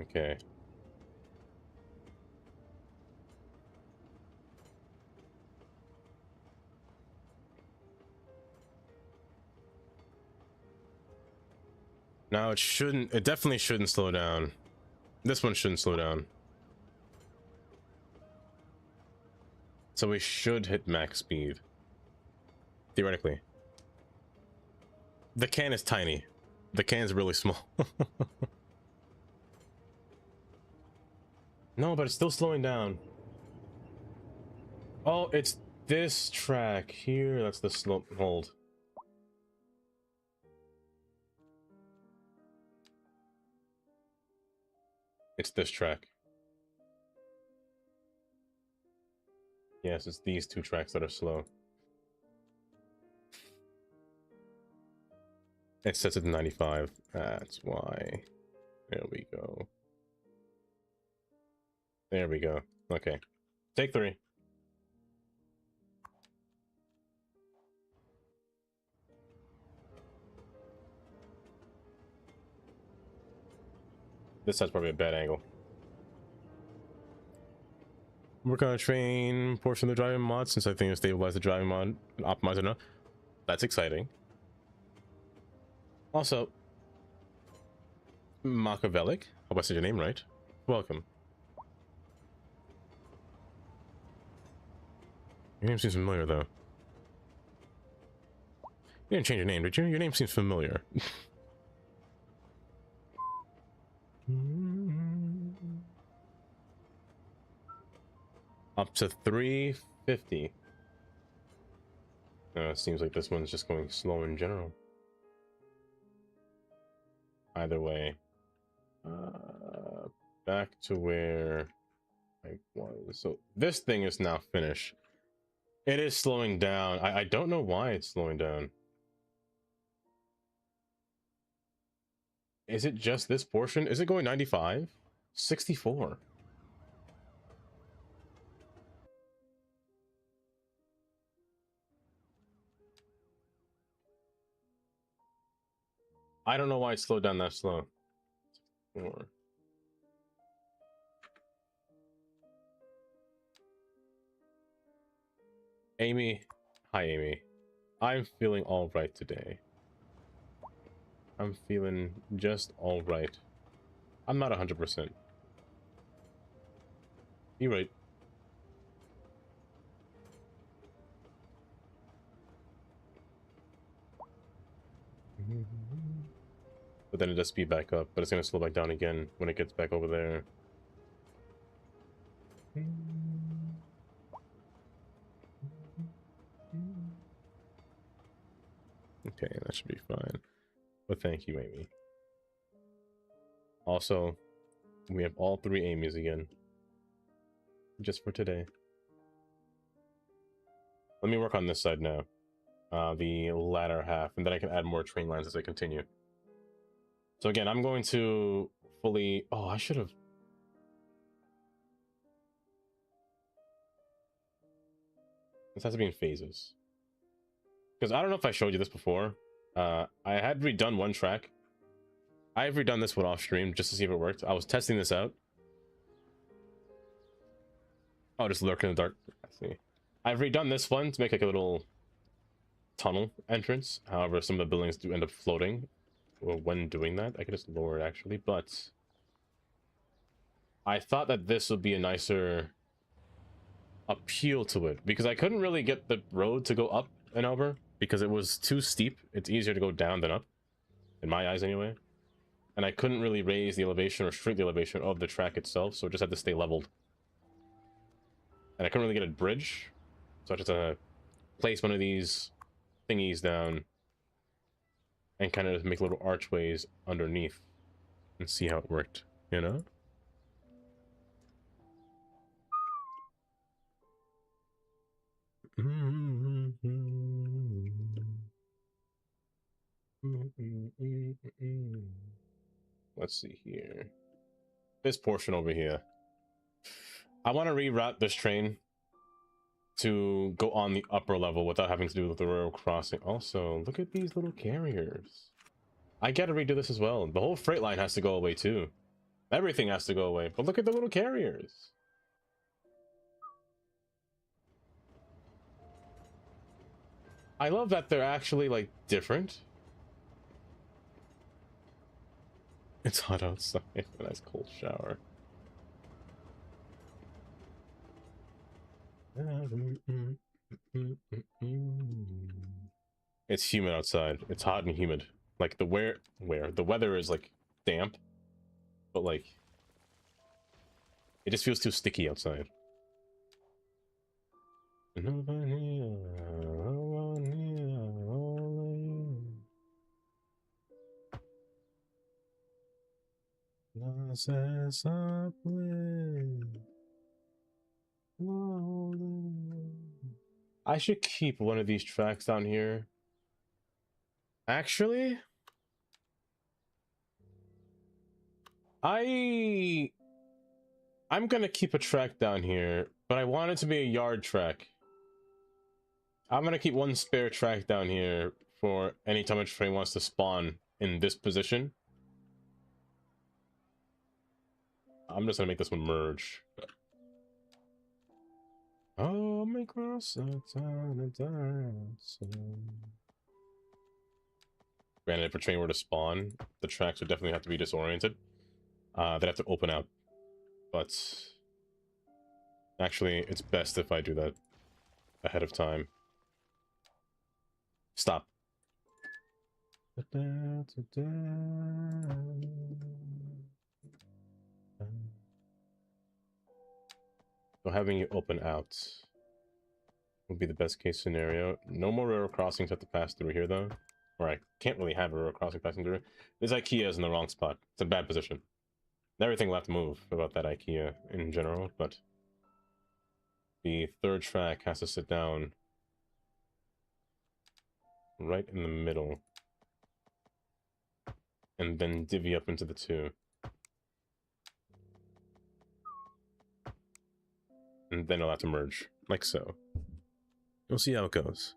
Okay. Now it definitely shouldn't slow down. This one shouldn't slow down. So we should hit max speed. Theoretically. The can is tiny. The can's really small. No, but it's still slowing down. Oh, it's this track here. That's the slow hold. It's this track. Yes, it's these two tracks that are slow. It sets it to 95. That's why. There we go. There we go. Okay. Take 3. This has probably a bad angle. Work on a train portion of the driving mod since I think it stabilized the driving mod and optimized it enough. That's exciting. Also, Machiavellic, hope I said your name right. Welcome. Your name seems familiar, though. You didn't change your name, did you? Your name seems familiar. Up to 350. It seems like this one's just going slow in general. Either way. Back to where I was. So this thing is now finished. It is slowing down. I don't know why it's slowing down. Is it just this portion? Is it going 95? 64. I don't know why it slowed down that slow. Or... Amy. Hi, Amy. I'm feeling all right today. I'm feeling just all right. I'm not 100%. You're right. But then it does speed back up, but it's going to slow back down again when it gets back over there. Okay, that should be fine. But thank you, Amy. Also, we have all 3 Amy's again. Just for today. Let me work on this side now. The latter half, and then I can add more train lines as I continue. So again, I'm going to fully... Oh, I should have... This has to be in phases. Because I don't know if I showed you this before. I had redone one track. I've redone this one off stream just to see if it worked. I was testing this out. Oh, just lurk in the dark. I see. I've redone this one to make like a little tunnel entrance. However, some of the buildings do end up floating. Well, when doing that, I could just lower it actually, but I thought that this would be a nicer appeal to it because I couldn't really get the road to go up and over because it was too steep. It's easier to go down than up, in my eyes anyway. And I couldn't really raise the elevation or shrink the elevation of the track itself, so it just had to stay leveled. And I couldn't really get a bridge, so I just had to place one of these thingies down and kind of make little archways underneath and see how it worked, you know? Let's see here. This portion over here. I want to reroute this train to go on the upper level without having to do with the railroad crossing. Also, look at these little carriers. I gotta redo this as well. The whole freight line has to go away too. Everything has to go away. But look at the little carriers. I love that they're actually like different. It's hot outside. A nice cold shower. It's humid outside. It's hot and humid. Like the the weather is like damp, but like it just feels too sticky outside. I should keep one of these tracks down here. Actually, I'm gonna keep a track down here, but I want it to be a yard track. I'm gonna keep one spare track down here for any time a train wants to spawn in this position. I'm just gonna make this one merge. Oh, my cross a ton of dance. Granted, if a train were to spawn, the tracks would definitely have to be disoriented. They'd have to open out. But actually, it's best if I do that ahead of time. Stop. So having you open out would be the best case scenario. No more railroad crossings have to pass through here though. Or I can't really have a railroad crossing passing through. This IKEA is in the wrong spot. It's a bad position. Everything will have to move about that IKEA in general, but the third track has to sit down right in the middle and then divvy up into the two. And then it'll have to merge, like so. We'll see how it goes.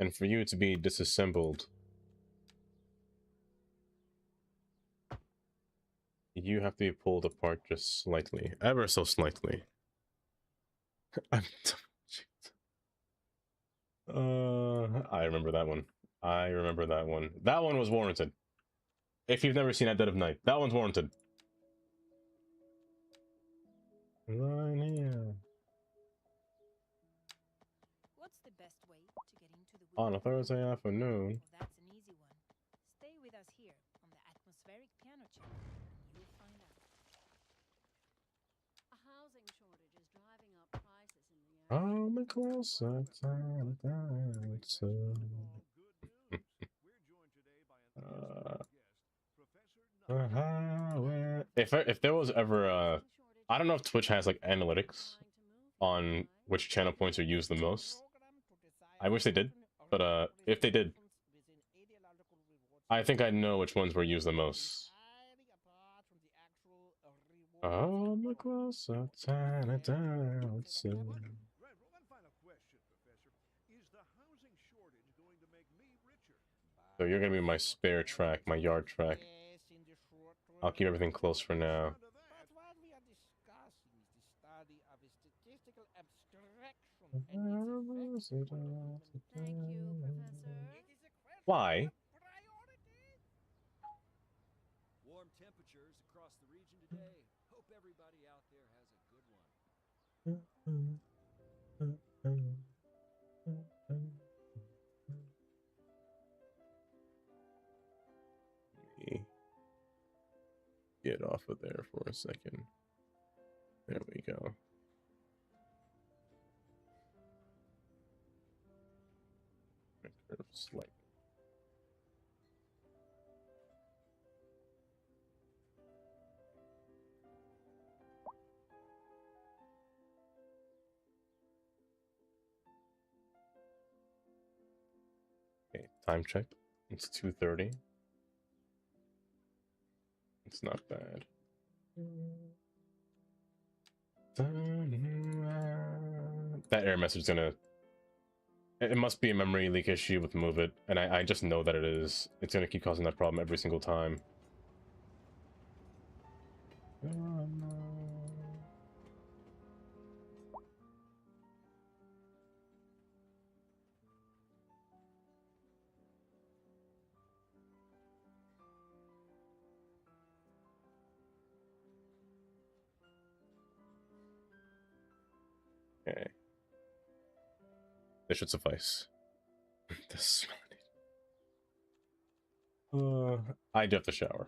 and for you to be disassembled, you have to be pulled apart just slightly, ever so slightly. I remember that one. I remember that one. That one was warranted. If you've never seen At Dead of Night, that one's warranted. What's the best way to get into the On a Thursday afternoon. Well, that's an easy one. Stay with us here on the atmospheric piano channel, and you'll find out. A housing shortage is driving up prices in the area. Oh, my closer time. If there was ever I don't know if Twitch has like analytics on which channel points are used the most. I wish they did, but if they did, I think I know which ones were used the most. Oh, my closer time. One final question, Professor. Is the housing shortage going to make me richer? So you're gonna be my spare track, my yard track. I'll keep everything close for now. But what we are discussing is the study of a statistical abstraction and its effect. Thank you, Professor. Why? Warm temperatures across the region today. Hope everybody out there has a good one. Get off of there for a second. There we go. Curve slightly. Okay, time check. It's 2:30. It's not bad. That error message is gonna... It must be a memory leak issue with Move It, and I just know that it is. It's gonna keep causing that problem every single time. Okay. This should suffice. This I do have to shower.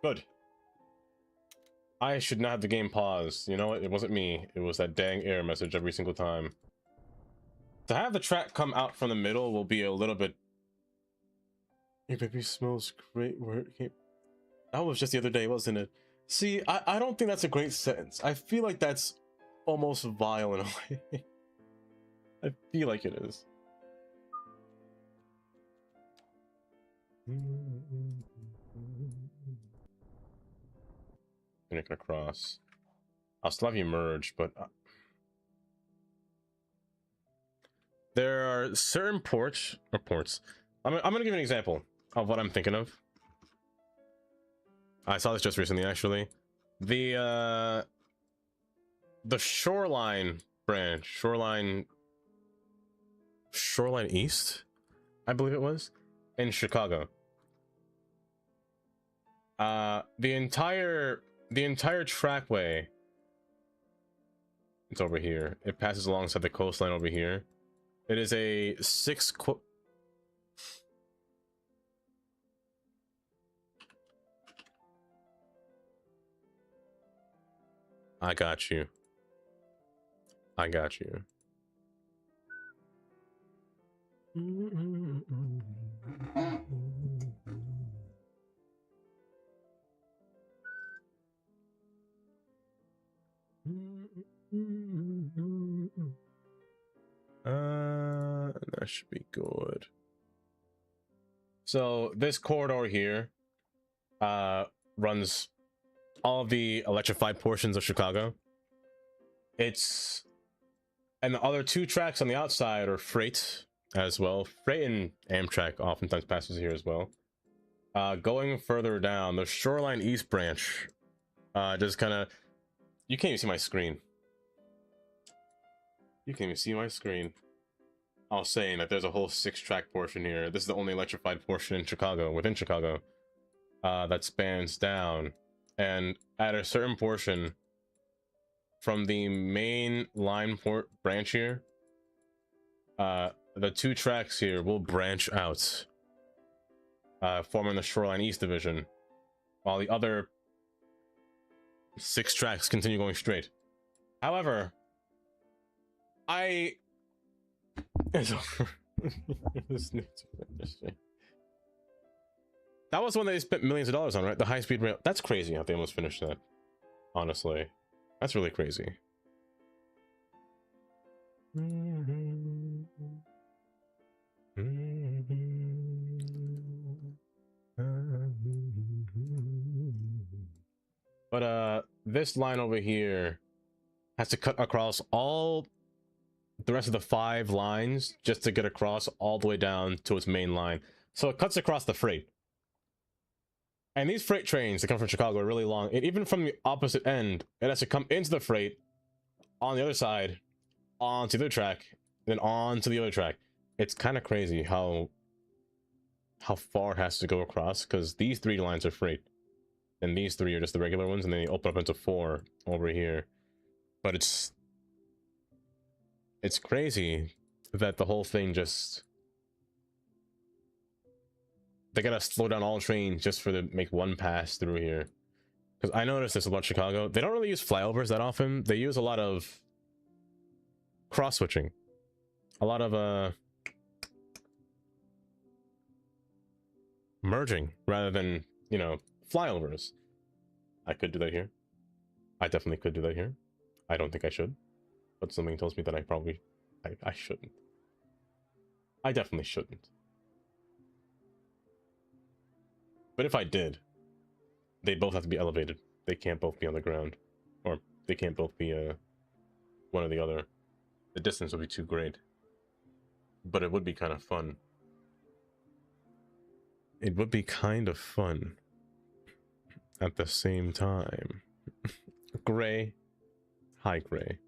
Good. I should not have the game paused. You know what? It wasn't me. It was that dang error message every single time. To have the track come out from the middle will be a little bit... Your baby smells great. Where it came... That was just the other day, wasn't it? See, I don't think that's a great sentence. I feel like that's almost vile in a way. I feel like it is. Connect across. I'll still have you merge, but there are certain ports. I'm gonna give you an example of what I'm thinking of. I saw this just recently, actually. The Shoreline branch, Shoreline East, I believe it was, in Chicago. The entire trackway, it's over here. It passes alongside the coastline over here. It is a I got you. I got you. That should be good. So this corridor here runs all of the electrified portions of Chicago. And the other 2 tracks on the outside are freight as well. Freight and Amtrak oftentimes passes here as well. Going further down, the Shoreline East branch, just kind of, you can't even see my screen. You can't even see my screen. I was saying that there's a whole 6-track portion here. This is the only electrified portion in Chicago, within Chicago, that spans down. And at a certain portion, from the main line port branch here, the 2 tracks here will branch out, forming the Shoreline East division, while the other 6 tracks continue going straight. However, it's over. That was one they spent millions of dollars on, right? The high-speed rail. That's crazy how they almost finished that. Honestly, that's really crazy. But this line over here has to cut across all the rest of the 5 lines just to get across all the way down to its main line. So it cuts across the freight. And these freight trains that come from Chicago are really long. And even from the opposite end, it has to come into the freight on the other side, onto the other track, then on to the other track. It's kind of crazy how far it has to go across, because these 3 lines are freight. And these 3 are just the regular ones, and then they open up into 4 over here. But it's crazy that the whole thing just, they gotta slow down all trains just for to make one pass through here. Because I noticed this about Chicago. They don't really use flyovers that often. They use a lot of cross switching, a lot of merging rather than, you know, flyovers. I could do that here. I definitely could do that here. I don't think I should, but something tells me that I shouldn't. I definitely shouldn't. But if I did, they both have to be elevated. They can't both be on the ground, or they can't both be one or the other. The distance would be too great. But it would be kind of fun. It would be kind of fun at the same time. Gray, high gray.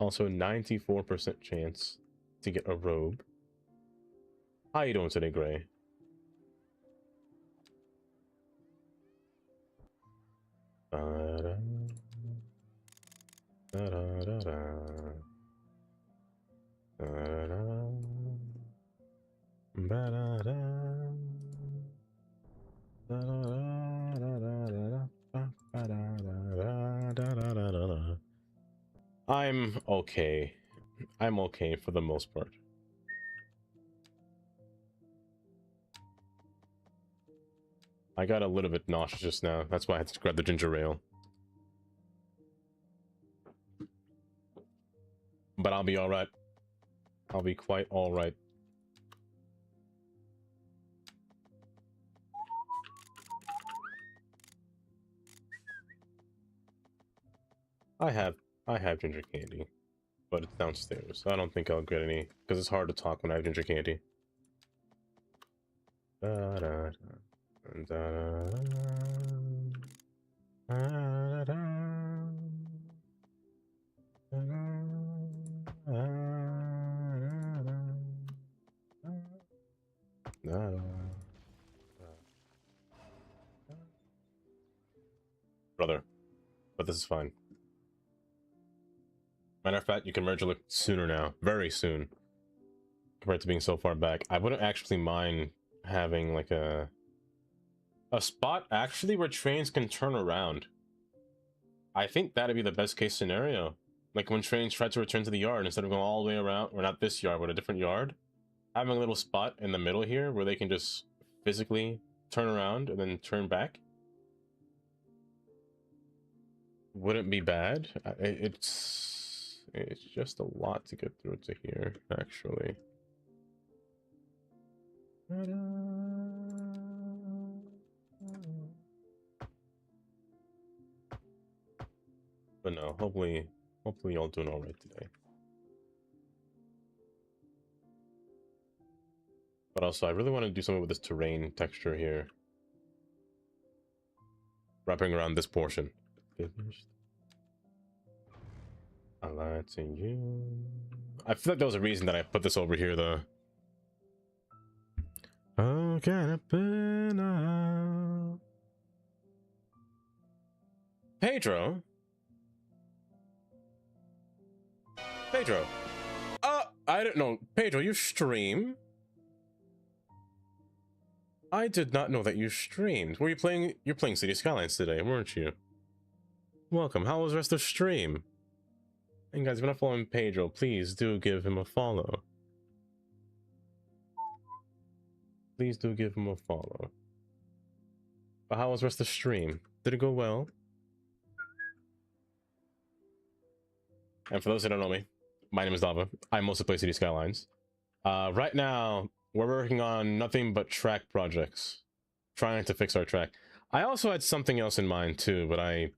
Also 94% chance to get a robe. How you doing today, Gray? I'm okay. I'm okay for the most part. I got a little bit nauseous just now. That's why I had to grab the ginger ale. But I'll be alright. I'll be quite alright. I have ginger candy, but it's downstairs. I don't think I'll get any, because it's hard to talk when I have ginger candy. Brother, but this is fine. Matter of fact, you can merge a little sooner now, very soon, compared to being so far back. I wouldn't actually mind having like a spot actually where trains can turn around. I think that'd be the best case scenario. Like when trains try to return to the yard, instead of going all the way around, or not this yard, but a different yard, having a little spot in the middle here where they can just physically turn around and then turn back wouldn't be bad. It's just a lot to get through to here, actually. But no, hopefully y'all doing all right today. But also, I really want to do something with this terrain texture here. Wrapping around this portion. Finished. I lied to you. I feel like there was a reason that I put this over here, though. Oh, can it be now? Pedro? Pedro? I don't know. Pedro, you stream? I did not know that you streamed. Were you playing? You're playing City Skylines today, weren't you? Welcome. How was the rest of the stream? And guys, if you're not following Pedro, please do give him a follow. Please do give him a follow. But how was the rest of the stream? Did it go well? And for those who don't know me, my name is Lava. I mostly play City Skylines. Right now, we're working on nothing but track projects. Trying to fix our track. I also had something else in mind too, but I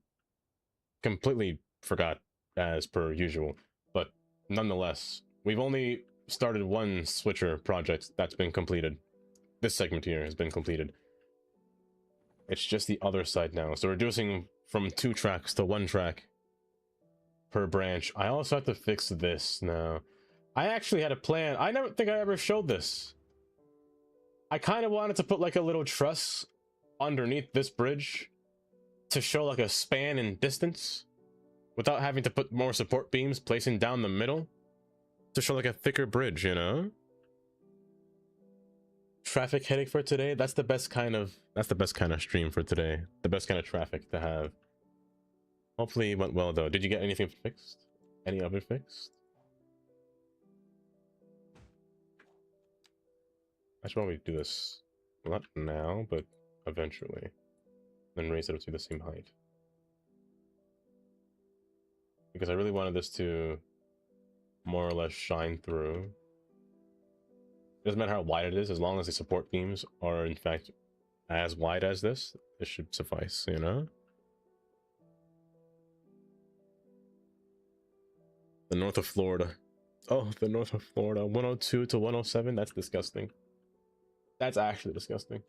completely forgot as per usual. But nonetheless, we've only started one switcher project that's been completed. This segment here has been completed. It's just the other side now. So reducing from 2 tracks to 1 track per branch. I also have to fix this now. I actually had a plan. I never think I ever showed this. I kind of wanted to put like a little truss underneath this bridge to show like a span in distance without having to put more support beams placing down the middle to show like a thicker bridge, you know? Traffic headache for today. That's the best kind of stream for today. The best kind of traffic to have. Hopefully it went well though. Did you get anything fixed? Any other fixed? I should probably do this not now, but eventually. Then raise it up to the same height. Because I really wanted this to more or less shine through. It doesn't matter how wide it is, as long as the support beams are in fact as wide as this, it should suffice, you know? The north of Florida. Oh, the north of Florida. 102 to 107, that's disgusting. That's actually disgusting.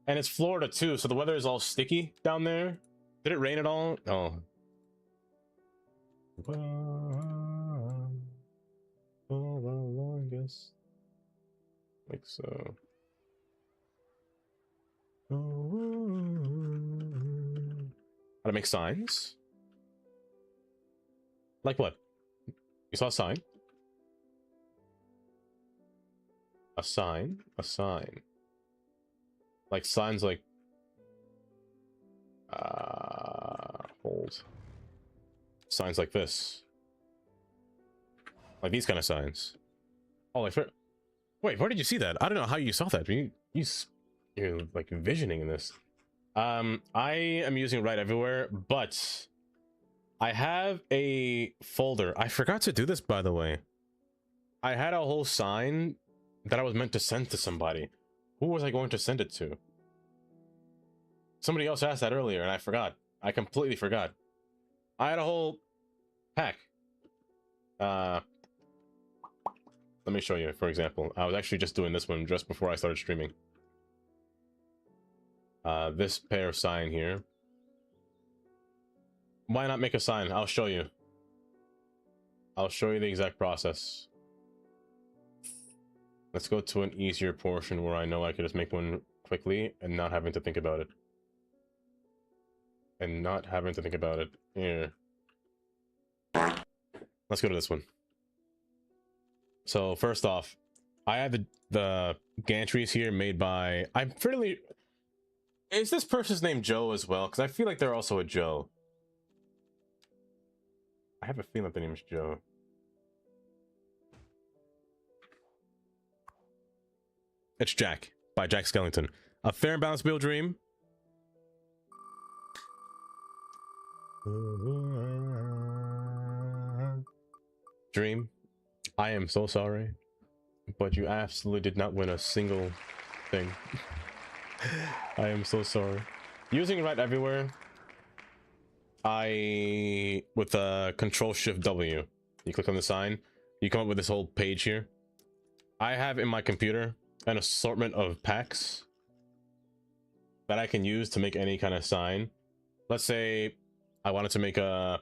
And it's Florida too, so the weather is all sticky down there. Did it rain at all? Oh. For the longest. Like so. How to make signs? Like what? You saw a sign? A sign? A sign. Like signs like... hold. Signs like this. Like these kind of signs. Oh, like... Wait, where did you see that? I don't know how you saw that. You're like envisioning this. I am using Right Everywhere, but... I have a folder. I forgot to do this, by the way. I had a whole sign that I was meant to send to somebody. Who was I going to send it to? Somebody else asked that earlier, and I forgot. I completely forgot. I had a whole pack. Let me show you, for example. I was actually just doing this one just before I started streaming. This pair of sign here. Why not make a sign? I'll show you. I'll show you the exact process. Let's go to an easier portion where I know I could just make one quickly and not having to think about it. And not having to think about it. Here. Let's go to this one. So first off, I have the gantries here made by... I'm fairly... Is this person's name Joe as well? Because I feel like they're also a Joe. I have a feeling that the name is Joe. It's Jack, by Jack Skellington. A fair and balanced build dream. Dream, I am so sorry, but you absolutely did not win a single thing. I am so sorry. Using Right Everywhere, with Control Shift W, you click on the sign, you come up with this whole page here. I have in my computer an assortment of packs that I can use to make any kind of sign. Let's say I wanted to make an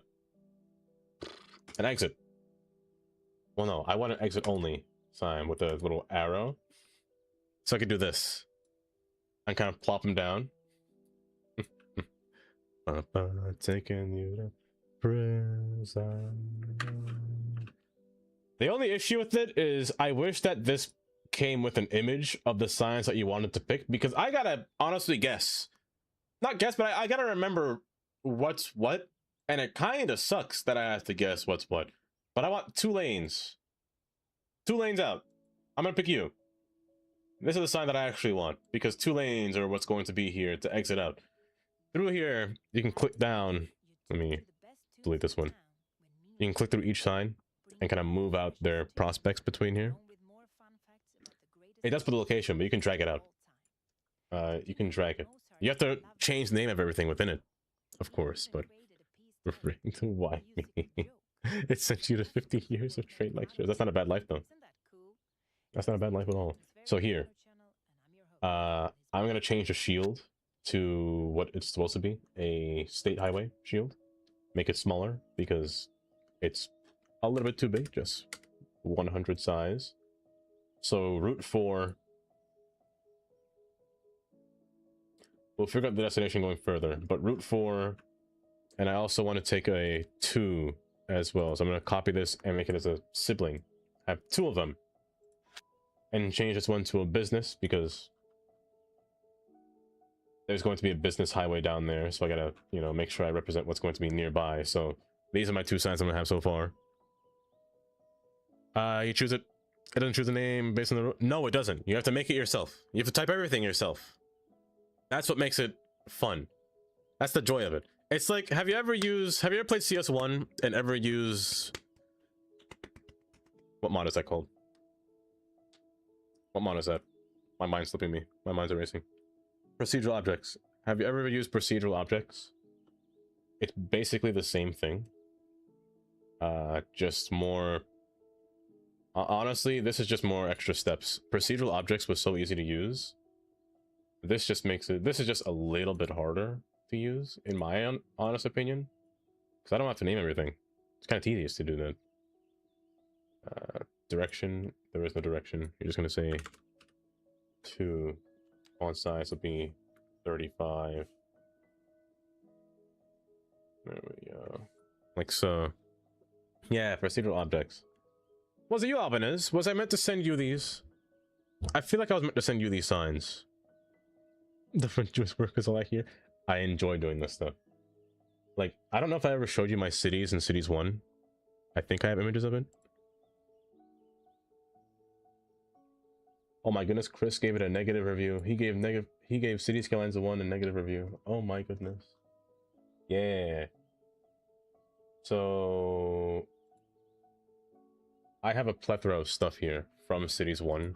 exit. Well, no, I want an exit only sign with a little arrow. So I could do this and kind of plop them down. Taking you to prison. The only issue with it is I wish that this came with an image of the signs that you wanted to pick, because I gotta honestly guess. Not guess, but I gotta remember what's what, and it kind of sucks that I have to guess what's what. But I want 2 lanes. 2 lanes out. I'm gonna pick you. This is the sign that I actually want, because 2 lanes are what's going to be here to exit out. Through here, you can click down. Let me delete this one. You can click through each sign and kind of move out their prospects between here. It does put the location, but you can drag it out. You can drag it. You have to change the name of everything within it, of course, but referring to why me? It sent you to 50 years of trade lectures. That's not a bad life, though. That's not a bad life at all. So here, I'm gonna change the shield to what it's supposed to be, a state highway shield. Make it smaller because it's a little bit too big, just 100 size. So Route 4, we'll figure out the destination going further, but Route 4, and I also want to take a 2 as well. So I'm going to copy this and make it as a sibling. Have 2 of them. And change this one to a business, because there's going to be a business highway down there, so I gotta, you know, make sure I represent what's going to be nearby. So these are my 2 signs I'm gonna have so far. You choose it. It doesn't choose a name based on the... No, it doesn't. You have to make it yourself. You have to type everything yourself. That's what makes it fun. That's the joy of it. It's like, have you ever played CS1 and ever use... What mod is that called? What mod is that? My mind's slipping me. My mind's erasing. Procedural objects. Have you ever used procedural objects? It's basically the same thing. Just more... honestly, this is just more extra steps. Procedural objects was so easy to use. This just makes it... This is just a little bit harder to use, in my honest opinion. Because I don't have to name everything. It's kind of tedious to do that. Direction. There is no direction. You're just going to say 2. Font size will be 35. There we go. Like so. Yeah, procedural objects. Was it you, Albanese? Was I meant to send you these? I feel like I was meant to send you these signs. The French Jewish workers all I hear. I enjoy doing this stuff. Like, I don't know if I ever showed you my cities in Cities 1. I think I have images of it. Oh my goodness, Chris gave it a negative review. He gave City Skylines a 1 a negative review. Oh my goodness. Yeah. So I have a plethora of stuff here from Cities 1.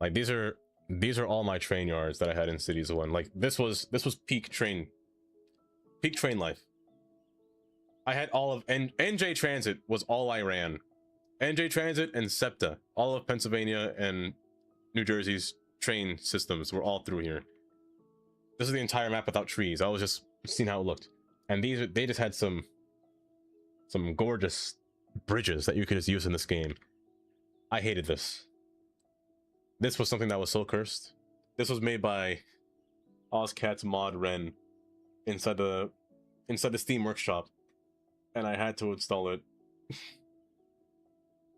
Like these are all my train yards that I had in Cities 1. Like this was peak train life. I had all of NJ Transit was all I ran. NJ Transit and SEPTA, all of Pennsylvania and New Jersey's train systems were all through here. This is the entire map without trees. I was just seeing how it looked. And they just had some gorgeous bridges that you could just use in this game. I hated this. This was something that was so cursed. This was made by Ozcat's mod Ren inside the Steam workshop, and I had to install it.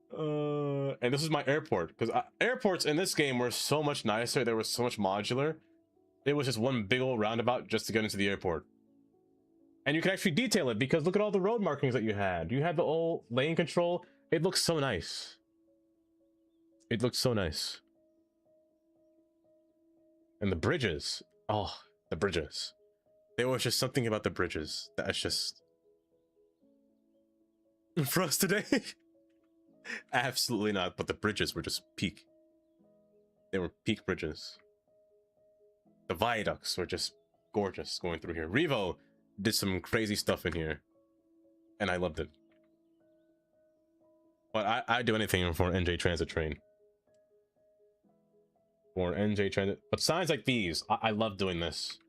And this is my airport, because airports in this game were so much nicer. They were so much modular. It was just one big old roundabout just to get into the airport. And you can actually detail it, because look at all the road markings that you had. You had the old lane control. It looks so nice. It looks so nice. And the bridges. Oh, the bridges. There was just something about the bridges that's just... For us today? Absolutely not, but the bridges were just peak. They were peak bridges. The viaducts were just gorgeous going through here. Revo, did some crazy stuff in here, and I loved it. But I do anything for NJ Transit train. Or NJ Transit. But signs like these, I love doing this.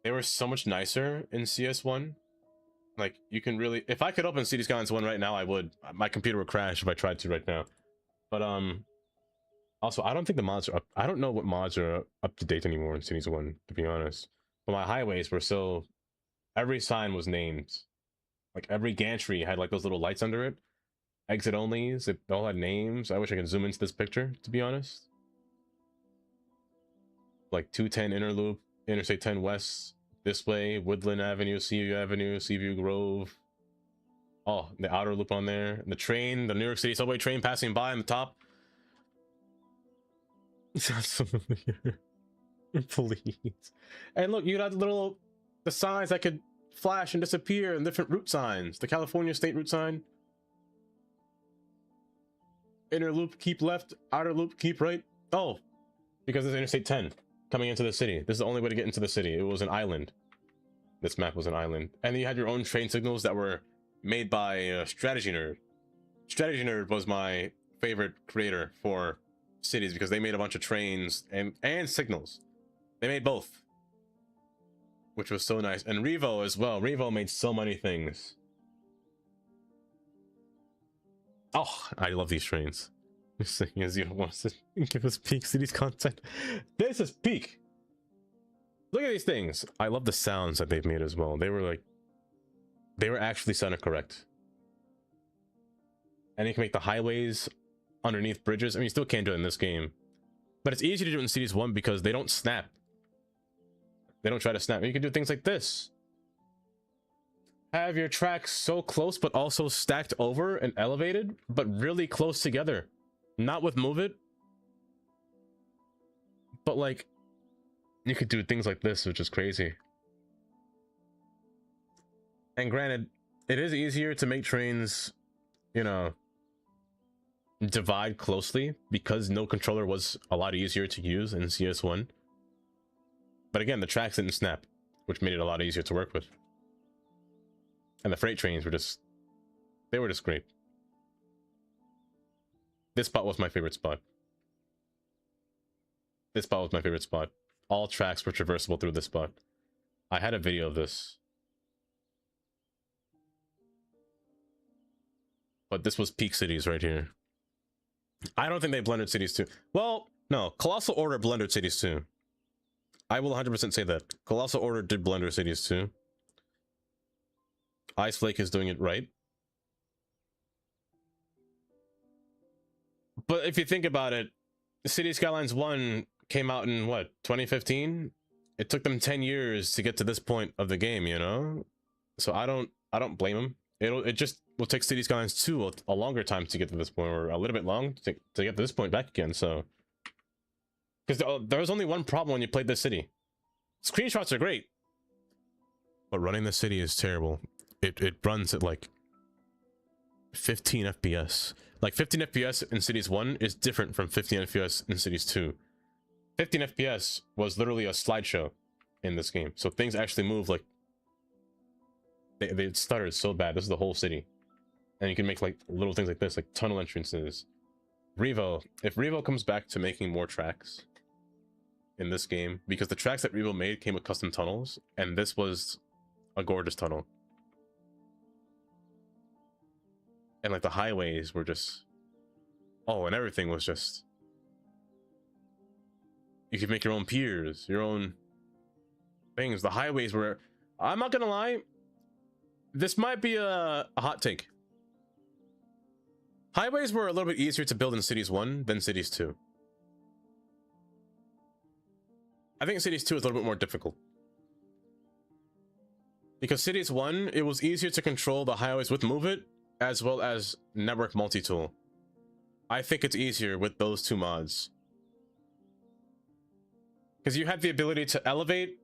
They were so much nicer in CS1. Like, you can really... If I could open City Skylines 1 right now, I would. My computer would crash if I tried to right now. But, also, I don't think the mods are up... I don't know what mods are up to date anymore in Cities 1, to be honest. But my highways were still... Every sign was named. Like, every gantry had, like, those little lights under it. Exit onlys, they all had names. I wish I could zoom into this picture, to be honest. Like 210 Inner Loop, Interstate 10 West, this way, Woodland Avenue, Seaview Grove. Oh, the outer loop on there. The train, the New York City subway train passing by on the top. Sounds familiar. Please. And look, you got the signs that could flash and disappear, and different route signs. The California State route sign. Inner loop, keep left. Outer loop, keep right. Oh, because it's Interstate 10 coming into the city. This is the only way to get into the city. It was an island. This map was an island. And you had your own train signals that were made by Strategy Nerd. Strategy Nerd was my favorite creator for cities because they made a bunch of trains and signals. They made both, which was so nice. And Revo as well. Revo made so many things. Oh, I love these trains. As you want to give us peak cities content. This is peak. Look at these things. I love the sounds that they've made as well. They were actually sounded correct. And you can make the highways underneath bridges. I mean, you still can't do it in this game, but it's easy to do it in Cities 1 because they don't snap. They don't try to snap. You can do things like this. Have your tracks so close but also stacked over and elevated, but really close together. Not with Move It, but like you could do things like this, which is crazy. And granted, it is easier to make trains, you know, divide closely because no controller was a lot easier to use in CS1. But again, the tracks didn't snap, which made it a lot easier to work with. And the freight trains were just great. This spot was my favorite spot. This spot was my favorite spot. All tracks were traversable through this spot. I had a video of this. But this was peak cities right here. I don't think they blended cities too. Well, no. Colossal Order blended cities too. I will 100% say that. Colossal Order did blender cities too. Ice Flake is doing it right. But if you think about it, City Skylines 1 came out in what, 2015? It took them 10 years to get to this point of the game, you know? So I don't blame them. It just will take City Skylines 2 a longer time to get to this point, or a little bit long to get to this point back again, so. Because there was only one problem when you played this city. Screenshots are great, but running the city is terrible. It runs at like 15 FPS. Like 15 FPS in Cities 1 is different from 15 FPS in Cities 2. 15 FPS was literally a slideshow in this game. So things actually move like... They stuttered so bad. This is the whole city. And you can make like little things like this, like tunnel entrances. Revo, if Revo comes back to making more tracks in this game, because the tracks that Revo made came with custom tunnels, and this was a gorgeous tunnel. And like the highways were just, oh, and everything was just, you could make your own piers, your own things. The highways were, I'm not gonna lie, this might be a hot take. Highways were a little bit easier to build in Cities 1 than Cities 2. I think Cities 2 is a little bit more difficult. Because Cities 1, it was easier to control the highways with Move It, as well as Network Multi-Tool. I think it's easier with those two mods. Because you had the ability to elevate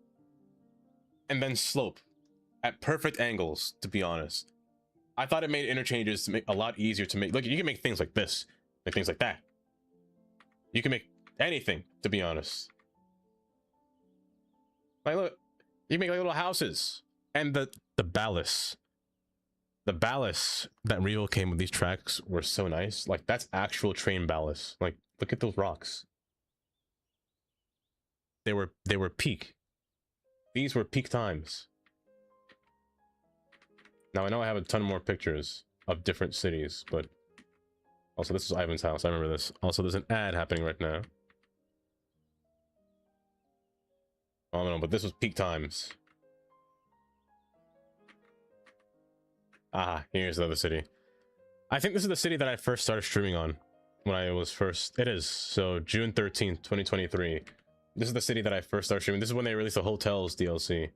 and then slope at perfect angles, to be honest. I thought it made interchanges to make a lot easier to make. Look, you can make things like this, make things like that. You can make anything, to be honest. Like, look, You make like little houses. And the ballast. The ballast that Rio came with these tracks were so nice. Like, that's actual train ballast. Like, look at those rocks. They were peak. These were peak times. Now I know I have a ton more pictures of different cities, but also this is Ivan's house. I remember this. Also, there's an ad happening right now. I don't know, but this was peak times. Ah, here's the other city. I think this is the city that I first started streaming on when I was first. It is. So June 13th, 2023. This is the city that I first started streaming. This is when they released the Hotels DLC.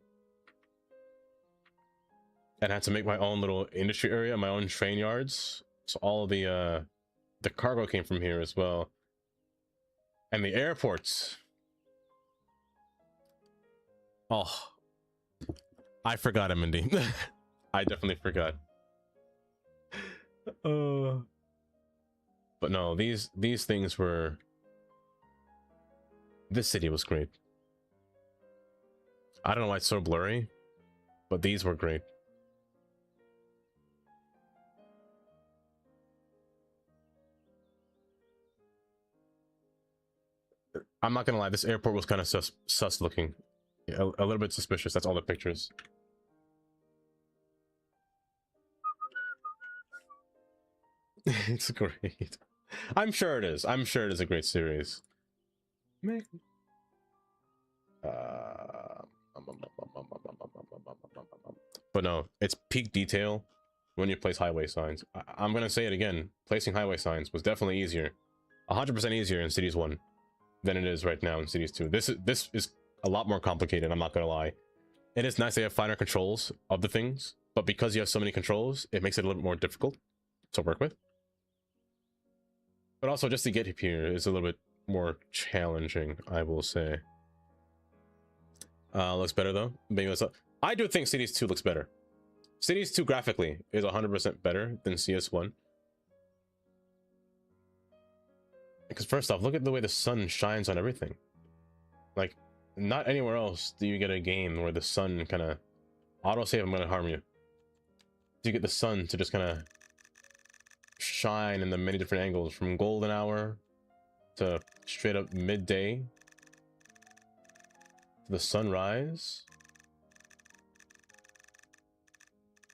And I had to make my own little industry area, my own train yards. So all of the cargo came from here as well. And the airports. Oh, I forgot him, Mindy. I definitely forgot. But no, these things were. This city was great. I don't know why it's so blurry, but these were great. I'm not gonna lie, this airport was kind of sus looking. A little bit suspicious. That's all the pictures. It's great. I'm sure it is. I'm sure it is a great series. But no, it's peak detail when you place highway signs. I'm gonna say it again. Placing highway signs was definitely easier. 100% easier in Cities 1 than it is right now in Cities 2. This is a lot more complicated, I'm not gonna lie. It is nice they have finer controls of the things, but because you have so many controls, it makes it a little bit more difficult to work with. But also, just to get here is a little bit more challenging, I will say. Looks better though. Maybe that's I do think Cities 2 looks better. Cities 2 graphically is 100% better than CS1. Because first off, look at the way the sun shines on everything. Like, not anywhere else do you get a game where the sun kind of autosave. I'm gonna harm you. Do you get the sun to just kind of shine in the many different angles, from golden hour to straight up midday to the sunrise?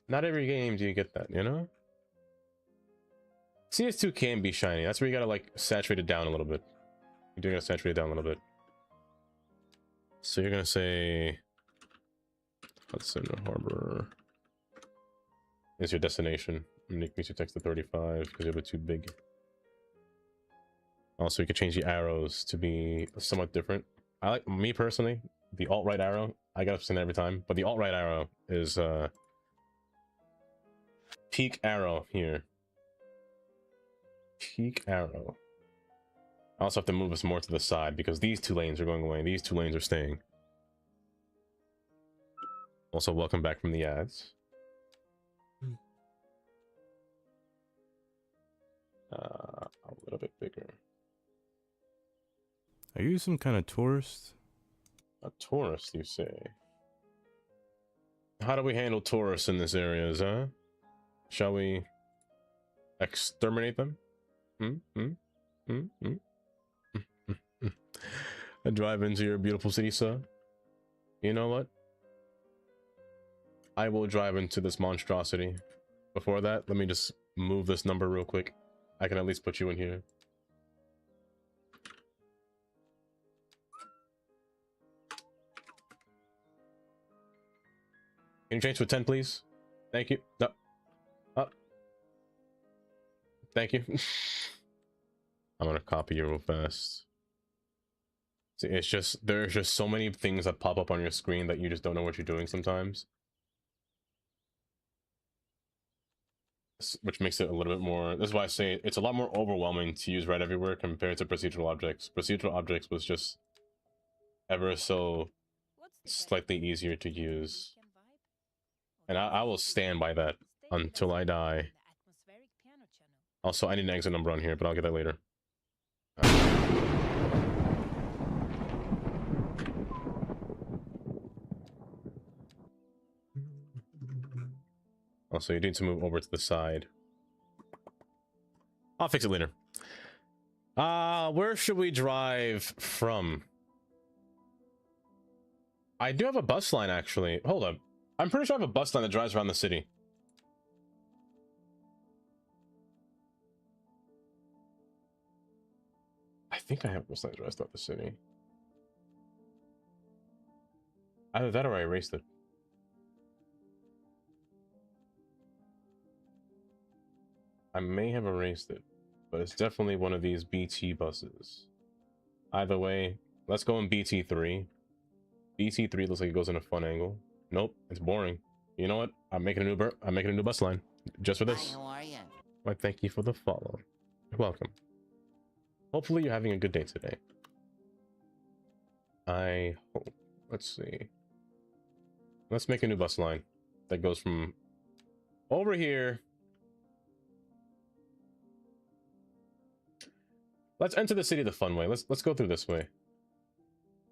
Not every game do you get that, you know? CS2 can be shiny. That's where you gotta like saturate it down a little bit. You do gotta saturate it down a little bit. So you're gonna say Hudson Harbor is your destination. Make me text to 35 because you're a bit too big. Also, you can change the arrows to be somewhat different. I like, me personally, the alt-right arrow. I got upset every time, but the alt-right arrow is peak arrow here. Peak arrow. I also have to move us more to the side because these two lanes are going away and these two lanes are staying. Also, welcome back from the ads. A little bit bigger. Are you some kind of tourist? A tourist, you say? How do we handle tourists in this area, huh? Shall we exterminate them? And drive into your beautiful city, sir? You know what? I will drive into this monstrosity. Before that, let me just move this number real quick. I can at least put you in here. Can you change to a 10, please? Thank you. No. Up. Thank you. I'm gonna copy you real fast. See, it's just, there's just so many things that pop up on your screen that you just don't know what you're doing sometimes. Which makes it a little bit more, that's why I say it's a lot more overwhelming to use right everywhere compared to procedural objects. Procedural objects was just ever so slightly easier to use. And I will stand by that until I die. Also, I need an exit number on here, but I'll get that later. so you need to move over to the side. I'll fix it later. Where should we drive from? I do have a bus line, actually. Hold up. I'm pretty sure I have a bus line that drives around the city. I think I have a bus line that drives throughout the city. Either that or I erased it. I may have erased it, but it's definitely one of these BT buses. Either way, let's go in BT3. BT3 looks like it goes in a fun angle. Nope, it's boring. You know what? I'm making a new bus line just for this. Hi, how are you? Why, thank you for the follow. You're welcome. Hopefully you're having a good day today. I hope. Let's see. Let's make a new bus line that goes from over here. Let's enter the city the fun way. Let's go through this way.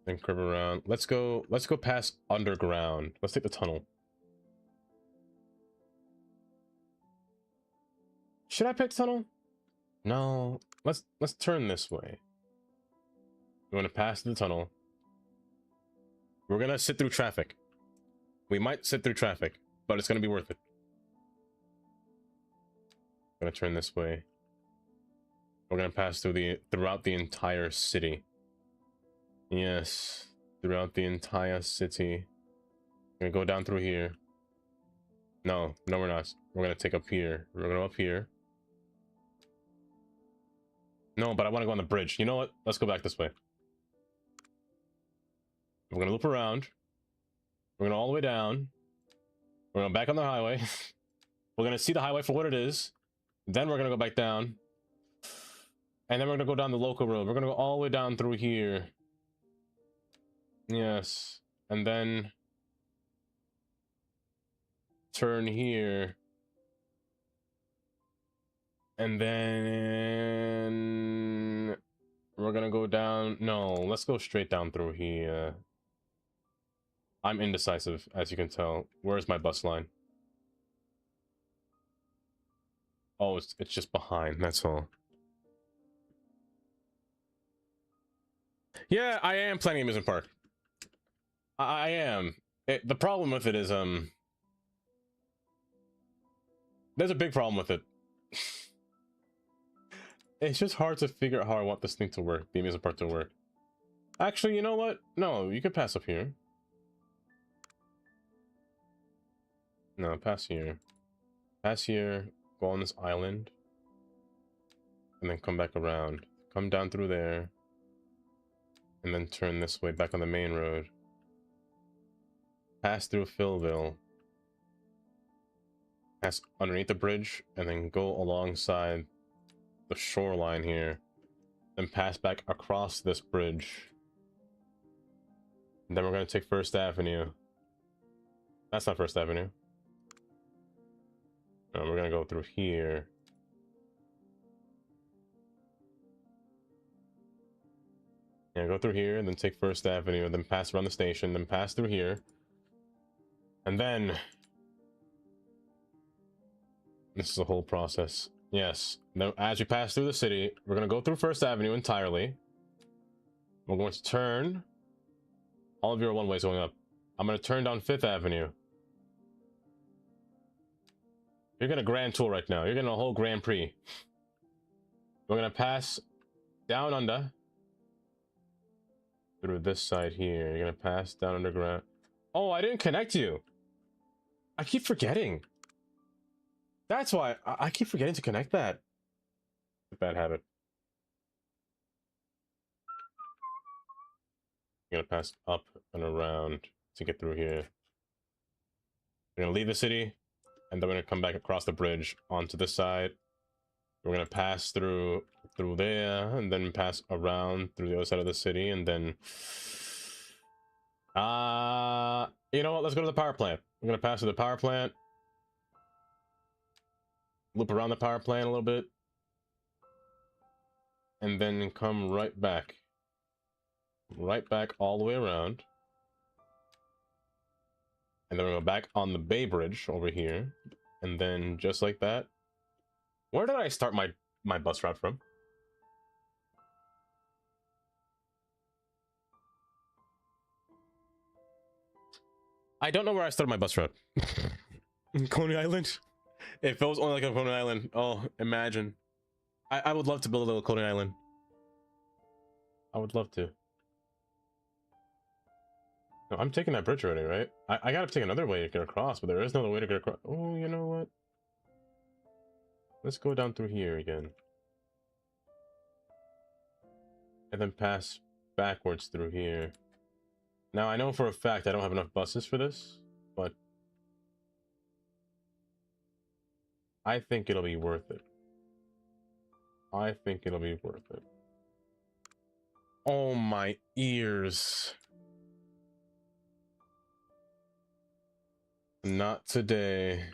Then curve around. Let's go past underground. Let's take the tunnel. Should I pick tunnel? No. Let's turn this way. We want to pass the tunnel. We're gonna sit through traffic. We might sit through traffic, but it's gonna be worth it. I'm gonna turn this way. We're gonna pass throughout the entire city. Yes, throughout the entire city. We're gonna go down through here. No, we're not. We're gonna take up here. We're gonna go up here. No, but I want to go on the bridge. You know what? Let's go back this way. We're gonna loop around. We're gonna all the way down. We're gonna back on the highway. We're gonna see the highway for what it is. Then we're gonna go back down. And then we're gonna go down the local road. We're gonna go all the way down through here. Yes. And then turn here. And then we're gonna go down. No, let's go straight down through here. I'm indecisive, as you can tell. Where's my bus line? Oh, it's just behind, that's all. Yeah, I am planning amusement park. I am. The problem with it is, there's a big problem with it. It's just hard to figure out how I want this thing to work, the amusement park to work. Actually, you know what? No, you could pass up here. No, pass here. Pass here, go on this island. And then come back around. Come down through there. And then turn this way back on the main road. Pass through Philville. Pass underneath the bridge, and then go alongside the shoreline here. Then pass back across this bridge. And then we're going to take First Avenue. That's not First Avenue. No, we're going to go through here. Yeah, go through here, and then take First Avenue, and then pass around the station, then pass through here. And then... this is a whole process. Yes. Now, as we pass through the city, we're going to go through First Avenue entirely. We're going to turn. All of you are one ways going up. I'm going to turn down 5th Avenue. You're getting a grand tour right now. You're getting a whole Grand Prix. We're going to pass down under. Through this side here. You're going to pass down underground. Oh, I didn't connect you. I keep forgetting. That's why I keep forgetting to connect that. Bad habit. You're gonna pass up and around to get through here. We're gonna leave the city, and then we're gonna come back across the bridge onto this side. We're gonna pass through there, and then pass around through the other side of the city, and then you know what? Let's go to the power plant. We're gonna pass through the power plant. Loop around the power plant a little bit. And then come right back. Right back all the way around. And then we'll go back on the Bay Bridge over here. And then just like that. Where did I start my bus route from? I don't know where I started my bus route. Coney Island? If it was only like a Coney Island, oh, imagine. I would love to build a little Coney Island. I would love to. No, I'm taking that bridge already, right? I gotta take another way to get across, but there is no other way to get across. Oh, you know what? Let's go down through here again. And then pass backwards through here. Now, I know for a fact I don't have enough buses for this, but I think it'll be worth it. I think it'll be worth it. Oh, my ears. Not today.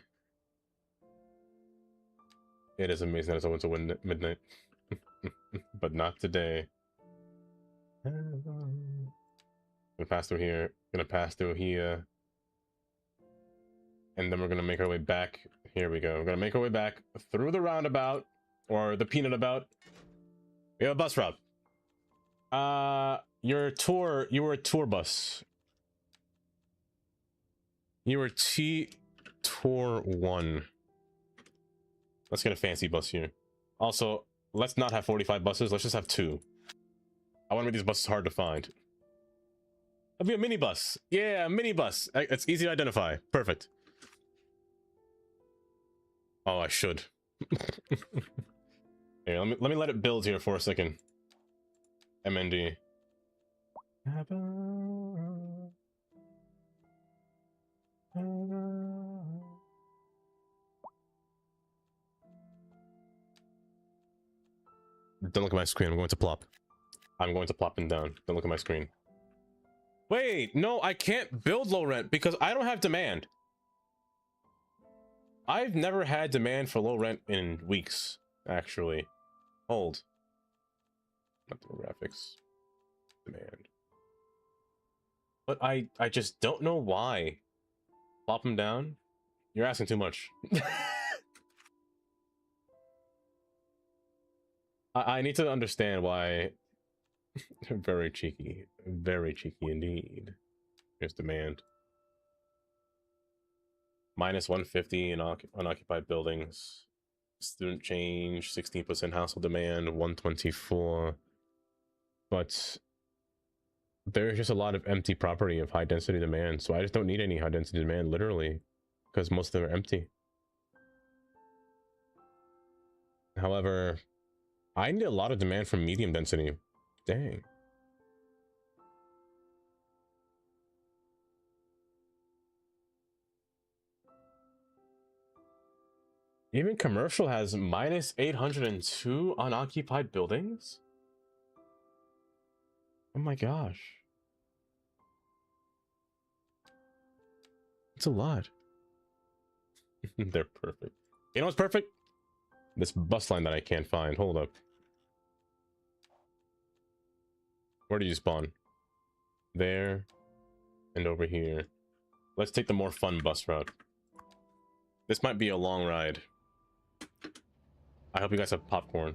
It is amazing that it's open to midnight. But not today. Gonna pass through here. Gonna pass through here. And then we're gonna make our way back. Here we go. We're gonna make our way back through the roundabout. Or the peanut about. We have a bus route. You were a tour bus. You were Tour 1. Let's get a fancy bus here. Also, let's not have 45 buses. Let's just have 2. I want to make these buses hard to find. That'll be a minibus. Yeah, a minibus. It's easy to identify. Perfect. Oh, I should. Here, let me let it build here for a second. MND. Don't look at my screen. I'm going to plop. I'm going to plop him down. Don't look at my screen. Wait, no, I can't build low rent because I don't have demand. I've never had demand for low rent in weeks, actually. Hold. Not demographics. Demand. But I just don't know why. Plop him down? You're asking too much. I need to understand why. Very cheeky indeed. Here's demand. Minus 150 in unoccupied buildings. Student change, 16% household demand, 124. But there's just a lot of empty property of high density demand, so I just don't need any high density demand, literally, because most of them are empty. However, I need a lot of demand from medium density. Dang. Even commercial has minus 802 unoccupied buildings? Oh my gosh. It's a lot. They're perfect. You know what's perfect? This bus line that I can't find. Hold up. Where do you spawn? There. And over here. Let's take the more fun bus route. This might be a long ride. I hope you guys have popcorn.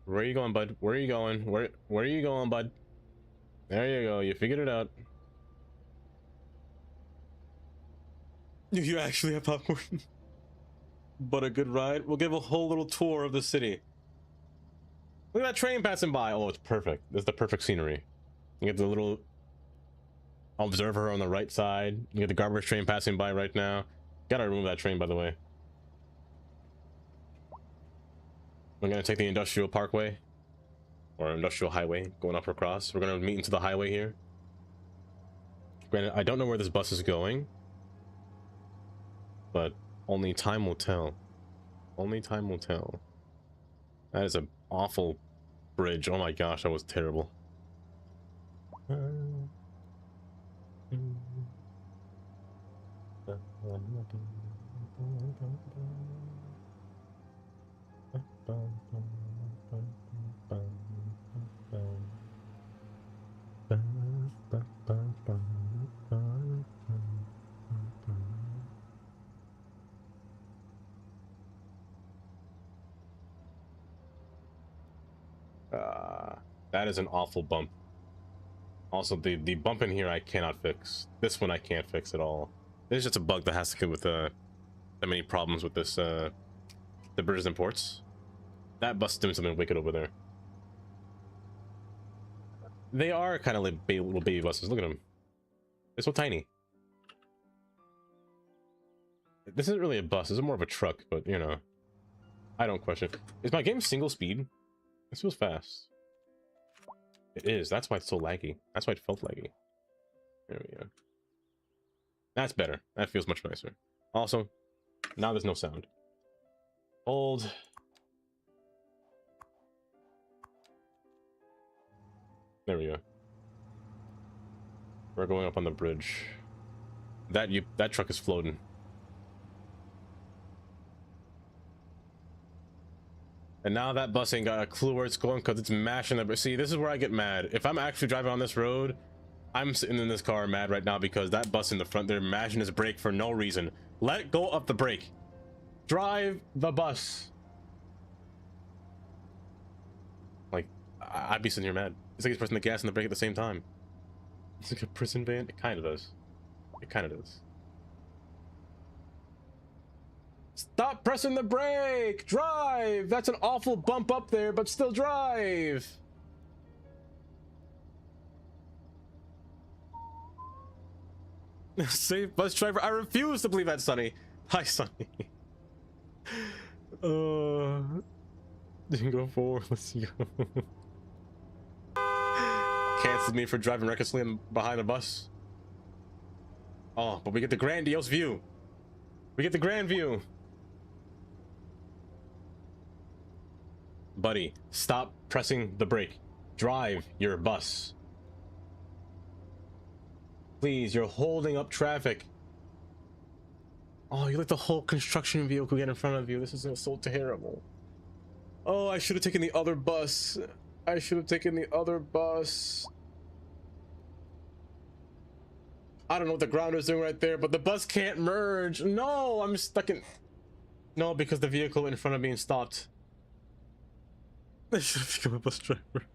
Where are you going, bud? Where are you going? Where are you going, bud? There you go. You figured it out. You actually have popcorn. But a good ride. We'll give a whole little tour of the city. Look at that train passing by. Oh, it's perfect. This is the perfect scenery. You get the little observer on the right side. You get the garbage train passing by right now. Gotta remove that train, by the way. We're gonna take the industrial parkway or industrial highway going up across. We're gonna meet into the highway here. Granted, I don't know where this bus is going, but only time will tell. Only time will tell. That is an awful bridge. Oh my gosh, that was terrible. That is an awful bump. Also, the bump in here I cannot fix. This one I can't fix at all. It's just a bug that has to do with that many problems with this the bridges and ports. That bus is doing something wicked over there. They are kind of like little baby buses. Look at them. They're so tiny. This isn't really a bus. This is more of a truck, but you know, I don't question. Is my game single speed? This feels fast. It is. That's why it's so laggy. That's why it felt laggy. There we go. That's better. That feels much nicer. Also, now there's no sound. Hold. There we go. We're going up on the bridge. That truck is floating. And now that bus ain't got a clue where it's going because it's mashing the... See, this is where I get mad. If I'm actually driving on this road, I'm sitting in this car mad right now because that bus in the front there mashing his brake for no reason. Let go of the brake. Drive the bus. Like, I'd be sitting here mad. It's like he's pressing the gas and the brake at the same time. It's like a prison van. It kind of does. It kind of does. Stop pressing the brake! Drive! That's an awful bump up there, but still drive! Safe bus driver. I refuse to believe that, Sonny. Hi, Sonny. Go forward. Let's go. Cancels me for driving recklessly behind a bus. Oh, but we get the grandiose view. We get the grand view. Buddy, stop pressing the brake. Drive your bus. Please, you're holding up traffic. Oh, you let the whole construction vehicle get in front of you. This is so terrible. Oh, I should have taken the other bus. I should have taken the other bus. I don't know what the ground is doing right there, but the bus can't merge. No, I'm stuck in... No, because the vehicle in front of me stopped. I should have become a bus driver.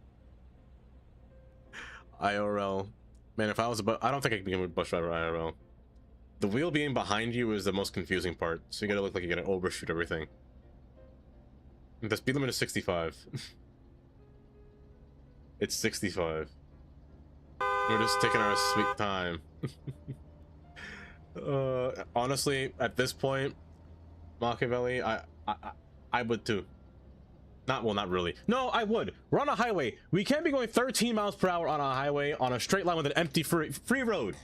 IRL. Man, if I was a bus... I don't think I could become a bus driver IRL. The wheel being behind you is the most confusing part. So you gotta look like you're gonna overshoot everything. The speed limit is 65. It's 65. We're just taking our sweet time. Honestly, at this point, Machiavelli, I would too. Not really. No, I would. We're on a highway. We can't be going 13 miles per hour on a highway on a straight line with an empty free road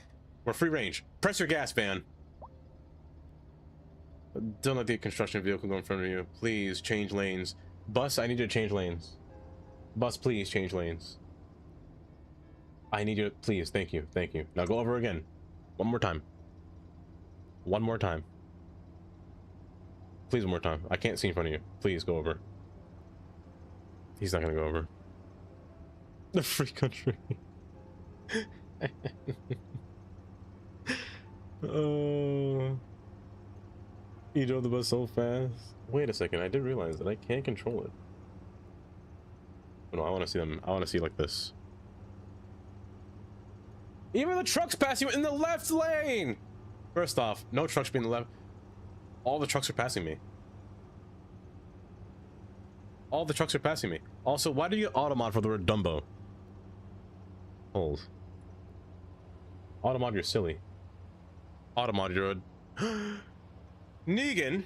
or free range. Press your gas, man. Don't let the construction vehicle go in front of you. Please change lanes. Bus, I need you to change lanes. Bus, please change lanes. I need you to, please. Thank you. Thank you. Now go over again. One more time. One more time. Please, one more time. I can't see in front of you. Please go over. He's not gonna go over. The free country. Oh. You drove the bus so fast. Wait a second, I did realize that I can't control it. No, I want to see them. I want to see like this. Even the trucks pass you in the left lane. First off, no trucks be in the left. All the trucks are passing me. All the trucks are passing me. Also, why do you get automod for the word Dumbo? Hold. Automod, you're silly. Automod, you're a... Negan?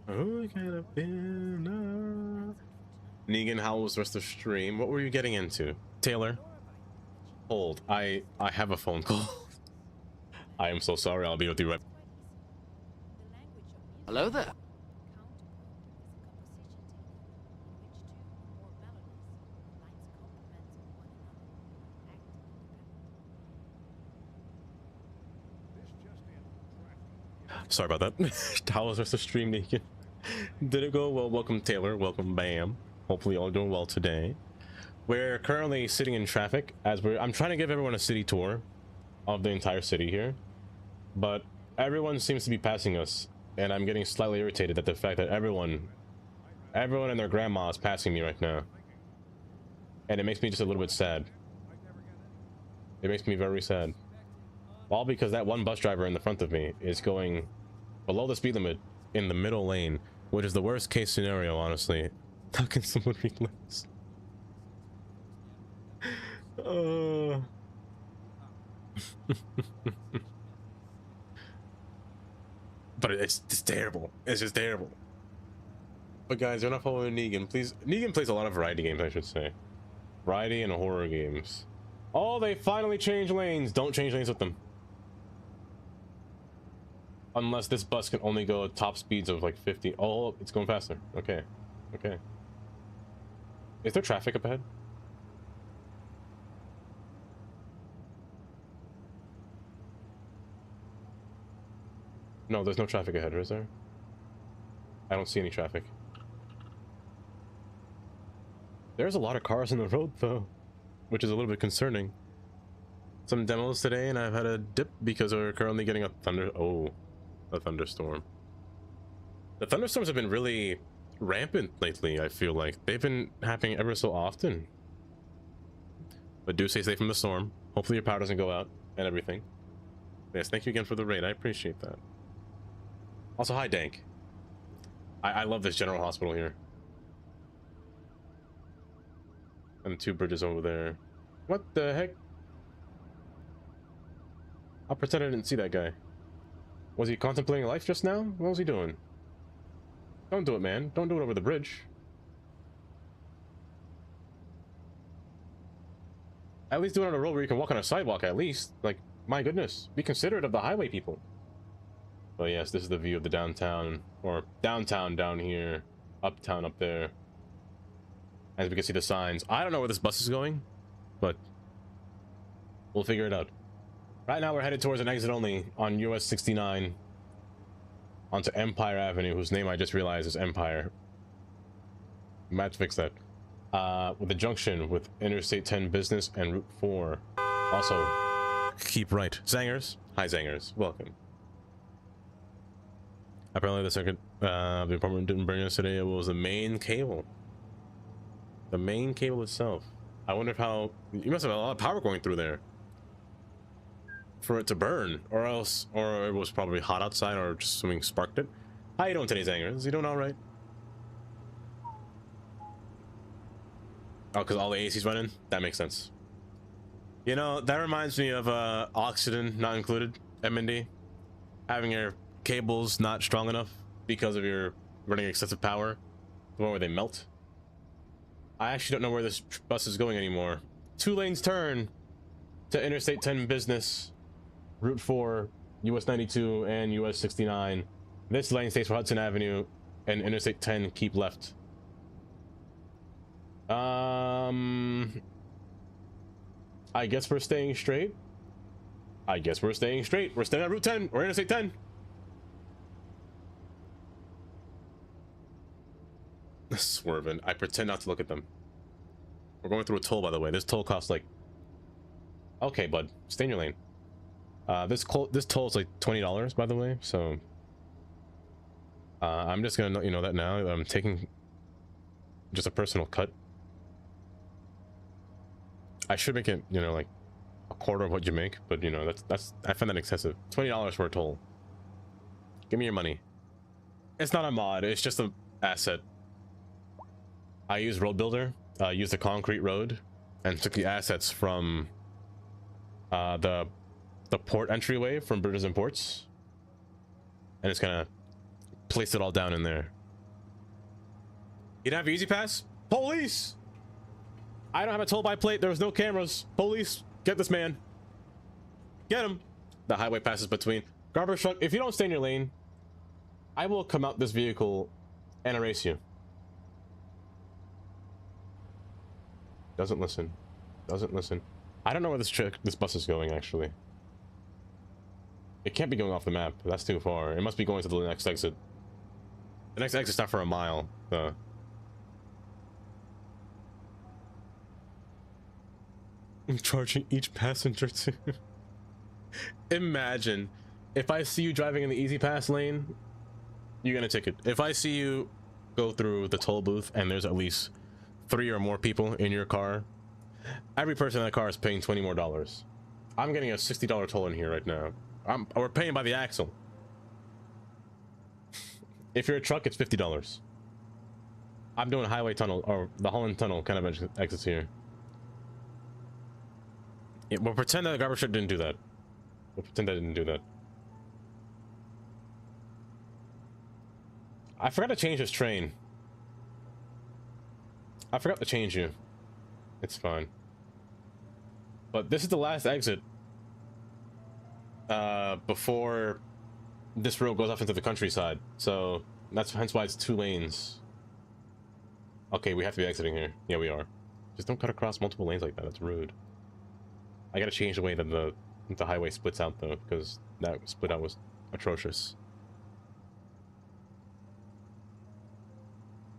Oh, kind of been Negan, how was the rest of the stream? What were you getting into? Taylor? Hold. I have a phone call. I am so sorry. I'll be with you right... Hello there. Sorry about that. How was the rest of the stream, Negan? Did it go well? Welcome, Taylor. Welcome, Bam. Hopefully all doing well today. We're currently sitting in traffic as I'm trying to give everyone a city tour of the entire city here, but everyone seems to be passing us, and I'm getting slightly irritated at the fact that everyone Everyone and their grandma is passing me right now. And it makes me just a little bit sad. It makes me very sad. All because that one bus driver in the front of me is going below the speed limit in the middle lane, which is the worst case scenario, honestly. How can someone read lips? But it's terrible. It's just terrible. But guys, you're not following Negan. Please, Negan plays a lot of variety games, I should say. Variety and horror games. Oh, they finally changed lanes. Don't change lanes with them. Unless this bus can only go top speeds of like 50. Oh, it's going faster. Okay. Okay. Is there traffic up ahead? No, there's no traffic ahead, is there? I don't see any traffic. There's a lot of cars on the road, though, which is a little bit concerning. Some demos today, and I've had a dip because we're currently getting a thunderstorm. The thunderstorms have been really rampant lately, I feel like. They've been happening ever so often. But do stay safe from the storm. Hopefully your power doesn't go out and everything. Yes, thank you again for the raid. I appreciate that. Also, hi, Dank. I love this General Hospital here. And the two bridges over there. What the heck? I'll pretend I didn't see that guy. Was he contemplating life just now? What was he doing? Don't do it, man. Don't do it over the bridge. At least do it on a road where you can walk on a sidewalk, at least. Like, my goodness. Be considerate of the highway people. But yes, this is the view of the downtown. Or downtown down here. Uptown up there. As we can see the signs. I don't know where this bus is going. But we'll figure it out. Right now we're headed towards an exit only on US 69. Onto Empire Avenue, whose name I just realized is Empire. Might have to fix that. With a junction with Interstate 10 Business and Route 4. Also, keep right. Zangers. Hi, Zangers. Welcome. Apparently the circuit, the department didn't bring us today. It was the main cable. The main cable itself. I wonder if how... You must have a lot of power going through there. For it to burn, or else, or it was probably hot outside, or just something sparked it. How you doing today, Zangers? You doing all right? Oh, because all the AC's running? That makes sense. You know, that reminds me of oxygen not included, MND. Having your cables not strong enough because of your running excessive power. The one where they melt. I actually don't know where this bus is going anymore. 2 lanes turn to Interstate 10 Business. Route 4, US 92, and US 69. This lane stays for Hudson Avenue, and Interstate 10 keep left. I guess we're staying straight. We're staying on Route 10 or Interstate 10. Swerving. I pretend not to look at them. We're going through a toll, by the way. This toll costs like... Okay, bud. Stay in your lane. This toll is like $20, by the way, so I'm just gonna let you know that now. I'm taking just a personal cut. I should make it, you know, like a quarter of what you make, but you know, that's I find that excessive. $20 for a toll. Give me your money. It's not a mod, it's just an asset. I use Road Builder, used a concrete road, and took the assets from the port entryway from Bridges and Ports, and it's gonna place it all down in there. You don't have Easy Pass? Police! I don't have a toll by plate. There was no cameras. Police, get this man. Get him. The highway passes between. Garbage truck, if you don't stay in your lane, I will come out this vehicle and erase you. Doesn't listen. Doesn't listen. I don't know where this bus is going, actually. It can't be going off the map. That's too far. It must be going to the next exit. The next exit's not for a mile. I'm charging each passenger to... Imagine if I see you driving in the Easy Pass lane, you get a ticket. If I see you go through the toll booth and there's at least 3 or more people in your car, every person in that car is paying $20 more. I'm getting a $60 toll in here right now. We're paying by the axle. If you're a truck, it's $50. I'm doing highway tunnel, or the Holland Tunnel kind of exits here. Yeah, we'll pretend that the garbage truck didn't do that. We'll pretend that it didn't do that. I forgot to change this train. I forgot to change you. It's fine. But this is the last exit before this road goes off into the countryside. So that's hence why it's 2 lanes. Okay, we have to be exiting here. Yeah, we are. Just don't cut across multiple lanes like that. That's rude. I gotta change the way that the highway splits out though, because that split out was atrocious.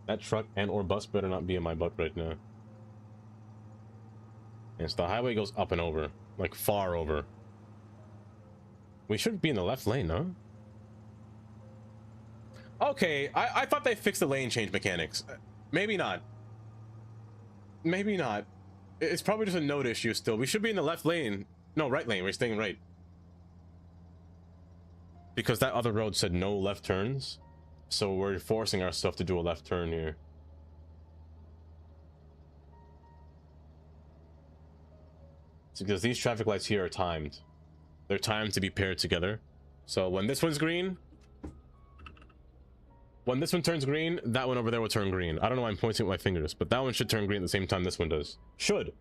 That truck and or bus better not be in my butt right now. Yes, the highway goes up and over, like far over. We should be in the left lane, no? Okay, I thought they fixed the lane change mechanics. Maybe not. Maybe not. It's probably just a node issue still. We should be in the left lane. No, right lane. We're staying right. Because that other road said no left turns. So we're forcing ourselves to do a left turn here. It's because these traffic lights here are timed. They're timed to be paired together. So when this one's green, when this one turns green, that one over there will turn green. I don't know why I'm pointing with my fingers, but that one should turn green at the same time this one does. Should.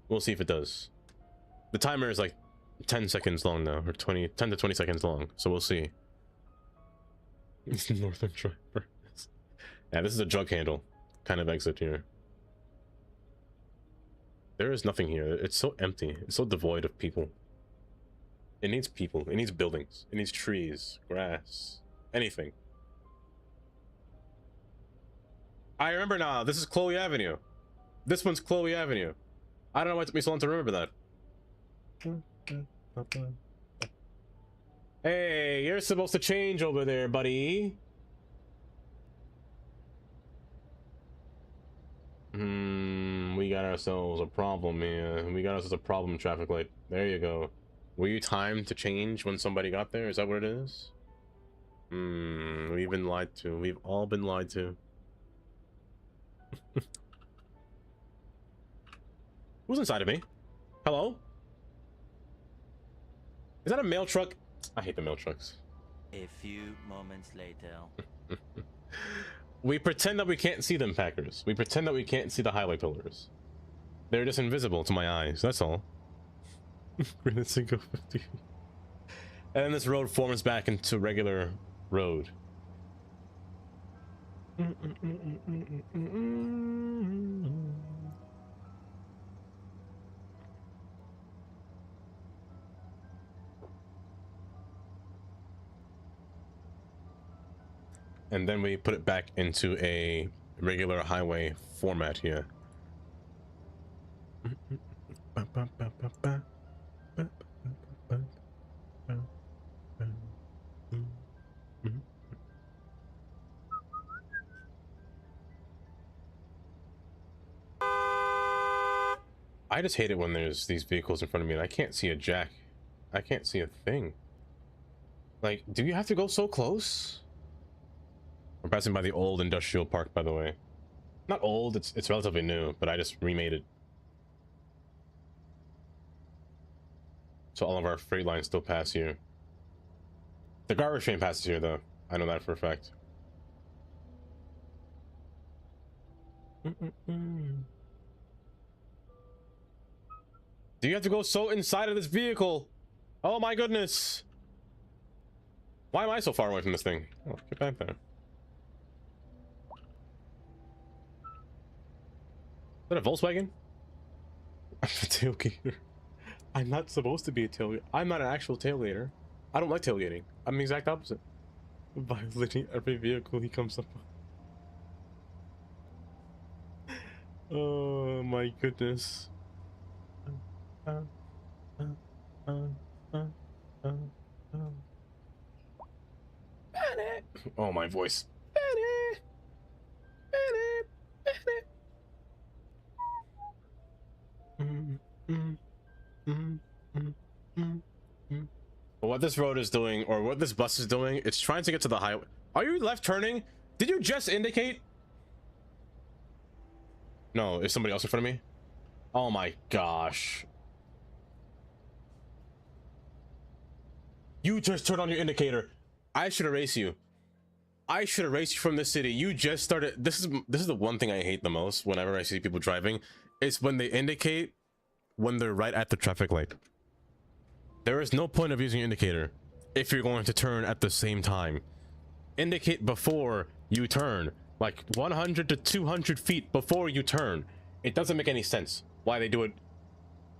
We'll see if it does. The timer is like 10 seconds long now, or 10 to 20 seconds long, so we'll see. It's Northern Driver. Yeah, this is a jug handle kind of exit here. There is nothing here. It's so empty. It's so devoid of people. It needs people. It needs buildings. It needs trees, grass, anything. I remember now. This is Chloe Avenue. This one's Chloe Avenue. I don't know why it took me so long to remember that. Hey, you're supposed to change over there, buddy. We got ourselves a problem here. We got ourselves a problem traffic light. There you go. Were you timed to change when somebody got there? Is that what it is? We've been lied to. We've all been lied to. Who's inside of me? Hello? Is that a mail truck? I hate the mail trucks. A few moments later. We pretend that we can't see them, Packers. We pretend that we can't see the highway pillars. They're just invisible to my eyes, that's all. Green and single 50. And then this road forms back into regular road. And then we put it back into a regular highway format here. I just hate it when there's these vehicles in front of me and I can't see a jack. I can't see a thing. Like, do you have to go so close? We're passing by the old industrial park, by the way. Not old, it's relatively new, but I just remade it. So all of our freight lines still pass here. The garbage train passes here, though. I know that for a fact. Do you have to go so inside of this vehicle? Oh my goodness! Why am I so far away from this thing? Oh, get back there. Is that a Volkswagen? I'm a tailgater. I'm not supposed to be a tailgater. I'm not an actual tailgater. I don't like tailgating. I'm the exact opposite. Violating every vehicle he comes up on. Oh my goodness. Oh, my voice. But what this road is doing, or what this bus is doing, it's trying to get to the highway. Are you left turning? Did you just indicate? No, is somebody else in front of me? Oh my gosh. You just turned on your indicator. I should erase you. I should erase you from the city. You just started. This is the one thing I hate the most whenever I see people driving. It's when they indicate when they're right at the traffic light. There is no point of using your indicator if you're going to turn at the same time. Indicate before you turn, like 100 to 200 feet before you turn. It doesn't make any sense why they do it.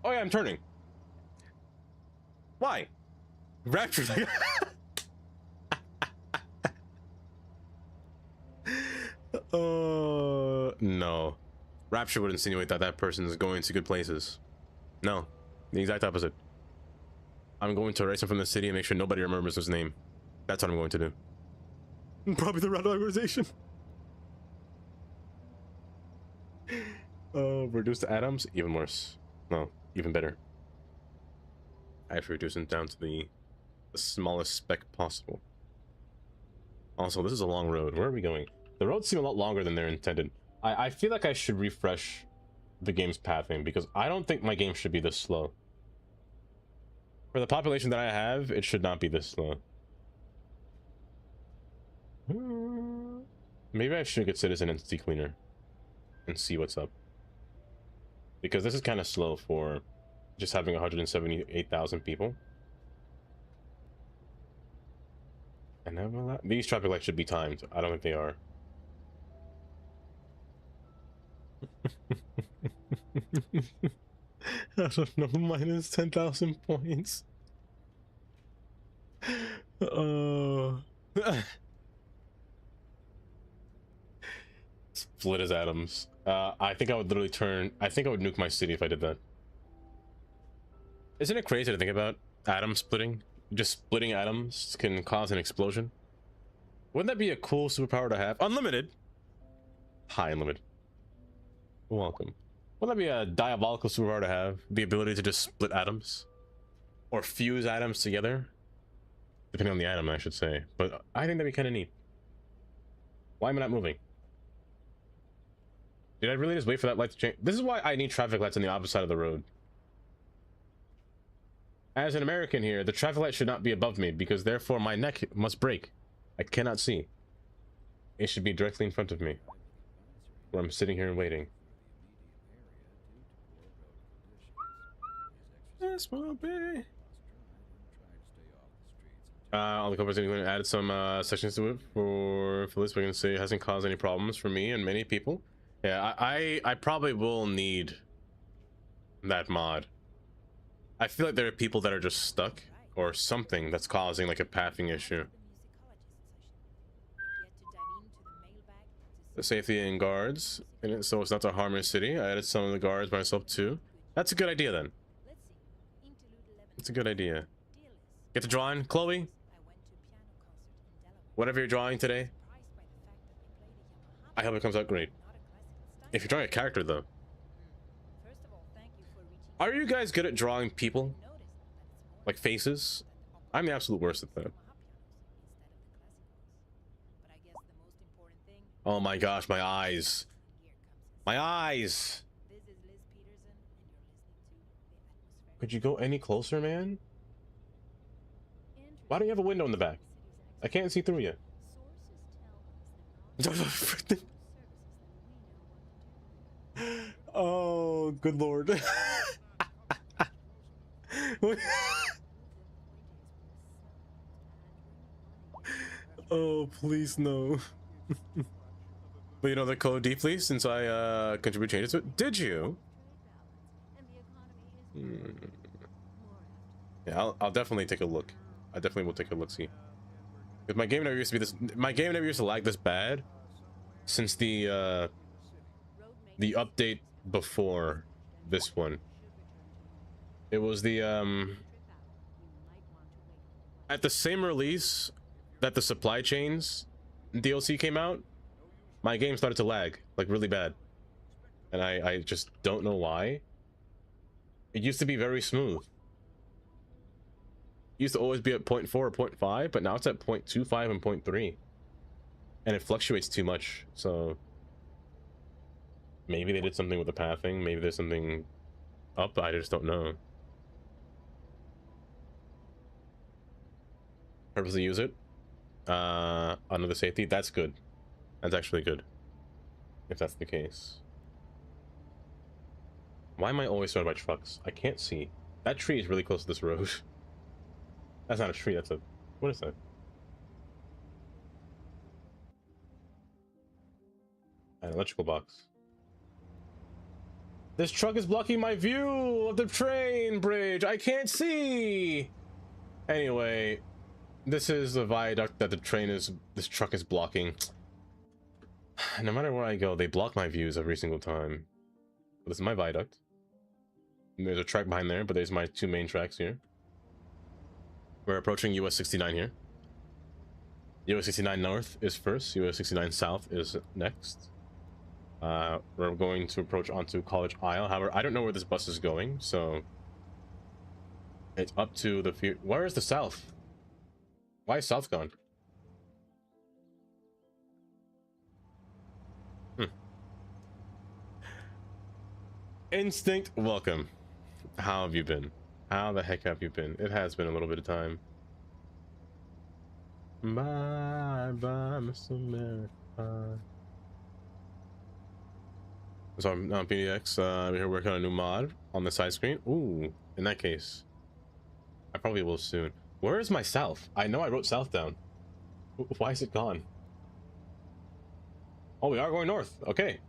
Oh yeah, I'm turning. Why? Rapture. No. Rapture would insinuate that that person is going to good places. No, the exact opposite. I'm going to erase him from the city and make sure nobody remembers his name. That's what I'm going to do. Probably the right organization. Reduce the atoms, even worse. No, even better. I have to reduce them down to the smallest speck possible. Also, this is a long road. Where are we going? The roads seem a lot longer than they're intended. I feel like I should refresh the game's pathing because I don't think my game should be this slow. For the population that I have, it should not be this slow. Maybe I should get Citizen Entity Cleaner and see what's up. Because this is kind of slow for just having 178,000 people. And then these traffic lights should be timed. I don't think they are. I don't know, minus 10,000 points. Split as atoms. I think I would literally turn. I think I would nuke my city if I did that. Isn't it crazy to think about atom splitting? Just splitting atoms can cause an explosion. Wouldn't that be a cool superpower to have? Unlimited. Hi, unlimited. Welcome. Wouldn't that be a diabolical superpower to have? The ability to just split atoms? Or fuse atoms together? Depending on the atom, I should say. But I think that'd be kind of neat. Why am I not moving? Did I really just wait for that light to change? This is why I need traffic lights on the opposite side of the road. As an American here, the traffic light should not be above me because therefore my neck must break. I cannot see. It should be directly in front of me. Where I'm sitting here and waiting. This will be. All the companies are added some sections to it for this. We can say it hasn't caused any problems for me and many people. Yeah, I probably will need that mod. I feel like there are people that are just stuck or something that's causing like a pathing issue. The safety and guards, and so it's not to harm your city. I added some of the guards myself too. That's a good idea then. It's a good idea. Get to drawing, Chloe. Whatever you're drawing today, I hope it comes out great. If you're drawing a character though. Are you guys good at drawing people? Like faces? I'm the absolute worst at that. Oh my gosh, my eyes. My eyes! Could you go any closer, man? Why don't you have a window in the back? I can't see through you. Oh, good lord. Oh, please no. But you know the code deeply since I contribute changes to it. Did you? Yeah, I'll definitely take a look. I definitely will take a look see. Because my game never used to be this. My game never used to lag this bad since the update before this one. It was the at the same release that the supply chains DLC came out, my game started to lag like really bad, and I just don't know why. It used to be very smooth. It used to always be at 0.4 or 0.5, but now it's at 0.25 and 0.3. And it fluctuates too much, so maybe they did something with the pathing, maybe there's something up, I just don't know. Purposely use it. Another safety, that's good. That's actually good, if that's the case. Why am I always surrounded by trucks? I can't see. That tree is really close to this road. That's not a tree, that's a... what is that? An electrical box. This truck is blocking my view of the train bridge. I can't see. Anyway, this is the viaduct that this truck is blocking. No matter where I go, they block my views every single time. But this is my viaduct. And there's a track behind there, but there's my two main tracks here. We're approaching US 69 here. US 69 North is first. US 69 South is next. We're going to approach onto College Isle. However, I don't know where this bus is going, so it's up to the where is the South? Why is South gone? Instinct, welcome. How have you been? How the heck have you been? It has been a little bit of time. Bye bye, Miss America. So I'm on PDX. I'm here working on a new mod on the side screen. Ooh, in that case, I probably will soon. Where is my South? I know I wrote South down. Why is it gone? Oh, we are going north. Okay.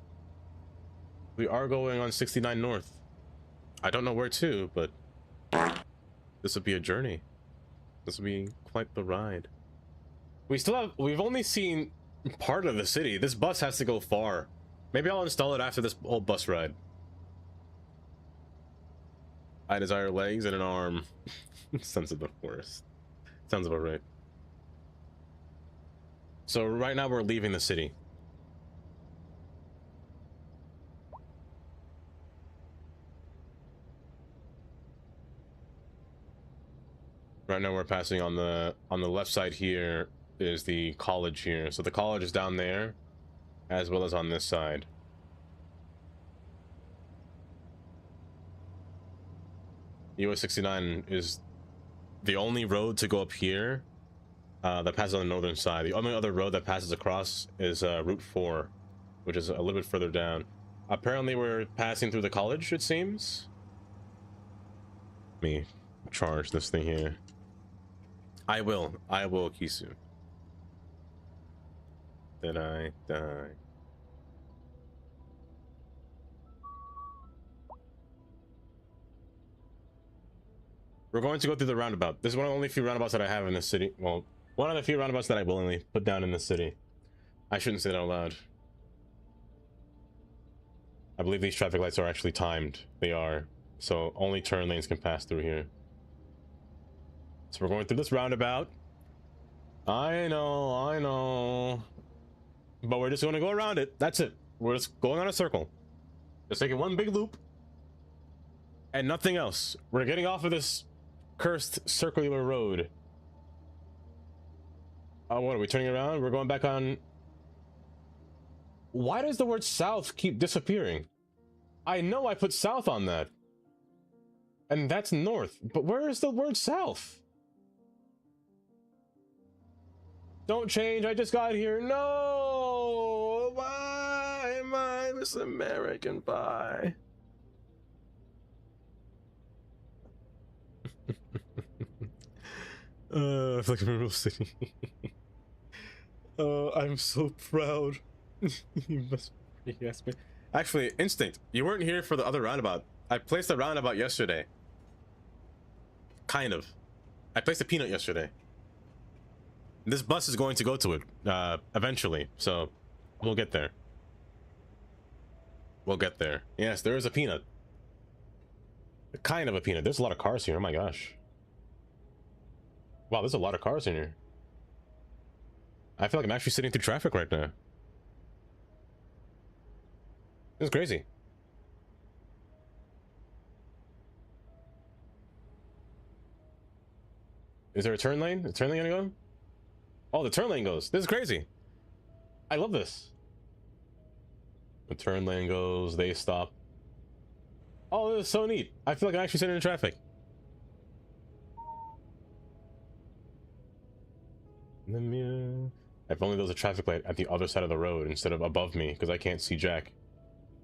We are going on 69 North. I don't know where to, but this will be a journey. This will be quite the ride. We've only seen part of the city. This bus has to go far. Maybe I'll install it after this whole bus ride. I desire legs and an arm. Sons of the forest. Sounds about right. So right now we're leaving the city. Right now we're passing on the left side here is the college here. So the college is down there as well as on this side. US 69 is the only road to go up here that passes on the northern side. The only other road that passes across is Route 4, which is a little bit further down. Apparently we're passing through the college, it seems. Let me charge this thing here. I will, Kisu. Did I die? We're going to go through the roundabout. This is one of the only few roundabouts that I have in the city. Well, one of the few roundabouts that I willingly put down in the city. I shouldn't say that out loud. I believe these traffic lights are actually timed. They are. So only turn lanes can pass through here. So we're going through this roundabout. I know. But we're just going to go around it. That's it. We're just going on a circle. Just taking one big loop. And nothing else. We're getting off of this cursed circular road. Oh, what are we turning around? We're going back on. Why does the word south keep disappearing? I know I put south on that. And that's north. But where is the word south? Don't change, I just got here. No! Why am I this American pie? I feel like I'm in a real city. I'm so proud. You must yes me. Actually, Instinct, you weren't here for the other roundabout. I placed a roundabout yesterday. Kind of. I placed a peanut yesterday. This bus is going to go to it eventually, so we'll get there. We'll get there. Yes, there is a peanut. Kind of a peanut. There's a lot of cars here. Oh my gosh. Wow, there's a lot of cars in here. I feel like I'm actually sitting through traffic right now. This is crazy. Is there a turn lane? Is the turn lane gonna go? Oh, the turn lane goes. This is crazy. I love this. The turn lane goes, they stop. Oh, this is so neat. I feel like I'm actually sitting in traffic. If only there was a traffic light at the other side of the road instead of above me, because I can't see jack.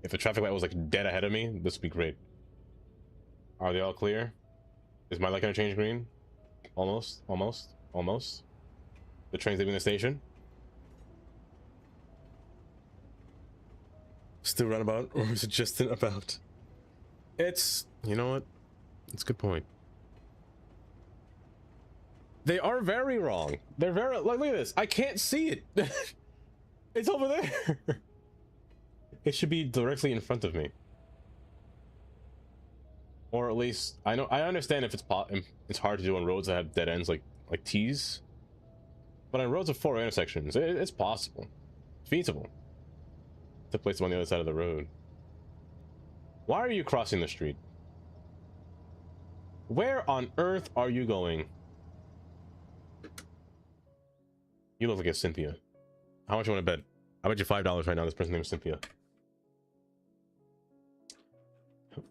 If the traffic light was like dead ahead of me, this would be great. Are they all clear? Is my light gonna change green? Almost, almost, almost. The train's leaving the station. Still roundabout, or is it just an about? It's, you know what? It's a good point. They are very wrong. They're very, like, look at this. I can't see it. It's over there. It should be directly in front of me. Or at least, I understand if it's hard to do on roads that have dead ends like T's. But on roads with 4 intersections, it's possible. It's feasible. To place them on the other side of the road. Why are you crossing the street? Where on earth are you going? You look like a Cynthia. How much you want to bet? I bet you $5 right now. This person's name is Cynthia.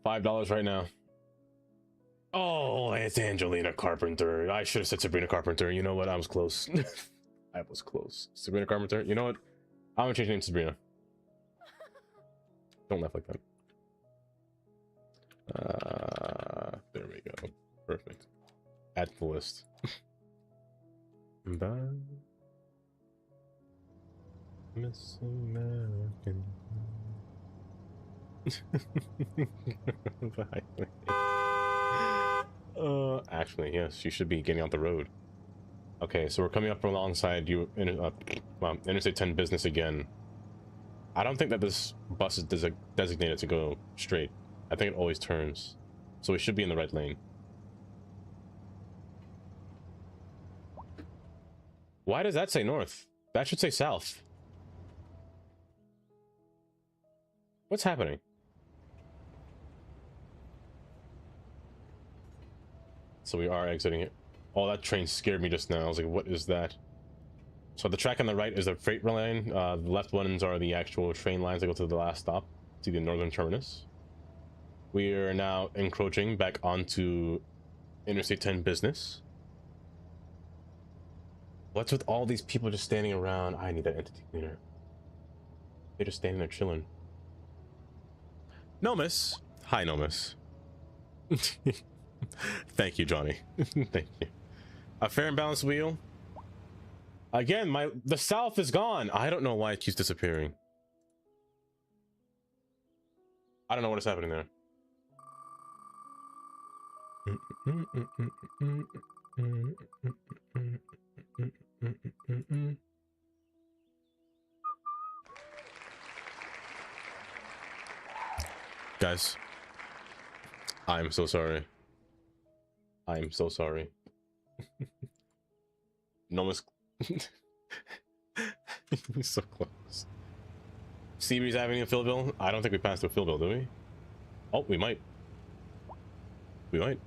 $5 right now. Oh, it's Angelina Carpenter. I should have said Sabrina Carpenter. You know what? I was close. I was close. Sabrina Carpenter. You know what? I'm gonna change your name to Sabrina. Don't laugh like that. There we go. Perfect. Add to the list. Bye. Miss American. Bye. Actually, yes, you should be getting out the road. Okay, so we're coming up alongside you in Interstate 10 business again. I don't think that this bus is designated to go straight. I think it always turns. So we should be in the right lane. Why does that say north? That should say south. What's happening? So we are exiting it. Oh, that train scared me just now. I was like, what is that? So the track on the right is the freight line. The left ones are the actual train lines that go to the last stop, to the northern terminus. We are now encroaching back onto Interstate 10 business. What's with all these people just standing around? I need that entity cleaner. They're just standing there chilling. Nomus. Hi, Nomus. Thank you, Johnny. Thank you. A fair and balanced wheel. Again, the south is gone. I don't know why it keeps disappearing. I don't know what is happening there. Guys, I'm so sorry. I'm so sorry. No one's so close. Seabreeze Avenue, Philville. I don't think we passed through Philville, do we? Oh, we might. We might.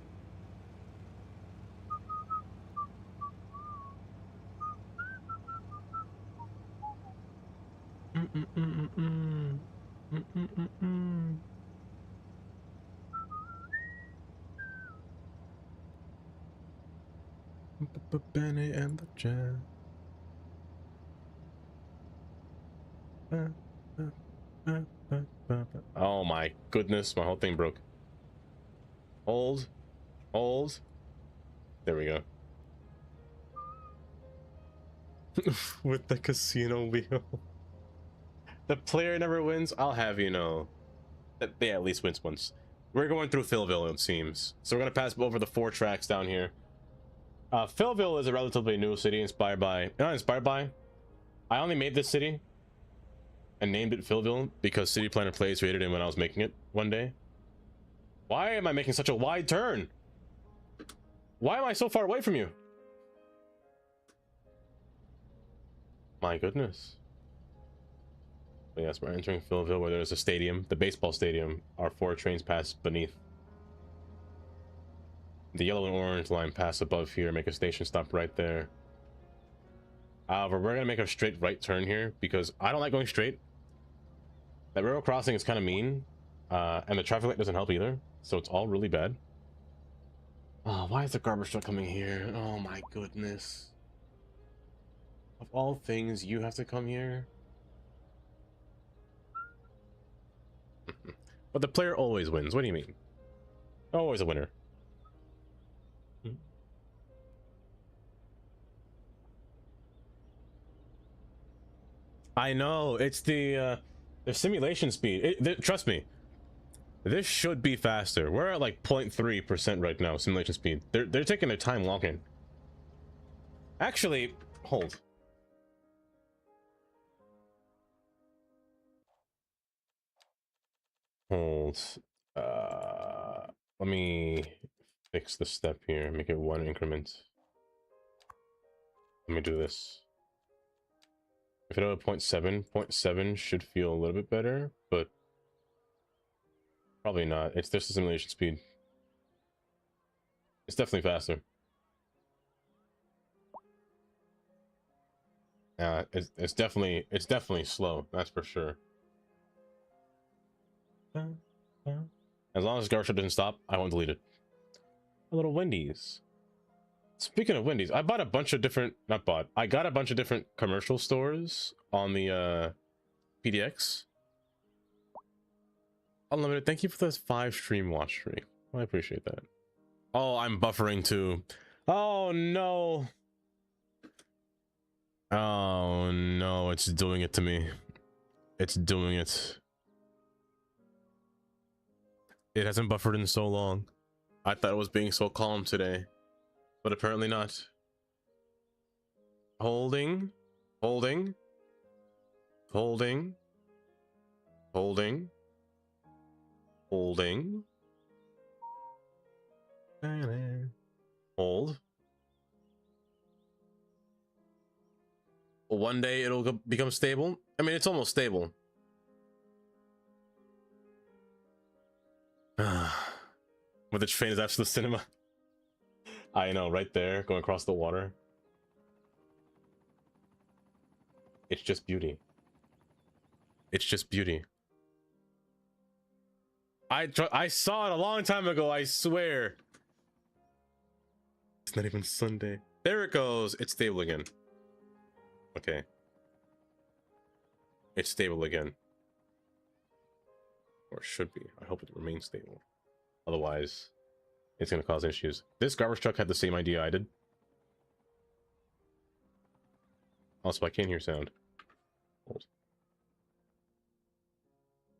Benny and the Jam. Oh my goodness, my whole thing broke. Hold. Hold. There we go. With the casino wheel. The player never wins. I'll have you know that they at least wins once. We're going through Philville, it seems. So we're gonna pass over the 4 tracks down here. Philville is a relatively new city inspired by... Not inspired by. I only made this city and named it Philville because City Planner Plays rated it when I was making it one day. Why am I making such a wide turn? Why am I so far away from you? My goodness. But yes, we're entering Philville where there's a stadium, the baseball stadium. Our 4 trains pass beneath. The yellow and orange line pass above here, make a station stop right there. However, we're gonna make a straight right turn here because I don't like going straight. That railroad crossing is kind of mean, and the traffic light doesn't help either, so it's all really bad. Oh, why is the garbage truck coming here? Oh my goodness. Of all things, you have to come here? But the player always wins. What do you mean? Always a winner. I know, it's the simulation speed. Trust me, this should be faster. We're at like 0.3% right now, simulation speed. They're taking their time walking. Actually, hold. Hold. Let me fix the step here, make it 1 increment. Let me do this. If it had a 0.7, 0.7 should feel a little bit better, but probably not. It's just the simulation speed. It's definitely faster. It's definitely slow. That's for sure. As long as Garcia doesn't stop, I won't delete it. A little Wendy's. Speaking of Wendy's, I bought a bunch of different, I got a bunch of different commercial stores on the PDX. Unlimited, thank you for this 5 stream watch streak. I appreciate that. Oh, I'm buffering too. Oh no. Oh no, it's doing it to me. It's doing it. It hasn't buffered in so long. I thought it was being so calm today. But apparently not. Holding. Holding. Holding. Holding. Holding. Hold. One day it'll become stable. I mean, it's almost stable. But the train is absolute cinema. I know, right there, going across the water. It's just beauty. It's just beauty. I saw it a long time ago, I swear. It's not even Sunday. There it goes. It's stable again. Okay. It's stable again. Or it should be. I hope it remains stable. Otherwise, it's going to cause issues. This garbage truck had the same idea I did. Also, I can't hear sound. Hold.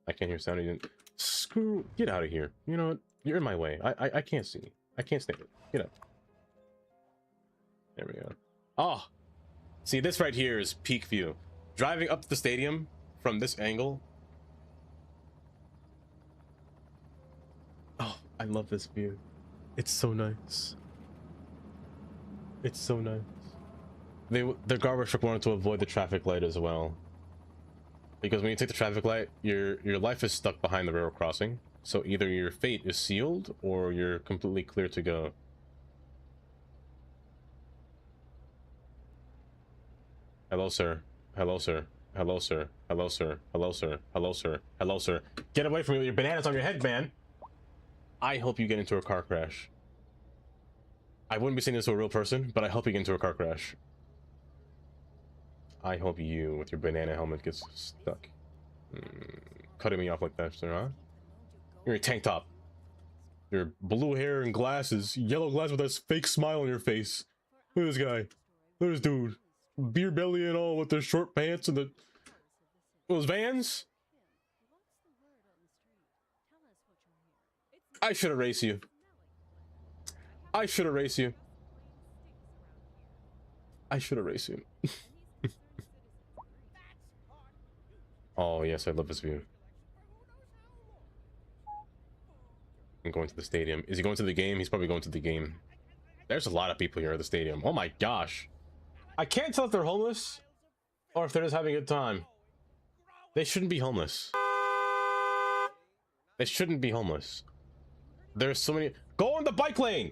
I can't hear sound. Again. Screw. Get out of here. You know what? You're in my way. I can't see. I can't stand it. Get up. There we go. Oh! See, this right here is peak view. Driving up to the stadium from this angle. Oh, I love this view. It's so nice. It's so nice. The garbage truck wanted to avoid the traffic light as well. Because when you take the traffic light, your life is stuck behind the railroad crossing. So either your fate is sealed or you're completely clear to go. Hello, sir. Hello, sir. Hello, sir. Hello, sir. Hello, sir. Hello, sir. Hello, sir. Get away from me with your bananas on your head, man. I hope you get into a car crash. I wouldn't be saying this to a real person, but I hope you get into a car crash. I hope you, with your banana helmet, gets stuck. Cutting me off like that, sir, huh? You're a tank top. Your blue hair and glasses, yellow glasses with this fake smile on your face. Look at this guy. Look at this dude. Beer belly and all with their short pants and those Vans. I should erase you. I should erase you. I should erase you. Oh yes, I love this view. I'm going to the stadium. Is he going to the game? He's probably going to the game. There's a lot of people here at the stadium. Oh my gosh. I can't tell if they're homeless or if they're just having a good time. They shouldn't be homeless. They shouldn't be homeless. There's so many. Go on the bike lane.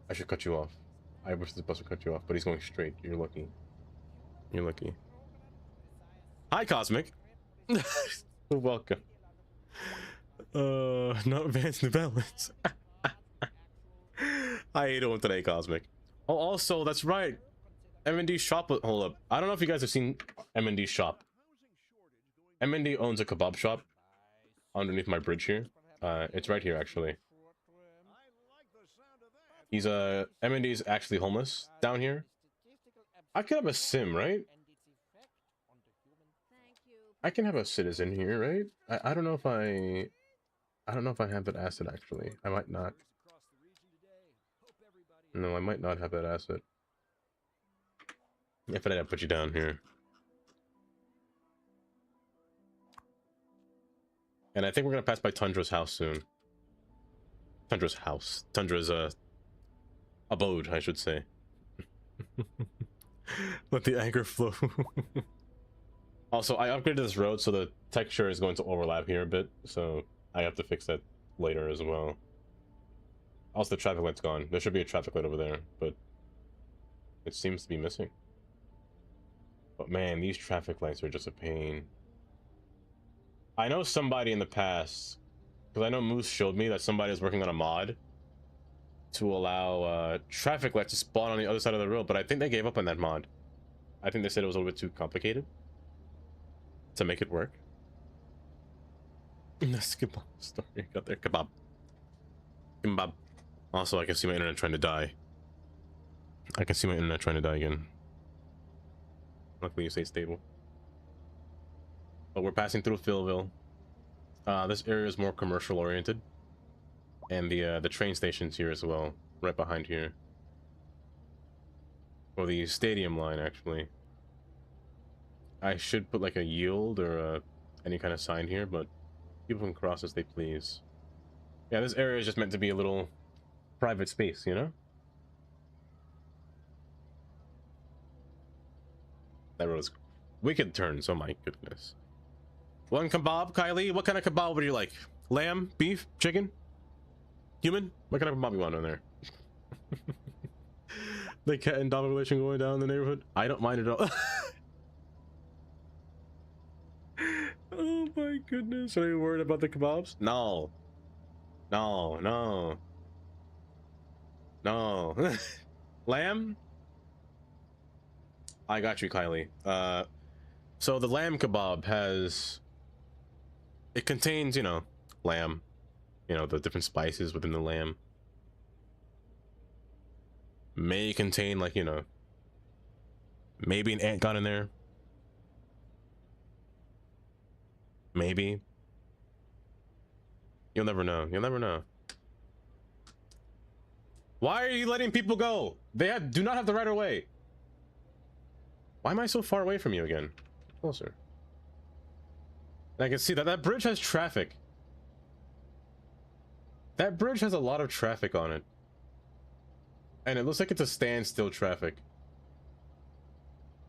I should cut you off. I wish this bus would cut you off, but he's going straight. You're lucky. You're lucky. Hi, Cosmic. Welcome. Not advanced developments. How you doing today, Cosmic? Oh, also, that's right. M&D shop. Hold up. I don't know if you guys have seen M&D shop. M&D owns a kebab shop underneath my bridge here. It's right here, actually. He's M&D's actually homeless down here. I could have a sim, right? I can have a citizen here, right? I don't know if I don't know if I have that asset actually. I might not. No, I might not have that asset. If I did, I'd put you down here. And I think we're gonna pass by Tundra's house soon. Tundra's house. Tundra's abode, I should say. Let the anger flow. Also, I upgraded this road, so the texture is going to overlap here a bit, so I have to fix that later as well. Also, the traffic light's gone. There should be a traffic light over there, but it seems to be missing. But man, these traffic lights are just a pain. I know somebody in the past, because I know Moose showed me that somebody is working on a mod to allow traffic lights to spawn on the other side of the road, but I think they gave up on that mod. I think they said it was a little bit too complicated to make it work. That's kebab story. Got there. Kebab. Kebab. Also, I can see my internet trying to die. I can see my internet trying to die again. Luckily, you stay stable. But we're passing through Philville. This area is more commercial oriented. And the train station's here as well. Right behind here. Or the stadium line, actually. I should put like a yield or any kind of sign here, but people can cross as they please. Yeah, this area is just meant to be a little private space, you know? That road is wicked turns, oh my goodness. One kebab, Kylie? What kind of kebab would you like? Lamb? Beef? Chicken? Human? What kind of kebab you want on there? The cat and dog relation going down in the neighborhood? I don't mind it at all. Oh my goodness. Are you worried about the kebabs? No. No, no. No. Lamb? I got you, Kylie. So the lamb kebab has... It contains, you know, lamb. You know, the different spices within the lamb. May contain, like, you know, maybe an ant got in there. Maybe. You'll never know. You'll never know. Why are you letting people go? They do not have the right of way. Why am I so far away from you again? Closer. I can see that that bridge has traffic. That bridge has a lot of traffic on it. And it looks like it's a standstill traffic.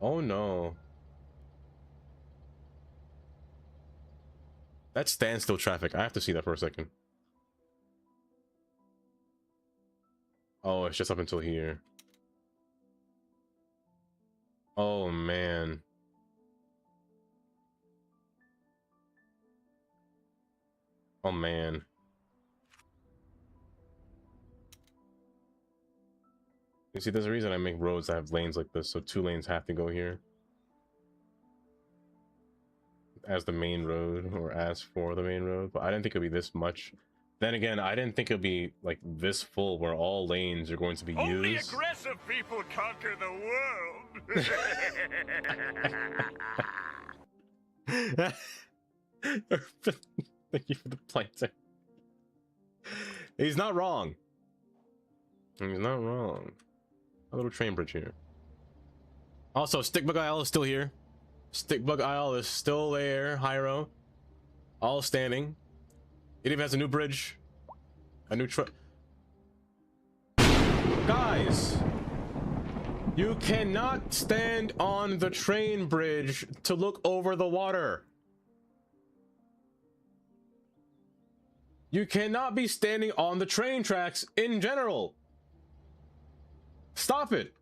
Oh no. That's standstill traffic. I have to see that for a second. Oh, it's just up until here. Oh man. Oh man. You see, there's a reason I make roads that have lanes like this, so 2 lanes have to go here as the main road, or as for the main road, but I didn't think it'd be this much. Then again, I didn't think it'd be like this full where all lanes are going to be used. Only aggressive people conquer the world. Thank you for the planting. He's not wrong. He's not wrong. A little train bridge here. Also, Stickbug Isle is still here. Stickbug Isle is still there. Hyro. All standing. It even has a new bridge. A new truck. Guys! You cannot stand on the train bridge to look over the water. You cannot be standing on the train tracks in general. Stop it!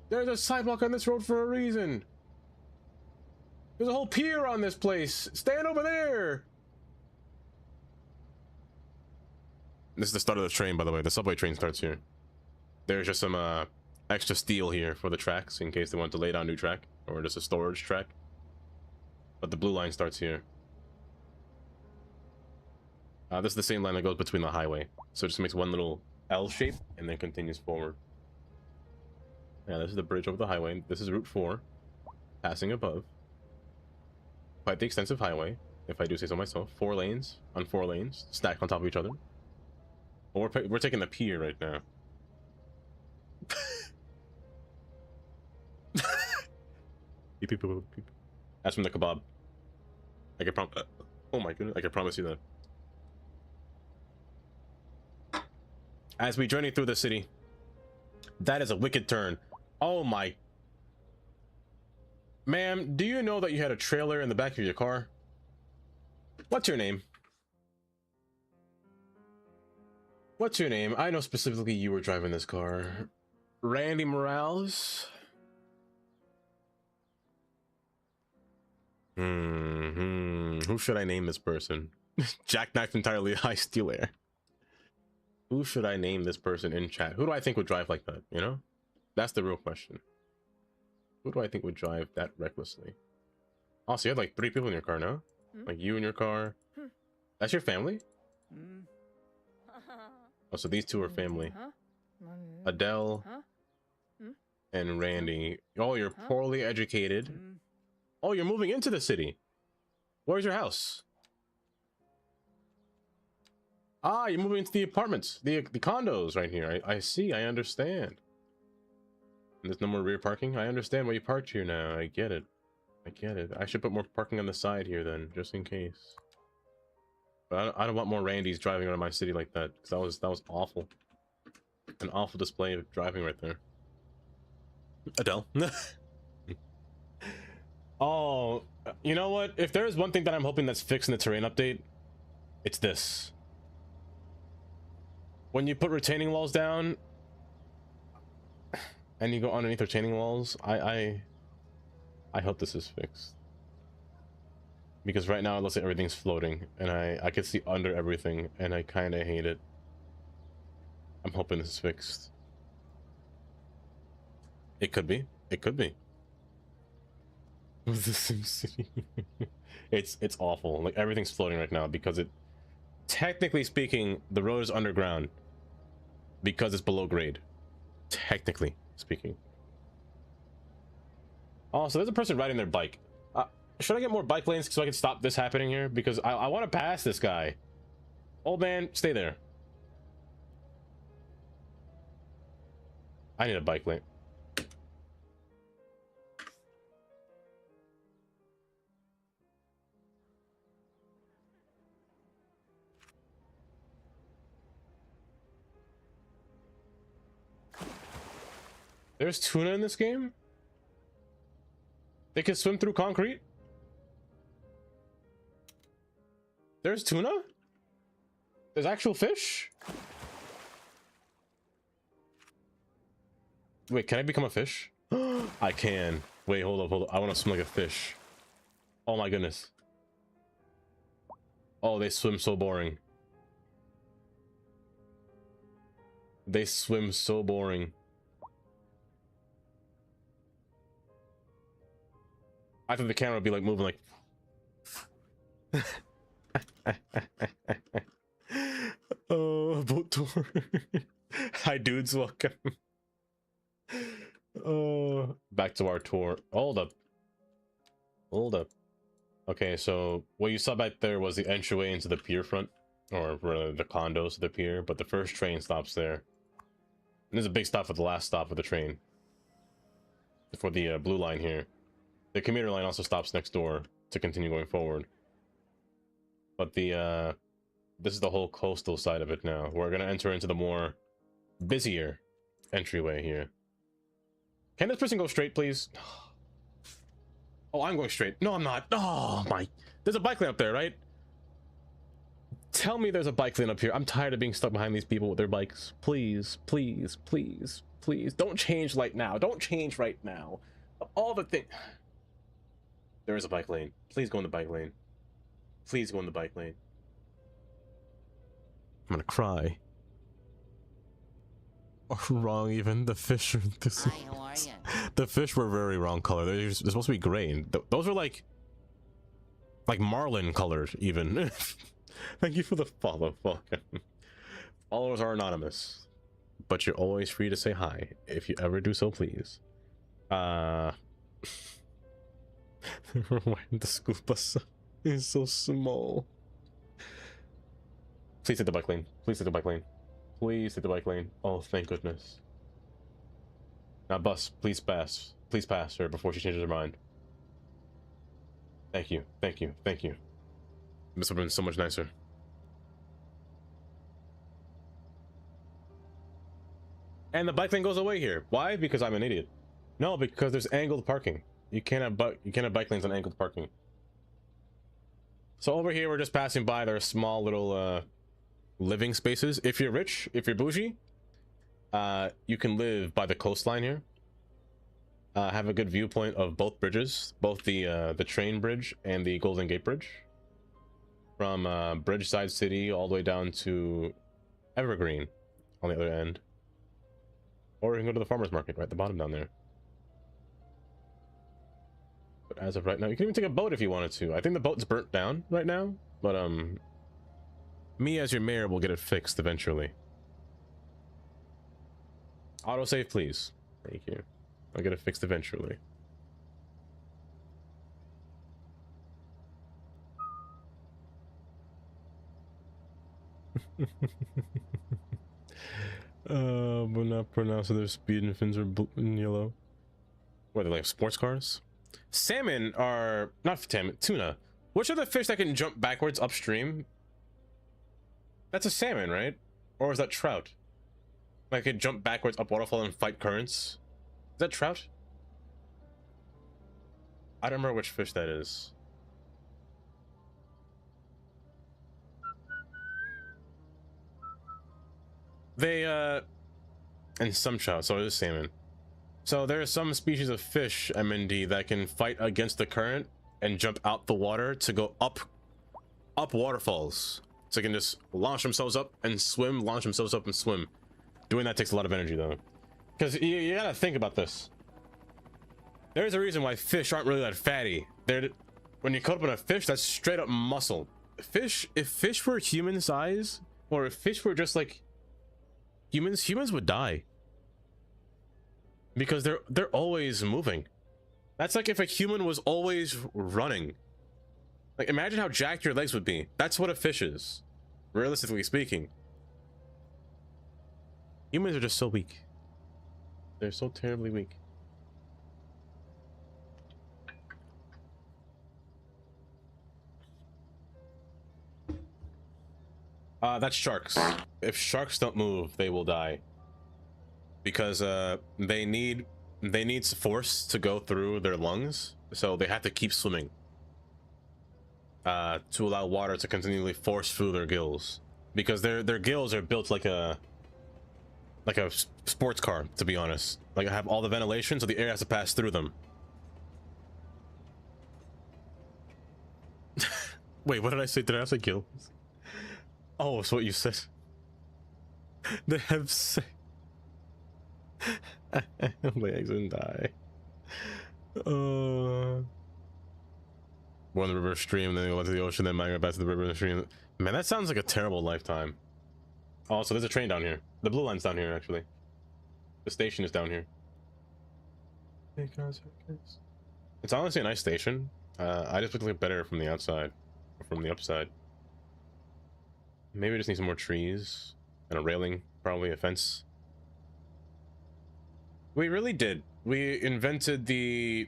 There's a sidewalk on this road for a reason. There's a whole pier on this place. Stand over there. This is the start of the train, by the way. The subway train starts here. There's just some extra steel here for the tracks in case they want to lay down new track or just a storage track. But the blue line starts here. This is the same line that goes between the highway. So it just makes one little L shape and then continues forward. Yeah, this is the bridge over the highway. This is Route 4, passing above. Quite the extensive highway, if I do say so myself. 4 lanes on 4 lanes, stacked on top of each other. But we're taking the pier right now. Beep, beep, beep, beep, beep. That's from the kebab. I can oh my goodness, I can promise you that. As we journey through the city, that is a wicked turn. Oh my. Ma'am, do you know that you had a trailer in the back of your car? What's your name? What's your name? I know specifically you were driving this car. Randy Morales? Who should I name this person? Jackknifed entirely high steel air. Who should I name this person in chat? Who do I think would drive like that, you know? That's the real question. Who do I think would drive that recklessly? Oh, so you had like 3 people in your car, no? Like you in your car. That's your family? Oh, so these 2 are family. Adele and Randy. Oh, you're poorly educated. Oh, you're moving into the city. Where's your house? Ah, you're moving into the apartments, the condos right here. I see, I understand. And there's no more rear parking. I understand why you parked here now. I get it. I get it. I should put more parking on the side here then, just in case. But I don't want more Randys driving around my city like that, because that was awful. An awful display of driving right there. Adele. Oh, you know what? If there's one thing that I'm hoping that's fixed in the terrain update, it's this. When you put retaining walls down and you go underneath retaining walls, I hope this is fixed. Because right now it looks like everything's floating and I can see under everything and I kind of hate it. I'm hoping this is fixed. It could be. It could be. The Sim City. It's awful. Like everything's floating right now because it, technically speaking, the road is underground because it's below grade. Technically speaking. Oh, so there's a person riding their bike. Should I get more bike lanes so I can stop this happening here? Because I want to pass this guy. Old man, stay there. I need a bike lane. There's tuna in this game? They can swim through concrete? There's tuna? There's actual fish? Wait, can I become a fish? I can. Wait, hold up. I want to swim like a fish. Oh my goodness. Oh, they swim so boring. They swim so boring. I thought the camera would be like moving like oh, boat tour. Hi dudes, welcome. Oh, back to our tour. Hold up. Okay, so what you saw back there was the entryway into the pier front, or rather the condos of the pier, but the first train stops there. And there's a big stop for the last stop of the train. For the blue line here. The commuter line also stops next door to continue going forward. But the this is the whole coastal side of it now. We're gonna enter into the more busier entryway here. Can this person go straight, please? Oh, I'm going straight. No, I'm not. Oh my, there's a bike lane up there, right? Tell me there's a bike lane up here. I'm tired of being stuck behind these people with their bikes. Please, please, please, please. Don't change right now. Don't change right now. Of all the things. There is a bike lane. Please go in the bike lane. Please go in the bike lane. I'm gonna cry. Or wrong even. The fish are this. Hi, how are you? The fish were very wrong color. They're supposed to be gray. And those are like marlin colored even. Thank you for the follow. Welcome. Followers are anonymous, but you're always free to say hi if you ever do so, please. The school bus is so small. Please hit the bike lane. Please hit the bike lane. Please hit the bike lane. Oh, thank goodness. Now, bus, please pass. Please pass her before she changes her mind. Thank you. Thank you. Thank you. This would have been so much nicer. And the bike lane goes away here. Why? Because I'm an idiot. No, because there's angled parking. You can't have bike lanes on angled parking. So over here, we're just passing by. There are small little living spaces. If you're rich, if you're bougie, you can live by the coastline here. Have a good viewpoint of both bridges, both the train bridge and the Golden Gate Bridge. From Bridgeside City all the way down to Evergreen on the other end. Or you can go to the farmer's market right at the bottom down there. But as of right now, you can even take a boat if you wanted to. I think the boat's burnt down right now, but me as your mayor will get it fixed eventually. Autosave, please. Thank you. I'll get it fixed eventually. But not pronounced. Their speed and fins are blue and yellow. What are they, like sports cars? Salmon are not tuna. Which are the fish that can jump backwards upstream? That's a salmon, right? Or is that trout? Like it jump backwards up waterfall and fight currents? Is that trout? I don't remember which fish that is. They and some trout, so it is salmon. So there are some species of fish, MND, that can fight against the current and jump out the water to go up waterfalls. So they can just launch themselves up and swim, launch themselves up and swim. Doing that takes a lot of energy though. Because you gotta think about this. There's a reason why fish aren't really that fatty. When you cut open a fish, that's straight up muscle. If fish were human size, or if fish were just like humans would die. Because they're always moving. That's like if a human was always running. Like imagine how jacked your legs would be. That's what a fish is, realistically speaking. Humans are just so weak. They're so terribly weak. That's sharks. If sharks don't move, they will die. Because they need force to go through their lungs, so they have to keep swimming to allow water to continually force through their gills. Because their gills are built like a sports car, to be honest. Like I have all the ventilation, so the air has to pass through them. Wait, what did I say? Did I say gills? Oh, that's what you said. They have legs and die. One the river stream, then go to the ocean, then migrate back to the river and the stream. Man, that sounds like a terrible lifetime. Oh, so there's a train down here. The blue line's down here, actually. The station is down here. It's honestly a nice station. I just look better from the outside, or from the upside. Maybe I just need some more trees and a railing, probably a fence. We really did. We invented the...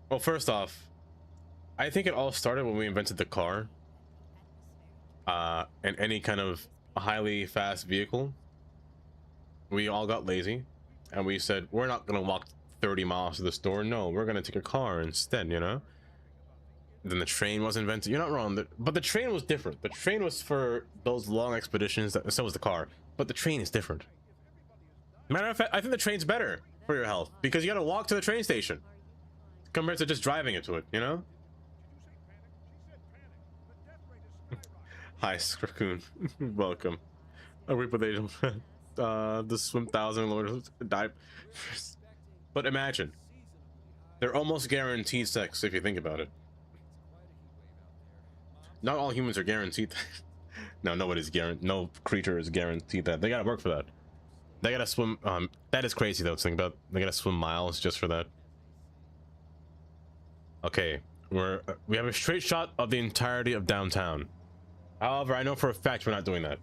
Well, first off, I think it all started when we invented the car. And any kind of highly fast vehicle. We all got lazy. And we said, we're not going to walk 30 miles to the store. No, we're going to take a car instead, you know? then the train was invented. You're not wrong, but the train was different. The train was for those long expeditions. So was the car, but the train is different. Matter of fact, I think the train's better for your health because you gotta walk to the train station compared to just driving into it, you know? Hi, Skrakoon. Welcome. A reputation. The swim 1,000 lords die. But imagine, they're almost guaranteed sex if you think about it. Not all humans are guaranteed that. No, nobody's guaranteed. No creature is guaranteed that. They gotta work for that. They gotta swim. That is crazy though to think about. They gotta swim miles just for that. Okay, we have a straight shot of the entirety of downtown. However, I know for a fact we're not doing that.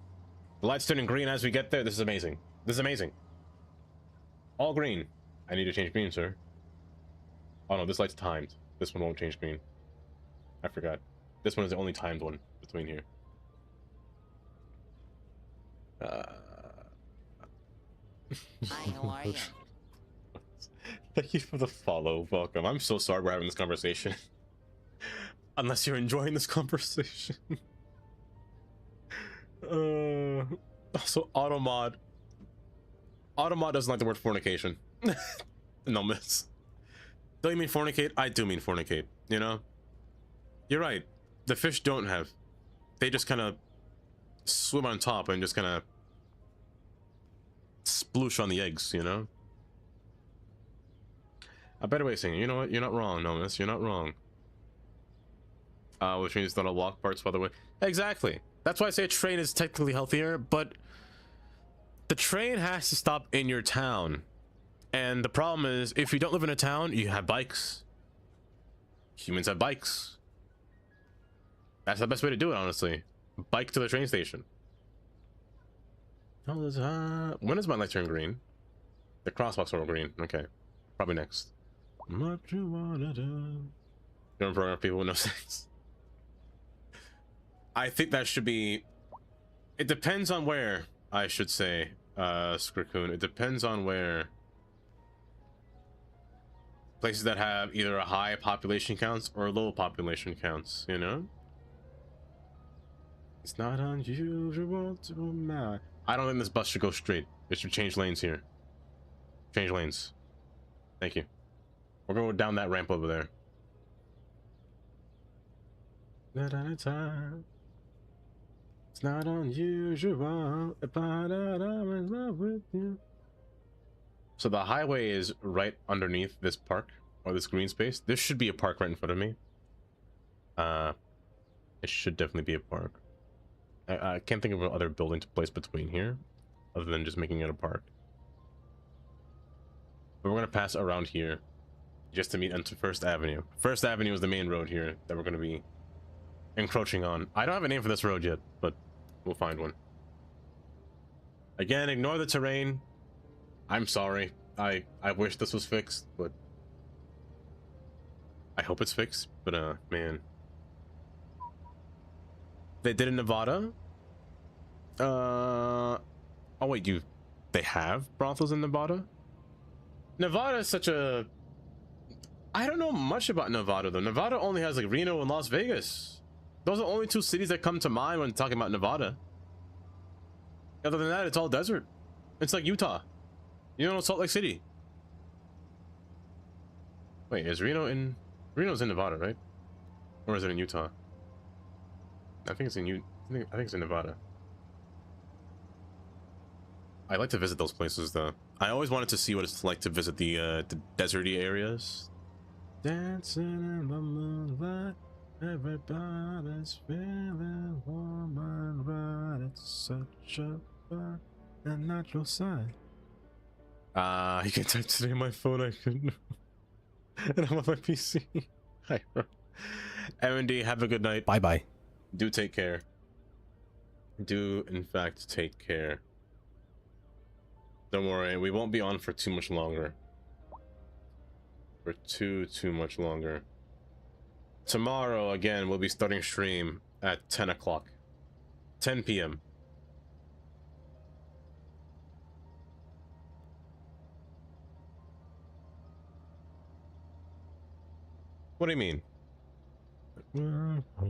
The light's turning green as we get there. This is amazing. This is amazing. All green. I need to change green, sir. Oh no, this light's timed. This one won't change green. I forgot. This one is the only timed one between here. Hi, how are you? Thank you for the follow. Welcome. I'm so sorry we're having this conversation. Unless you're enjoying this conversation. Also, Automod. Automod doesn't like the word fornication. No, miss. Don't you mean fornicate? I do mean fornicate, you know? You're right. The fish don't have. They just kind of swim on top and just kind of sploosh on the eggs, you know? A better way of saying it. You know what? You're not wrong, no, miss. You're not wrong. Which means not all walk parts, by the way. Exactly. That's why I say a train is technically healthier, but the train has to stop in your town. And the problem is, if you don't live in a town, you have bikes. Humans have bikes. That's the best way to do it, honestly. Bike to the train station. When does my light turn green? The crosswalks are green. Okay. Probably next. What you wanna do? Don't program people with no sense. I think that should be... It depends on where, I should say, Skrakoon. It depends on where. Places that have either a high population counts or low population counts, you know? It's not unusual to mad. I don't think this bus should go straight. It should change lanes here. Change lanes. Thank you. We're going down that ramp over there. It's not unusual, but I'm in love with you. So the highway is right underneath this park, or this green space. This should be a park right in front of me. It should definitely be a park. I can't think of another building to place between here, other than just making it a park. But we're gonna pass around here, just to meet onto First Avenue. First Avenue is the main road here that we're gonna be encroaching on. I don't have a name for this road yet, but we'll find one. Again, ignore the terrain. I'm sorry. I wish this was fixed, but I hope it's fixed. But man, they did in Nevada. Oh wait, they have brothels in Nevada? Nevada is such a... I don't know much about Nevada though. Nevada only has like Reno and Las Vegas. Those are the only two cities that come to mind when talking about Nevada. Other than that, it's all desert. It's like Utah. You know, Salt Lake City. Wait, is Reno in... Reno's in Nevada, right? Or is it in Utah? I think it's in I think it's in Nevada. I'd like to visit those places though. I always wanted to see what it's like to visit the deserty areas. Dancing in the moonlight, everybody's feeling warm and right. It's such a fun and natural sight. You can type today on my phone. I couldn't. And I'm on my PC. Hi, M&D, have a good night. Bye bye. Do take care. Do in fact take care. Don't worry, we won't be on for too much longer. For too much longer. Tomorrow again we'll be starting stream at 10 o'clock. 10 p.m. What do you mean? Dancing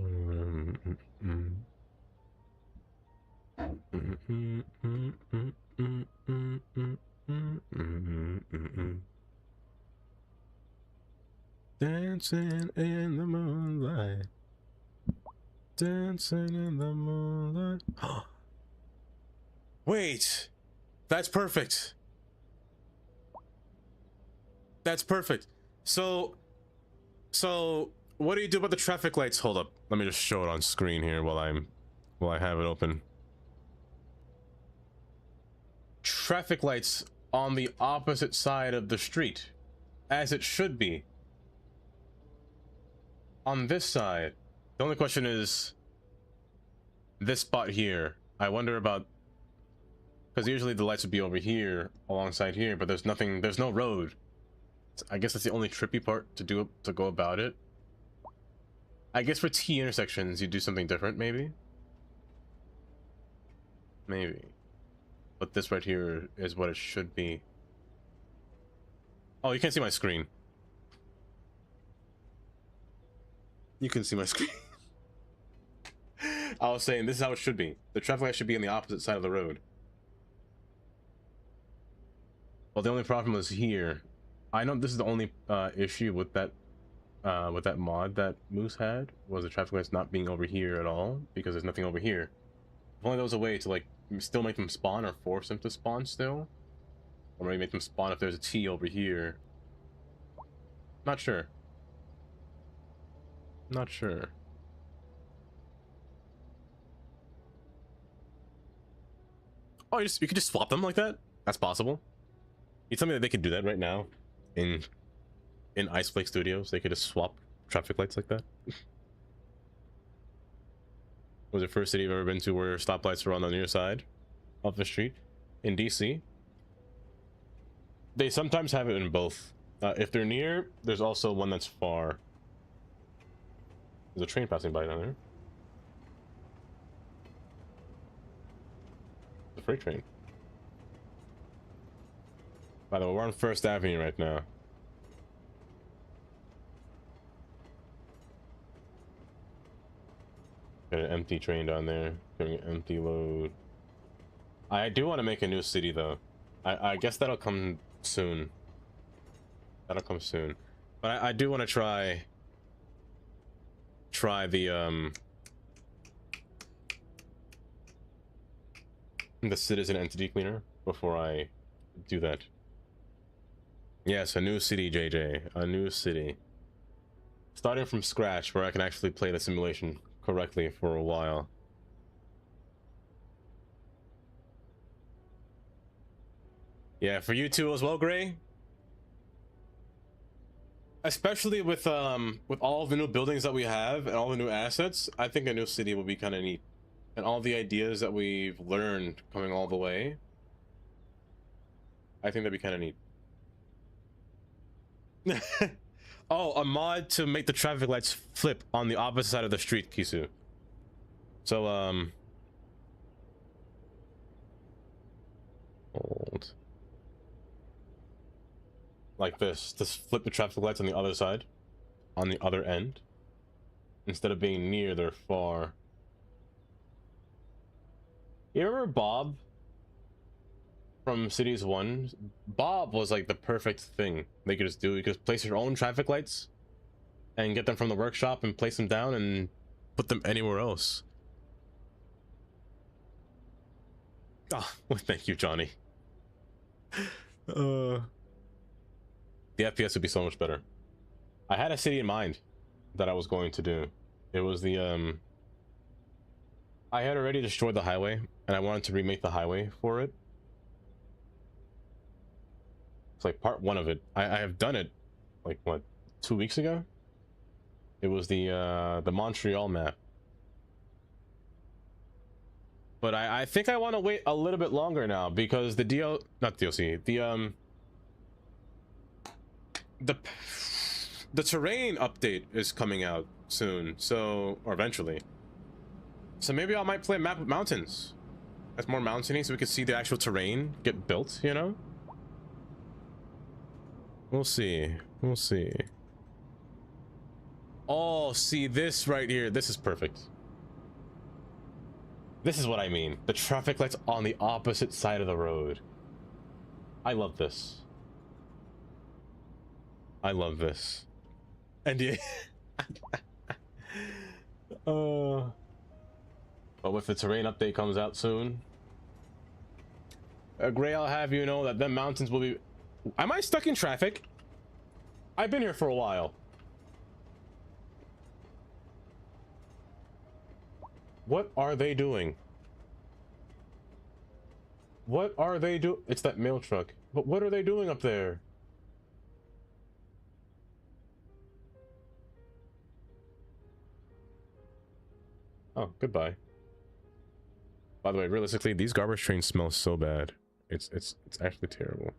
in the moonlight. Dancing in the moonlight. Wait! That's perfect! That's perfect. So what do you do about the traffic lights? Hold up. Let me just show it on screen here while I have it open. Traffic lights on the opposite side of the street, as it should be. On this side. The only question is this spot here. I wonder about, because usually the lights would be over here alongside here, but there's nothing, there's no road. I guess that's the only trippy part to go about it. I guess for T intersections you do something different, maybe. But this right here is what it should be. Oh, you can't see my screen. You can see my screen. I was saying this is how it should be. The traffic light should be on the opposite side of the road. Well, the only problem was here. I know this is the only issue with that mod that Moose had, was the traffic lights not being over here at all, because there's nothing over here. If only there was a way to like still make them spawn, or force them to spawn still, or maybe make them spawn if there's a T over here. Not sure. Not sure. Oh, you could just swap them like that? That's possible. You tell me that they could do that right now in Iceflake Studios? They could just swap traffic lights like that? Was the first city you've ever been to where stoplights were on the near side of the street? In DC? They sometimes have it in both. If they're near, there's also one that's far. There's a train passing by down there. The freight train. By the way, we're on First Avenue right now. Got an empty train down there. Getting an empty load. I do want to make a new city though. I guess that'll come soon. That'll come soon. But I do want to try the citizen entity cleaner before I do that. Yes, a new city, JJ. A new city. Starting from scratch, where I can actually play the simulation correctly for a while. Yeah, for you too as well, Gray. Especially with all the new buildings that we have and all the new assets, I think a new city will be kind of neat. And all the ideas that we've learned coming all the way, I think that'd be kind of neat. Oh, a mod to make the traffic lights flip on the opposite side of the street, Kisu. So, hold. Like this, to flip the traffic lights on the other side, on the other end. Instead of being near, they're far. You remember Bob from Cities 1? Bob was like the perfect thing they could just do. You could just place your own traffic lights and get them from the workshop and place them down and put them anywhere else. Oh, well, thank you, Johnny. The FPS would be so much better. I had a city in mind that I was going to do. It was the I had already destroyed the highway and I wanted to remake the highway for it. It's like part one of it. I have done it like what, 2 weeks ago? It was the Montreal map. But I think I want to wait a little bit longer now because the the terrain update is coming out soon, so, or eventually. So maybe I might play a map with mountains. That's more mountainy, so we can see the actual terrain get built, you know? We'll see. We'll see. Oh, see this right here. This is perfect. This is what I mean. The traffic lights on the opposite side of the road. I love this. I love this. And yeah. But with the terrain update comes out soon, Gray, I'll have you know that the mountains will be... Am I stuck in traffic? I've been here for a while. What are they doing? What are they do? It's that mail truck. But what are they doing up there? Oh, goodbye. By the way, realistically, these garbage trains smell so bad. It's actually terrible.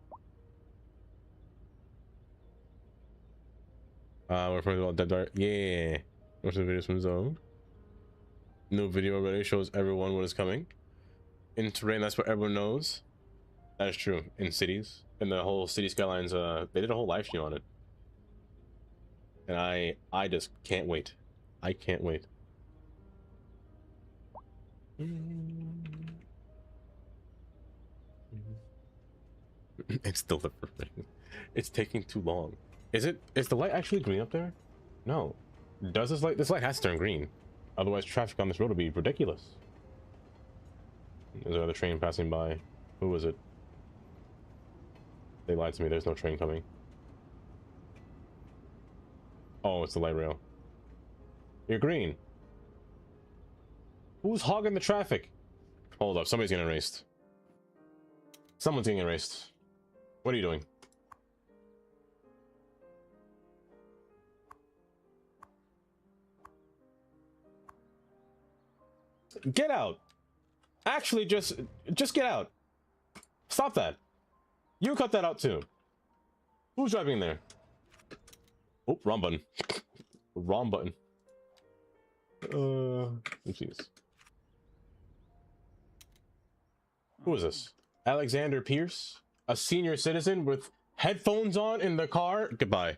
We're from about Dead Dark. Yeah. Watch the videos from Zone. New video already shows everyone what is coming. In terrain, that's what everyone knows. That is true. In cities, in the whole City Skylines, they did a whole live stream on it. And I just can't wait. I can't wait. It's delivering. It's taking too long. Is the light actually green up there? No. Does this light has to turn green. Otherwise traffic on this road will be ridiculous. There's another train passing by. Who was it? They lied to me. There's no train coming. Oh, it's the light rail. You're green. Who's hogging the traffic? Hold up, somebody's getting erased. Someone's getting erased. What are you doing? Get out. Actually, just get out. Stop that. You cut that out too. Who's driving there? Oh, wrong button. Wrong button. Jeez. Who is this? Alexander Pierce, a senior citizen with headphones on in the car. Goodbye.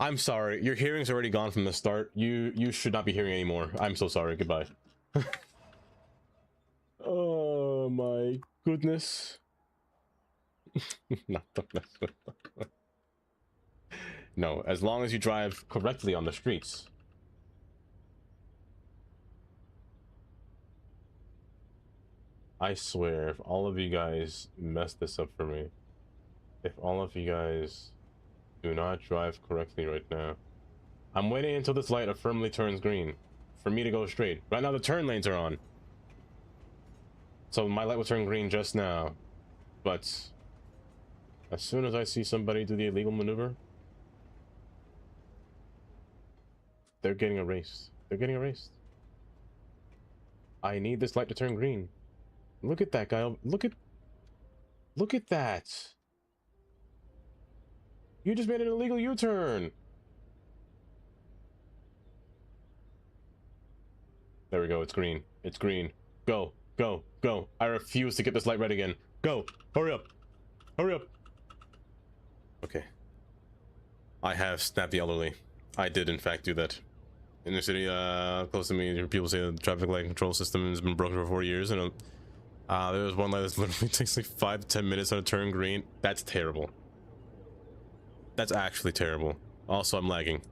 I'm sorry. Your hearing's already gone from the start. You should not be hearing anymore. I'm so sorry. Goodbye. Oh my goodness. Not the best. No, as long as you drive correctly on the streets. I swear, if all of you guys mess this up for me, if all of you guys do not drive correctly right now, I'm waiting until this light firmly turns green for me to go straight. Right now the turn lanes are on, so my light will turn green just now. But as soon as I see somebody do the illegal maneuver, they're getting erased. They're getting erased. I need this light to turn green. Look at that guy. Look at that. You just made an illegal U-turn. There we go. It's green. It's green. Go, go, go. I refuse to get this light red again. Go. Hurry up. Hurry up. Okay. I have snapped the elderly. I did, in fact, do that. In the city close to me, people say the traffic light control system has been broken for 4 years, and there was one light that literally takes like 5 to 10 minutes on a turn green. That's terrible. That's actually terrible. Also, I'm lagging.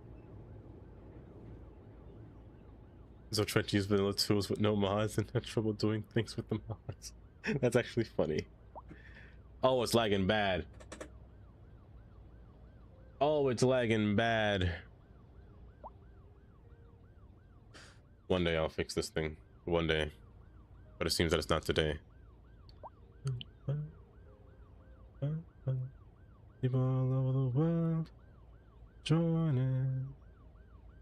So Trent used vanilla tools with no mods and had trouble doing things with the mods. That's actually funny. Oh, it's lagging bad. Oh, it's lagging bad. One day I'll fix this thing. One day. But it seems that it's not today. People all over the world joining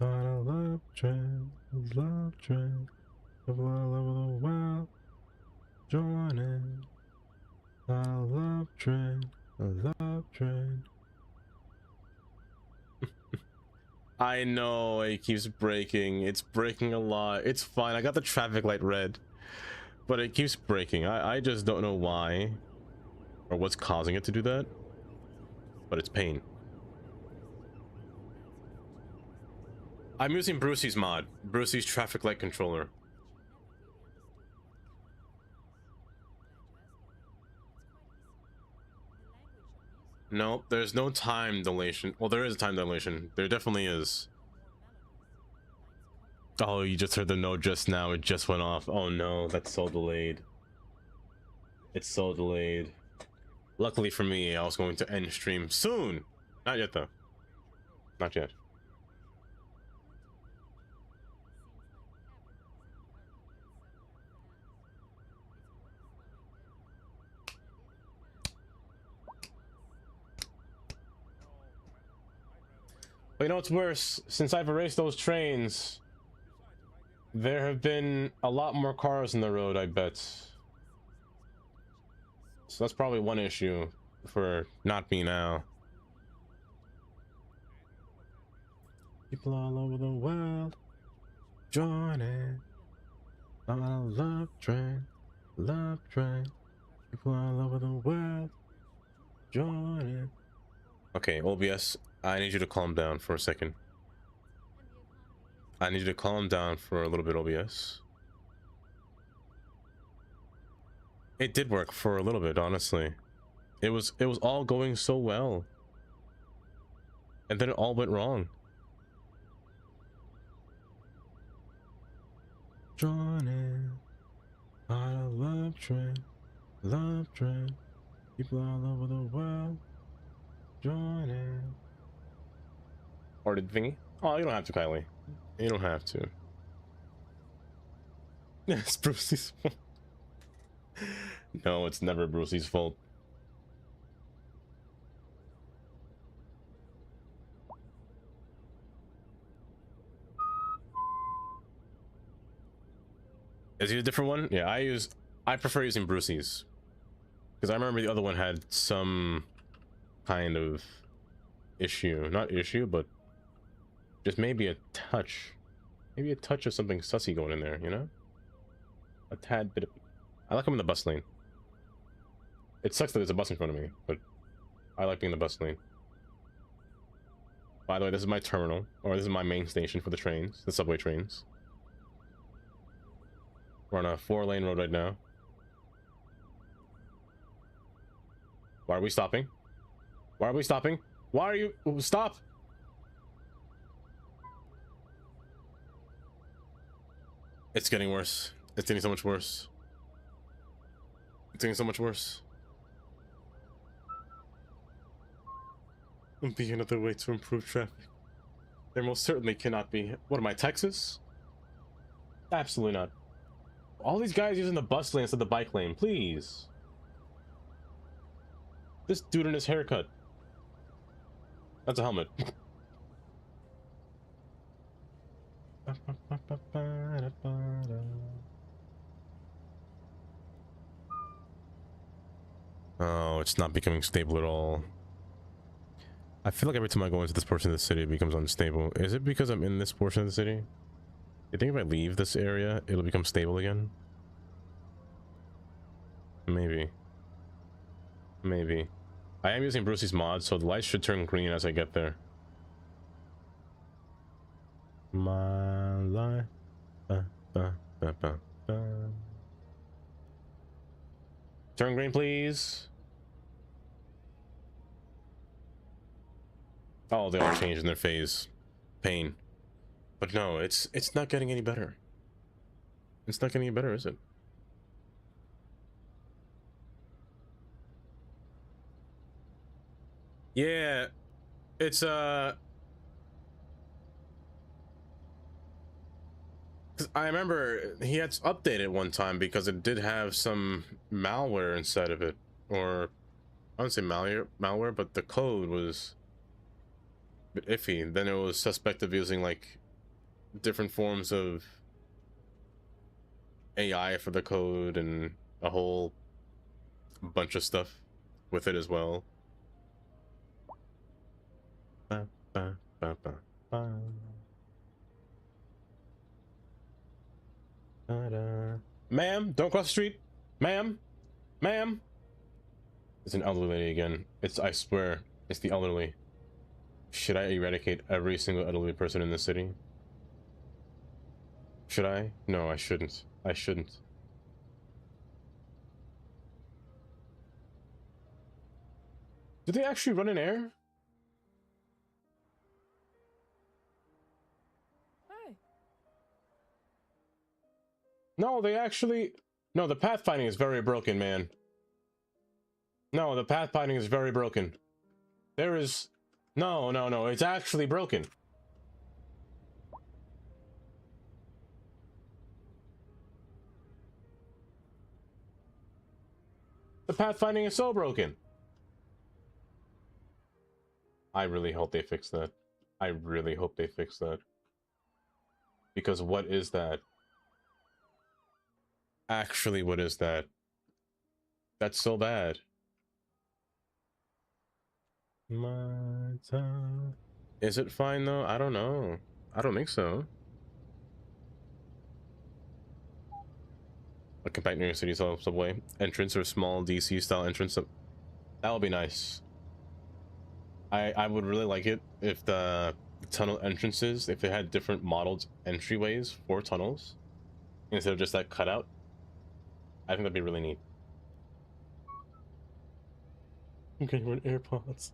on a love train, love train. People all over the world joining on a love train, a love train. I know it keeps breaking. It's breaking a lot. It's fine. I got the traffic light red, but it keeps breaking. I just don't know why or what's causing it to do that, but it's pain. I'm using Brucey's mod. Brucey's traffic light controller. No, there's no time dilation. Well, there is a time dilation. There definitely is. Oh, you just heard the note just now. It just went off. Oh no, that's so delayed. It's so delayed. Luckily for me, I was going to end stream soon. Not yet though. Not yet. But you know what's worse? Since I've erased those trains, there have been a lot more cars on the road, I bet. So that's probably one issue for not me now. People all over the world joining on a love train, love train. People all over the world joining. Okay, OBS, I need you to calm down for a second. I need you to calm down for a little bit, OBS. It did work for a little bit, honestly. It was all going so well. And then it all went wrong. Joining on a love train, love train. People all over the world joining. Or did thingy? Oh, you don't have to, Kylie. You don't have to. It's Brucey's fault. No, it's never Brucey's fault. Is he a different one? Yeah, I prefer using Brucey's. Because I remember the other one had some kind of issue. Not issue, but just maybe a touch. Maybe a touch of something sussy going in there, you know? A tad bit of... I like him in the bus lane. It sucks that there's a bus in front of me, but I like being in the bus lane. By the way, this is my terminal, or this is my main station for the trains, the subway trains. We're on a 4-lane road right now. Why are we stopping? Why are we stopping? Why are you... Stop! It's getting worse. It's getting so much worse. It's getting so much worse. Be another way to improve traffic. There most certainly cannot be. What am I, Texas? Absolutely not. All these guys using the bus lane instead of the bike lane, please. This dude in his haircut. That's a helmet. Oh, it's not becoming stable at all. I feel like every time I go into this portion of the city, it becomes unstable. Is it because I'm in this portion of the city? You think if I leave this area, it'll become stable again? Maybe. Maybe. I am using Brucey's mod, so the lights should turn green as I get there. My life. Turn green, please. Oh, they all changed in their phase. Pain. But no, it's not getting any better. It's not getting any better, is it? Yeah, it's 'cause I remember he had updated one time because it did have some malware inside of it, or I wouldn't say malware, but the code was a bit iffy. Then it was suspect of using like different forms of AI for the code and a whole bunch of stuff with it as well. Ma'am, don't cross the street. Ma'am, ma'am. It's an elderly lady again. I swear, it's the elderly. Should I eradicate every single elderly person in the city? Should I? No, I shouldn't. I shouldn't. Do they actually run in air? Hi. No, they actually... No, the pathfinding is very broken, man. No, the pathfinding is very broken. There is... No, no, no, it's actually broken. The pathfinding is so broken. I really hope they fix that. I really hope they fix that. Because what is that? Actually, what is that? That's so bad. My time. Is it fine though? I don't know. I don't think so. A compact New York City subway entrance or small DC style entrance. That would be nice. I would really like it if the tunnel entrances, if they had different modeled entryways for tunnels instead of just that cutout. I think that'd be really neat. Okay, we're in AirPods.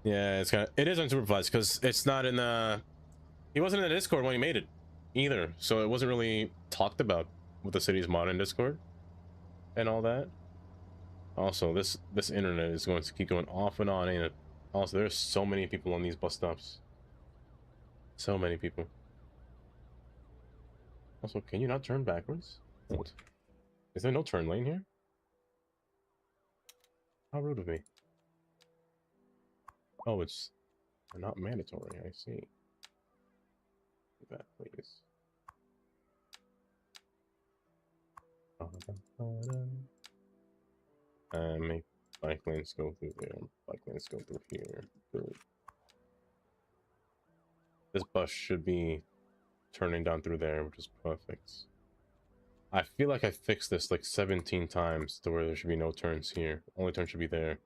Yeah, it is unsupervised because it's not in the... He wasn't in the Discord when he made it either, so it wasn't really talked about with the city's mod in Discord and all that. Also, this internet is going to keep going off and on, ain't it? Also, there's so many people on these bus stops. So many people. Also, can you not turn backwards? What? Is there no turn lane here? How rude of me. Oh, it's not mandatory, I see. Do that, please. Make bike lanes go through there. Bike lanes go through here. Good. This bus should be turning down through there, which is perfect. I feel like I fixed this like 17 times to where there should be no turns here. Only turn should be there.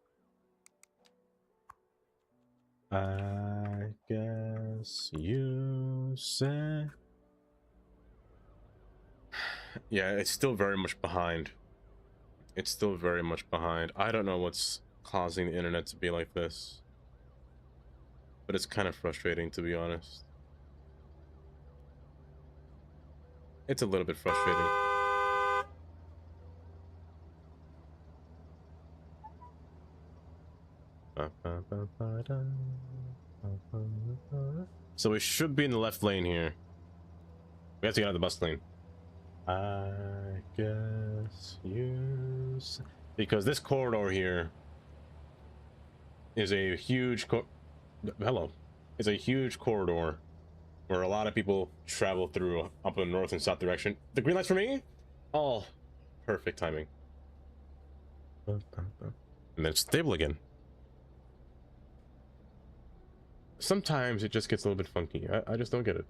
I guess you say. Yeah, it's still very much behind. It's still very much behind. I don't know what's causing the internet to be like this. But it's kind of frustrating, to be honest. It's a little bit frustrating. So we should be in the left lane here. We have to get out of the bus lane. I guess use... Because this corridor here is a huge is a huge corridor where a lot of people travel through up in the north and south direction. The green lights for me? Oh, perfect timing. And then it's stable again. Sometimes it just gets a little bit funky. I just don't get it.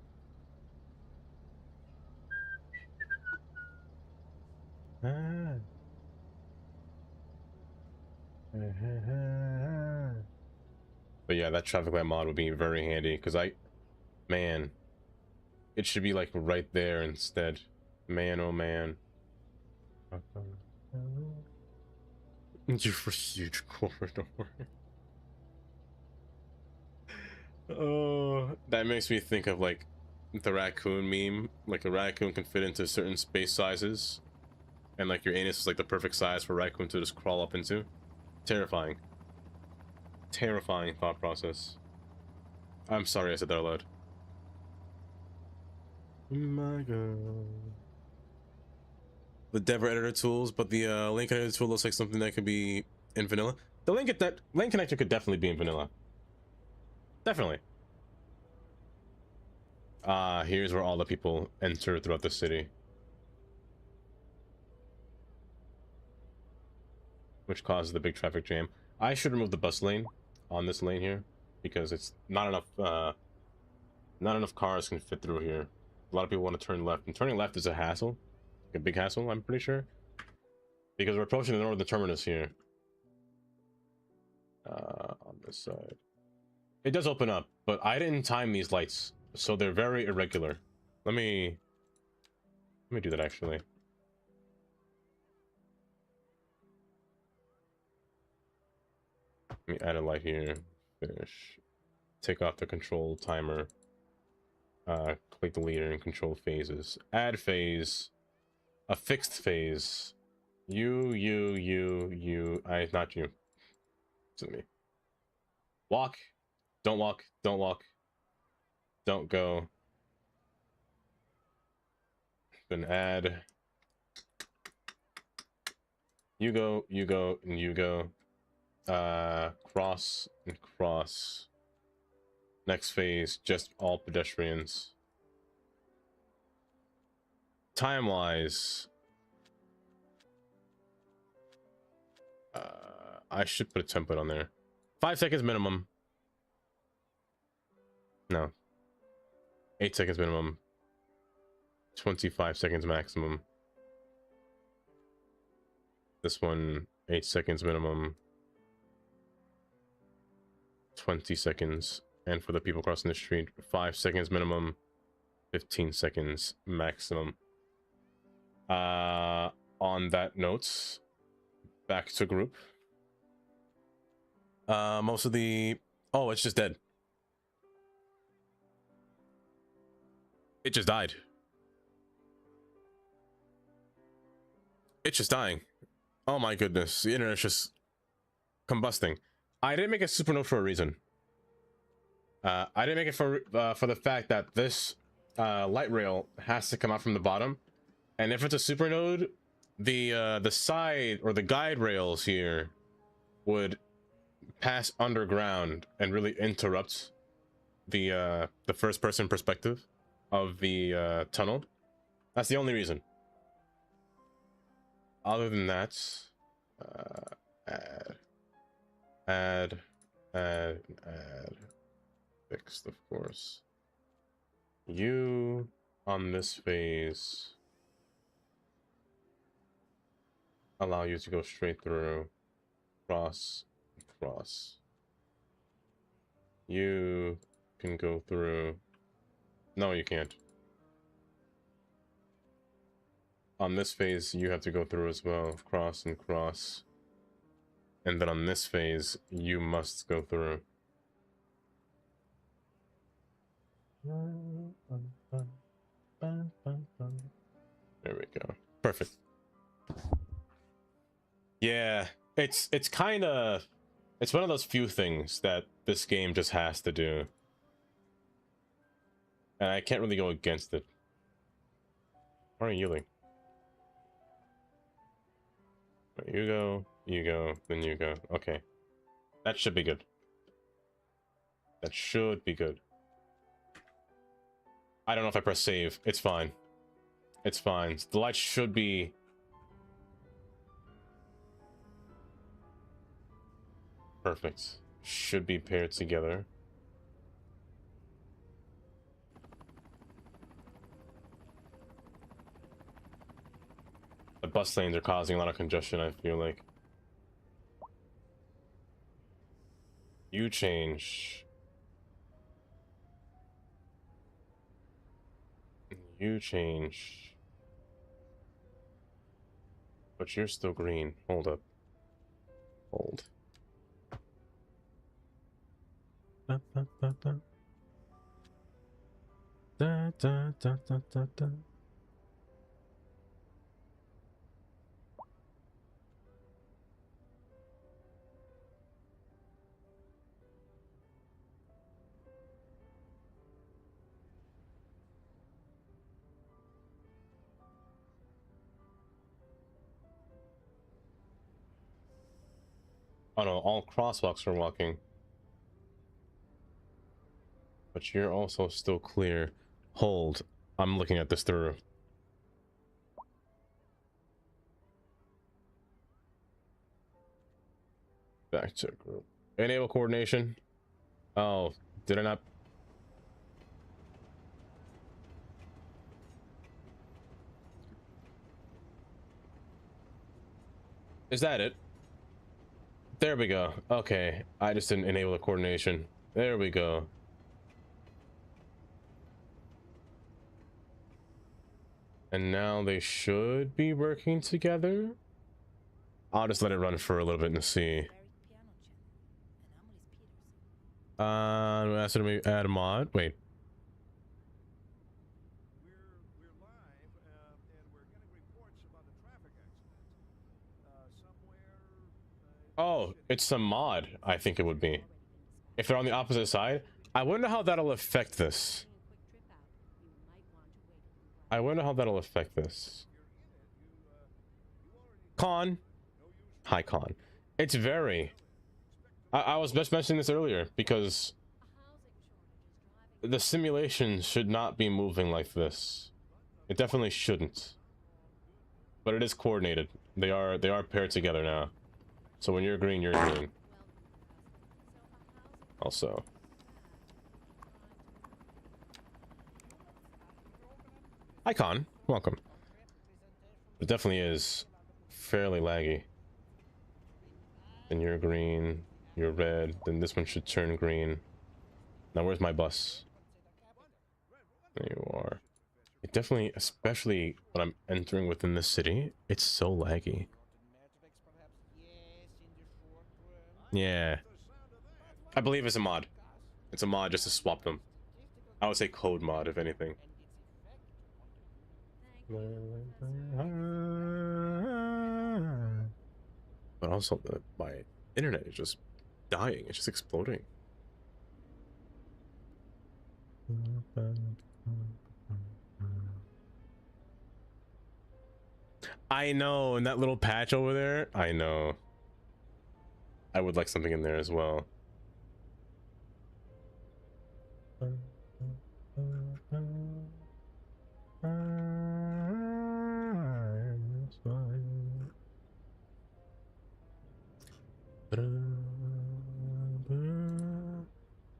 But yeah, that traffic light mod would be very handy because man, it should be like right there instead. Man, oh man. For huge corridor. Oh, that makes me think of like the raccoon meme. Like a raccoon can fit into certain space sizes, and like your anus is like the perfect size for a raccoon to just crawl up into. Terrifying. Terrifying thought process. I'm sorry I said that out loud. Oh my god. The Dever editor tools, but the link editor tool looks like something that could be in vanilla. The link connector could definitely be in vanilla. Definitely. Here's where all the people enter throughout the city. Which causes the big traffic jam. I should remove the bus lane on this lane here because it's not enough cars can fit through here. A lot of people want to turn left, and turning left is a hassle. A big hassle, I'm pretty sure. Because we're approaching the northern terminus here. On this side. It does open up, but I didn't time these lights, so they're very irregular. Let me do that actually. Let me add a light here. Finish. Take off the control timer. Click the leader and control phases. Add phase. A fixed phase. You. Not you. It's me. Walk. Don't walk. Don't walk. Don't go. Then add. You go, and you go. Cross and cross. Next phase, just all pedestrians. Time-wise, I should put a template on there. 5 seconds minimum. No. 8 seconds minimum. 25 seconds maximum. This one, 8 seconds minimum. 20 seconds. And for the people crossing the street, 5 seconds minimum. 15 seconds maximum. On that note, back to group. Most of the... Oh, it's just dead. It just died. It's just dying. Oh my goodness, the internet's just combusting. I didn't make a supernode for a reason. I didn't make it for the fact that this light rail has to come out from the bottom, and if it's a supernode, the side or the guide rails here would pass underground and really interrupt the first person perspective of the tunnel. That's the only reason. Other than that, add, fixed, of course. You on this phase allow you to go straight through, cross. You can go through. No, you can't. On this phase, you have to go through as well. Cross and cross. And then on this phase, you must go through. There we go. Perfect. Yeah, it's kind of... It's one of those few things that this game just has to do. And I can't really go against it. Why are you yielding? You go, then you go. Okay. That should be good. That should be good. I don't know if I press save. It's fine. It's fine. The lights should be... Perfect. Should be paired together. The bus lanes are causing a lot of congestion, I feel like. You change. You change. But you're still green. Hold up. Hold. Da, da, da, da. Da, da, da, da, da, da. Oh no, all crosswalks are walking. But you're also still clear. Hold. I'm looking at this through. Back to group. Enable coordination. Oh, did I not? Is that it? There we go. Okay, I just didn't enable the coordination. There we go. And now they should be working together. I'll just let it run for a little bit and see. Ask me add a mod. Wait. We're live, and we're getting reports about a traffic accident. Somewhere. Oh, it's a mod, I think it would be. If they're on the opposite side. I wonder how that'll affect this. I wonder how that'll affect this. Con. Hi, Con. It's very... I was just mentioning this earlier because the simulation should not be moving like this. It definitely shouldn't. But it is coordinated. They are paired together now. So when you're green, you're green. Also. Hi, Con. Welcome. It definitely is fairly laggy. Then you're green, you're red, then this one should turn green. Now where's my bus? There you are. It definitely, especially when I'm entering within the city, it's so laggy. Yeah. I believe it's a mod. It's a mod just to swap them. I would say code mod, if anything. But also, my internet is just dying. It's just exploding. I know, and that little patch over there, I know. I would like something in there as well.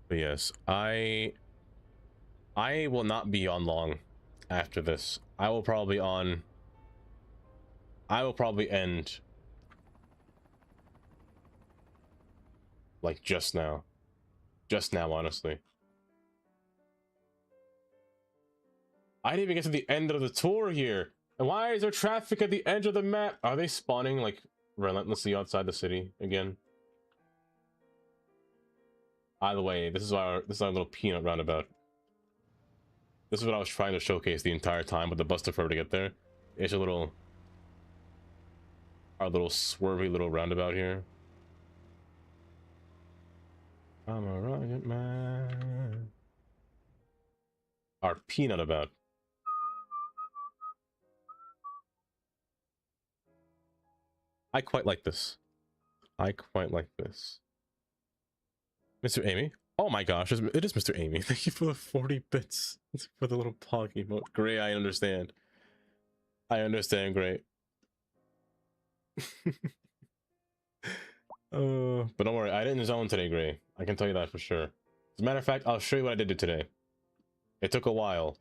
But yes, I will not be on long after this. I will probably end like just now, honestly. I didn't even get to the end of the tour here. And why is there traffic at the edge of the map? Are they spawning like relentlessly outside the city again? Either way, this is our little peanut roundabout. This is what I was trying to showcase the entire time, but the bus took forever to get there. It's our little swervy little roundabout here. I'm a rocket man. Our peanut about. I quite like this. I quite like this. Mr. Amy? Oh my gosh, it is Mr. Amy. Thank you for the 40 bits. For the little pog emote. Gray, I understand. I understand, Gray. But don't worry, I didn't zone today, Gray. I can tell you that for sure. As a matter of fact, I'll show you what I did today. It took a while.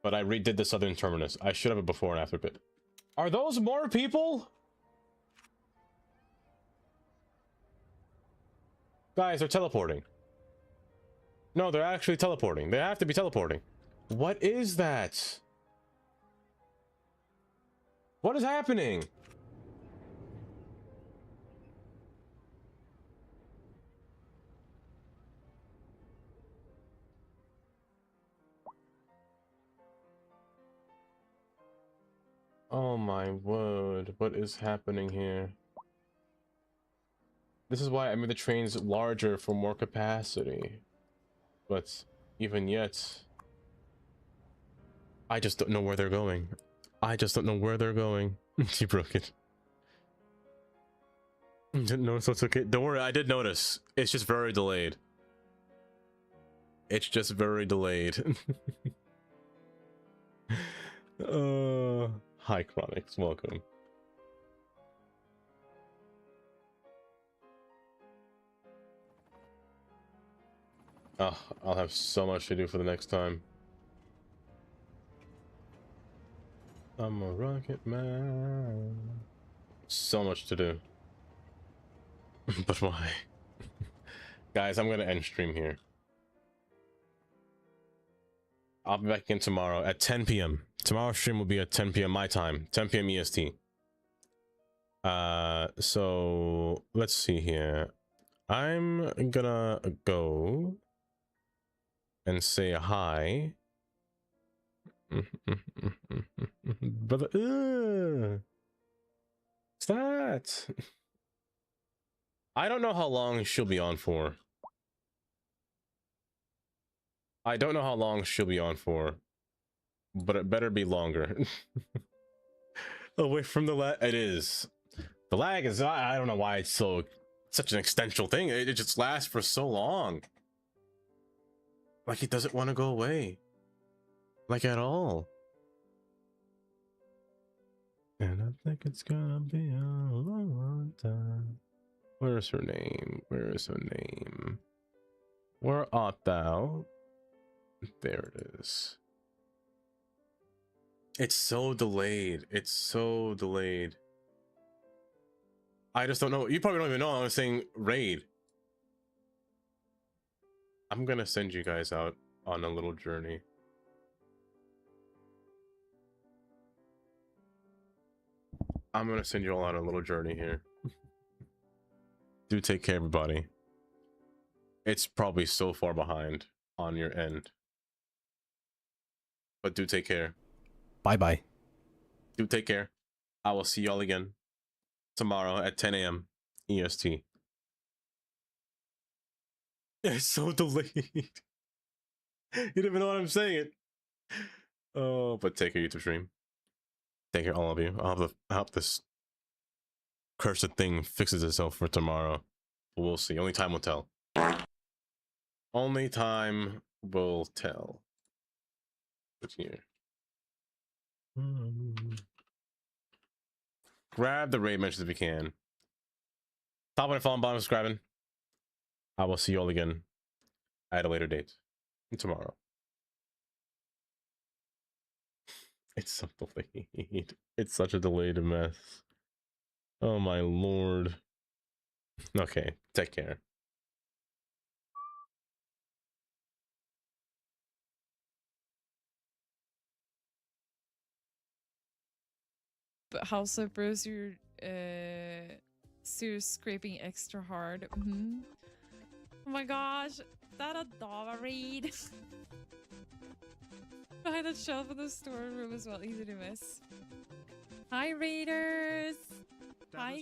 But I redid the southern terminus. I should have a before and after bit. Are those more people? Guys, they're teleporting. No, they're actually teleporting. They have to be teleporting. What is that? What is happening? Oh my word, what is happening here? This is why I made the trains larger for more capacity. But even yet, I just don't know where they're going. I just don't know where they're going. She broke it. Didn't notice, that's okay. Don't worry, I did notice. It's just very delayed. It's just very delayed. Hi Chronics, welcome. Oh, I'll have so much to do for the next time. I'm a rocket man. So much to do. But why? Guys, I'm gonna end stream here. I'll be back in tomorrow at 10 p.m. Tomorrow's stream will be at 10 p.m. my time, 10 p.m. EST. So let's see here. I'm gonna go and say hi. Brother, what's that? I don't know how long she'll be on for. I don't know how long she'll be on for, but it better be longer. Away from the lag, it is. The lag is, I don't know why it's such an existential thing. It just lasts for so long. Like it doesn't want to go away. Like at all. And I think it's gonna be a long, long time. Where's her name? Where is her name? Where art thou? There it is. It's so delayed. It's so delayed. I just don't know. You probably don't even know I was saying raid. I'm gonna send you guys out on a little journey. I'm gonna send you all on a little journey here. Do take care, everybody. It's probably so far behind on your end. But do take care. Bye-bye. Do take care. I will see y'all again tomorrow at 10 a.m. EST. It's so delayed. You don't even know what I'm saying. Oh, but take care, YouTube stream. Take care, all of you. I hope this cursed thing fixes itself for tomorrow. But we'll see. Only time will tell. Only time will tell. What's here? Grab the raid mentions if you can. Top and follow, bottom subscribing. I will see you all again at a later date tomorrow. It's so delayed. It's such a delayed mess. Oh my lord. Okay, take care. But House of Bros, you're still scraping extra hard. Mm-hmm. Oh my gosh, that a Dava read. Behind that shelf in the storeroom as well, easy to miss. Hi, Raiders. Hi.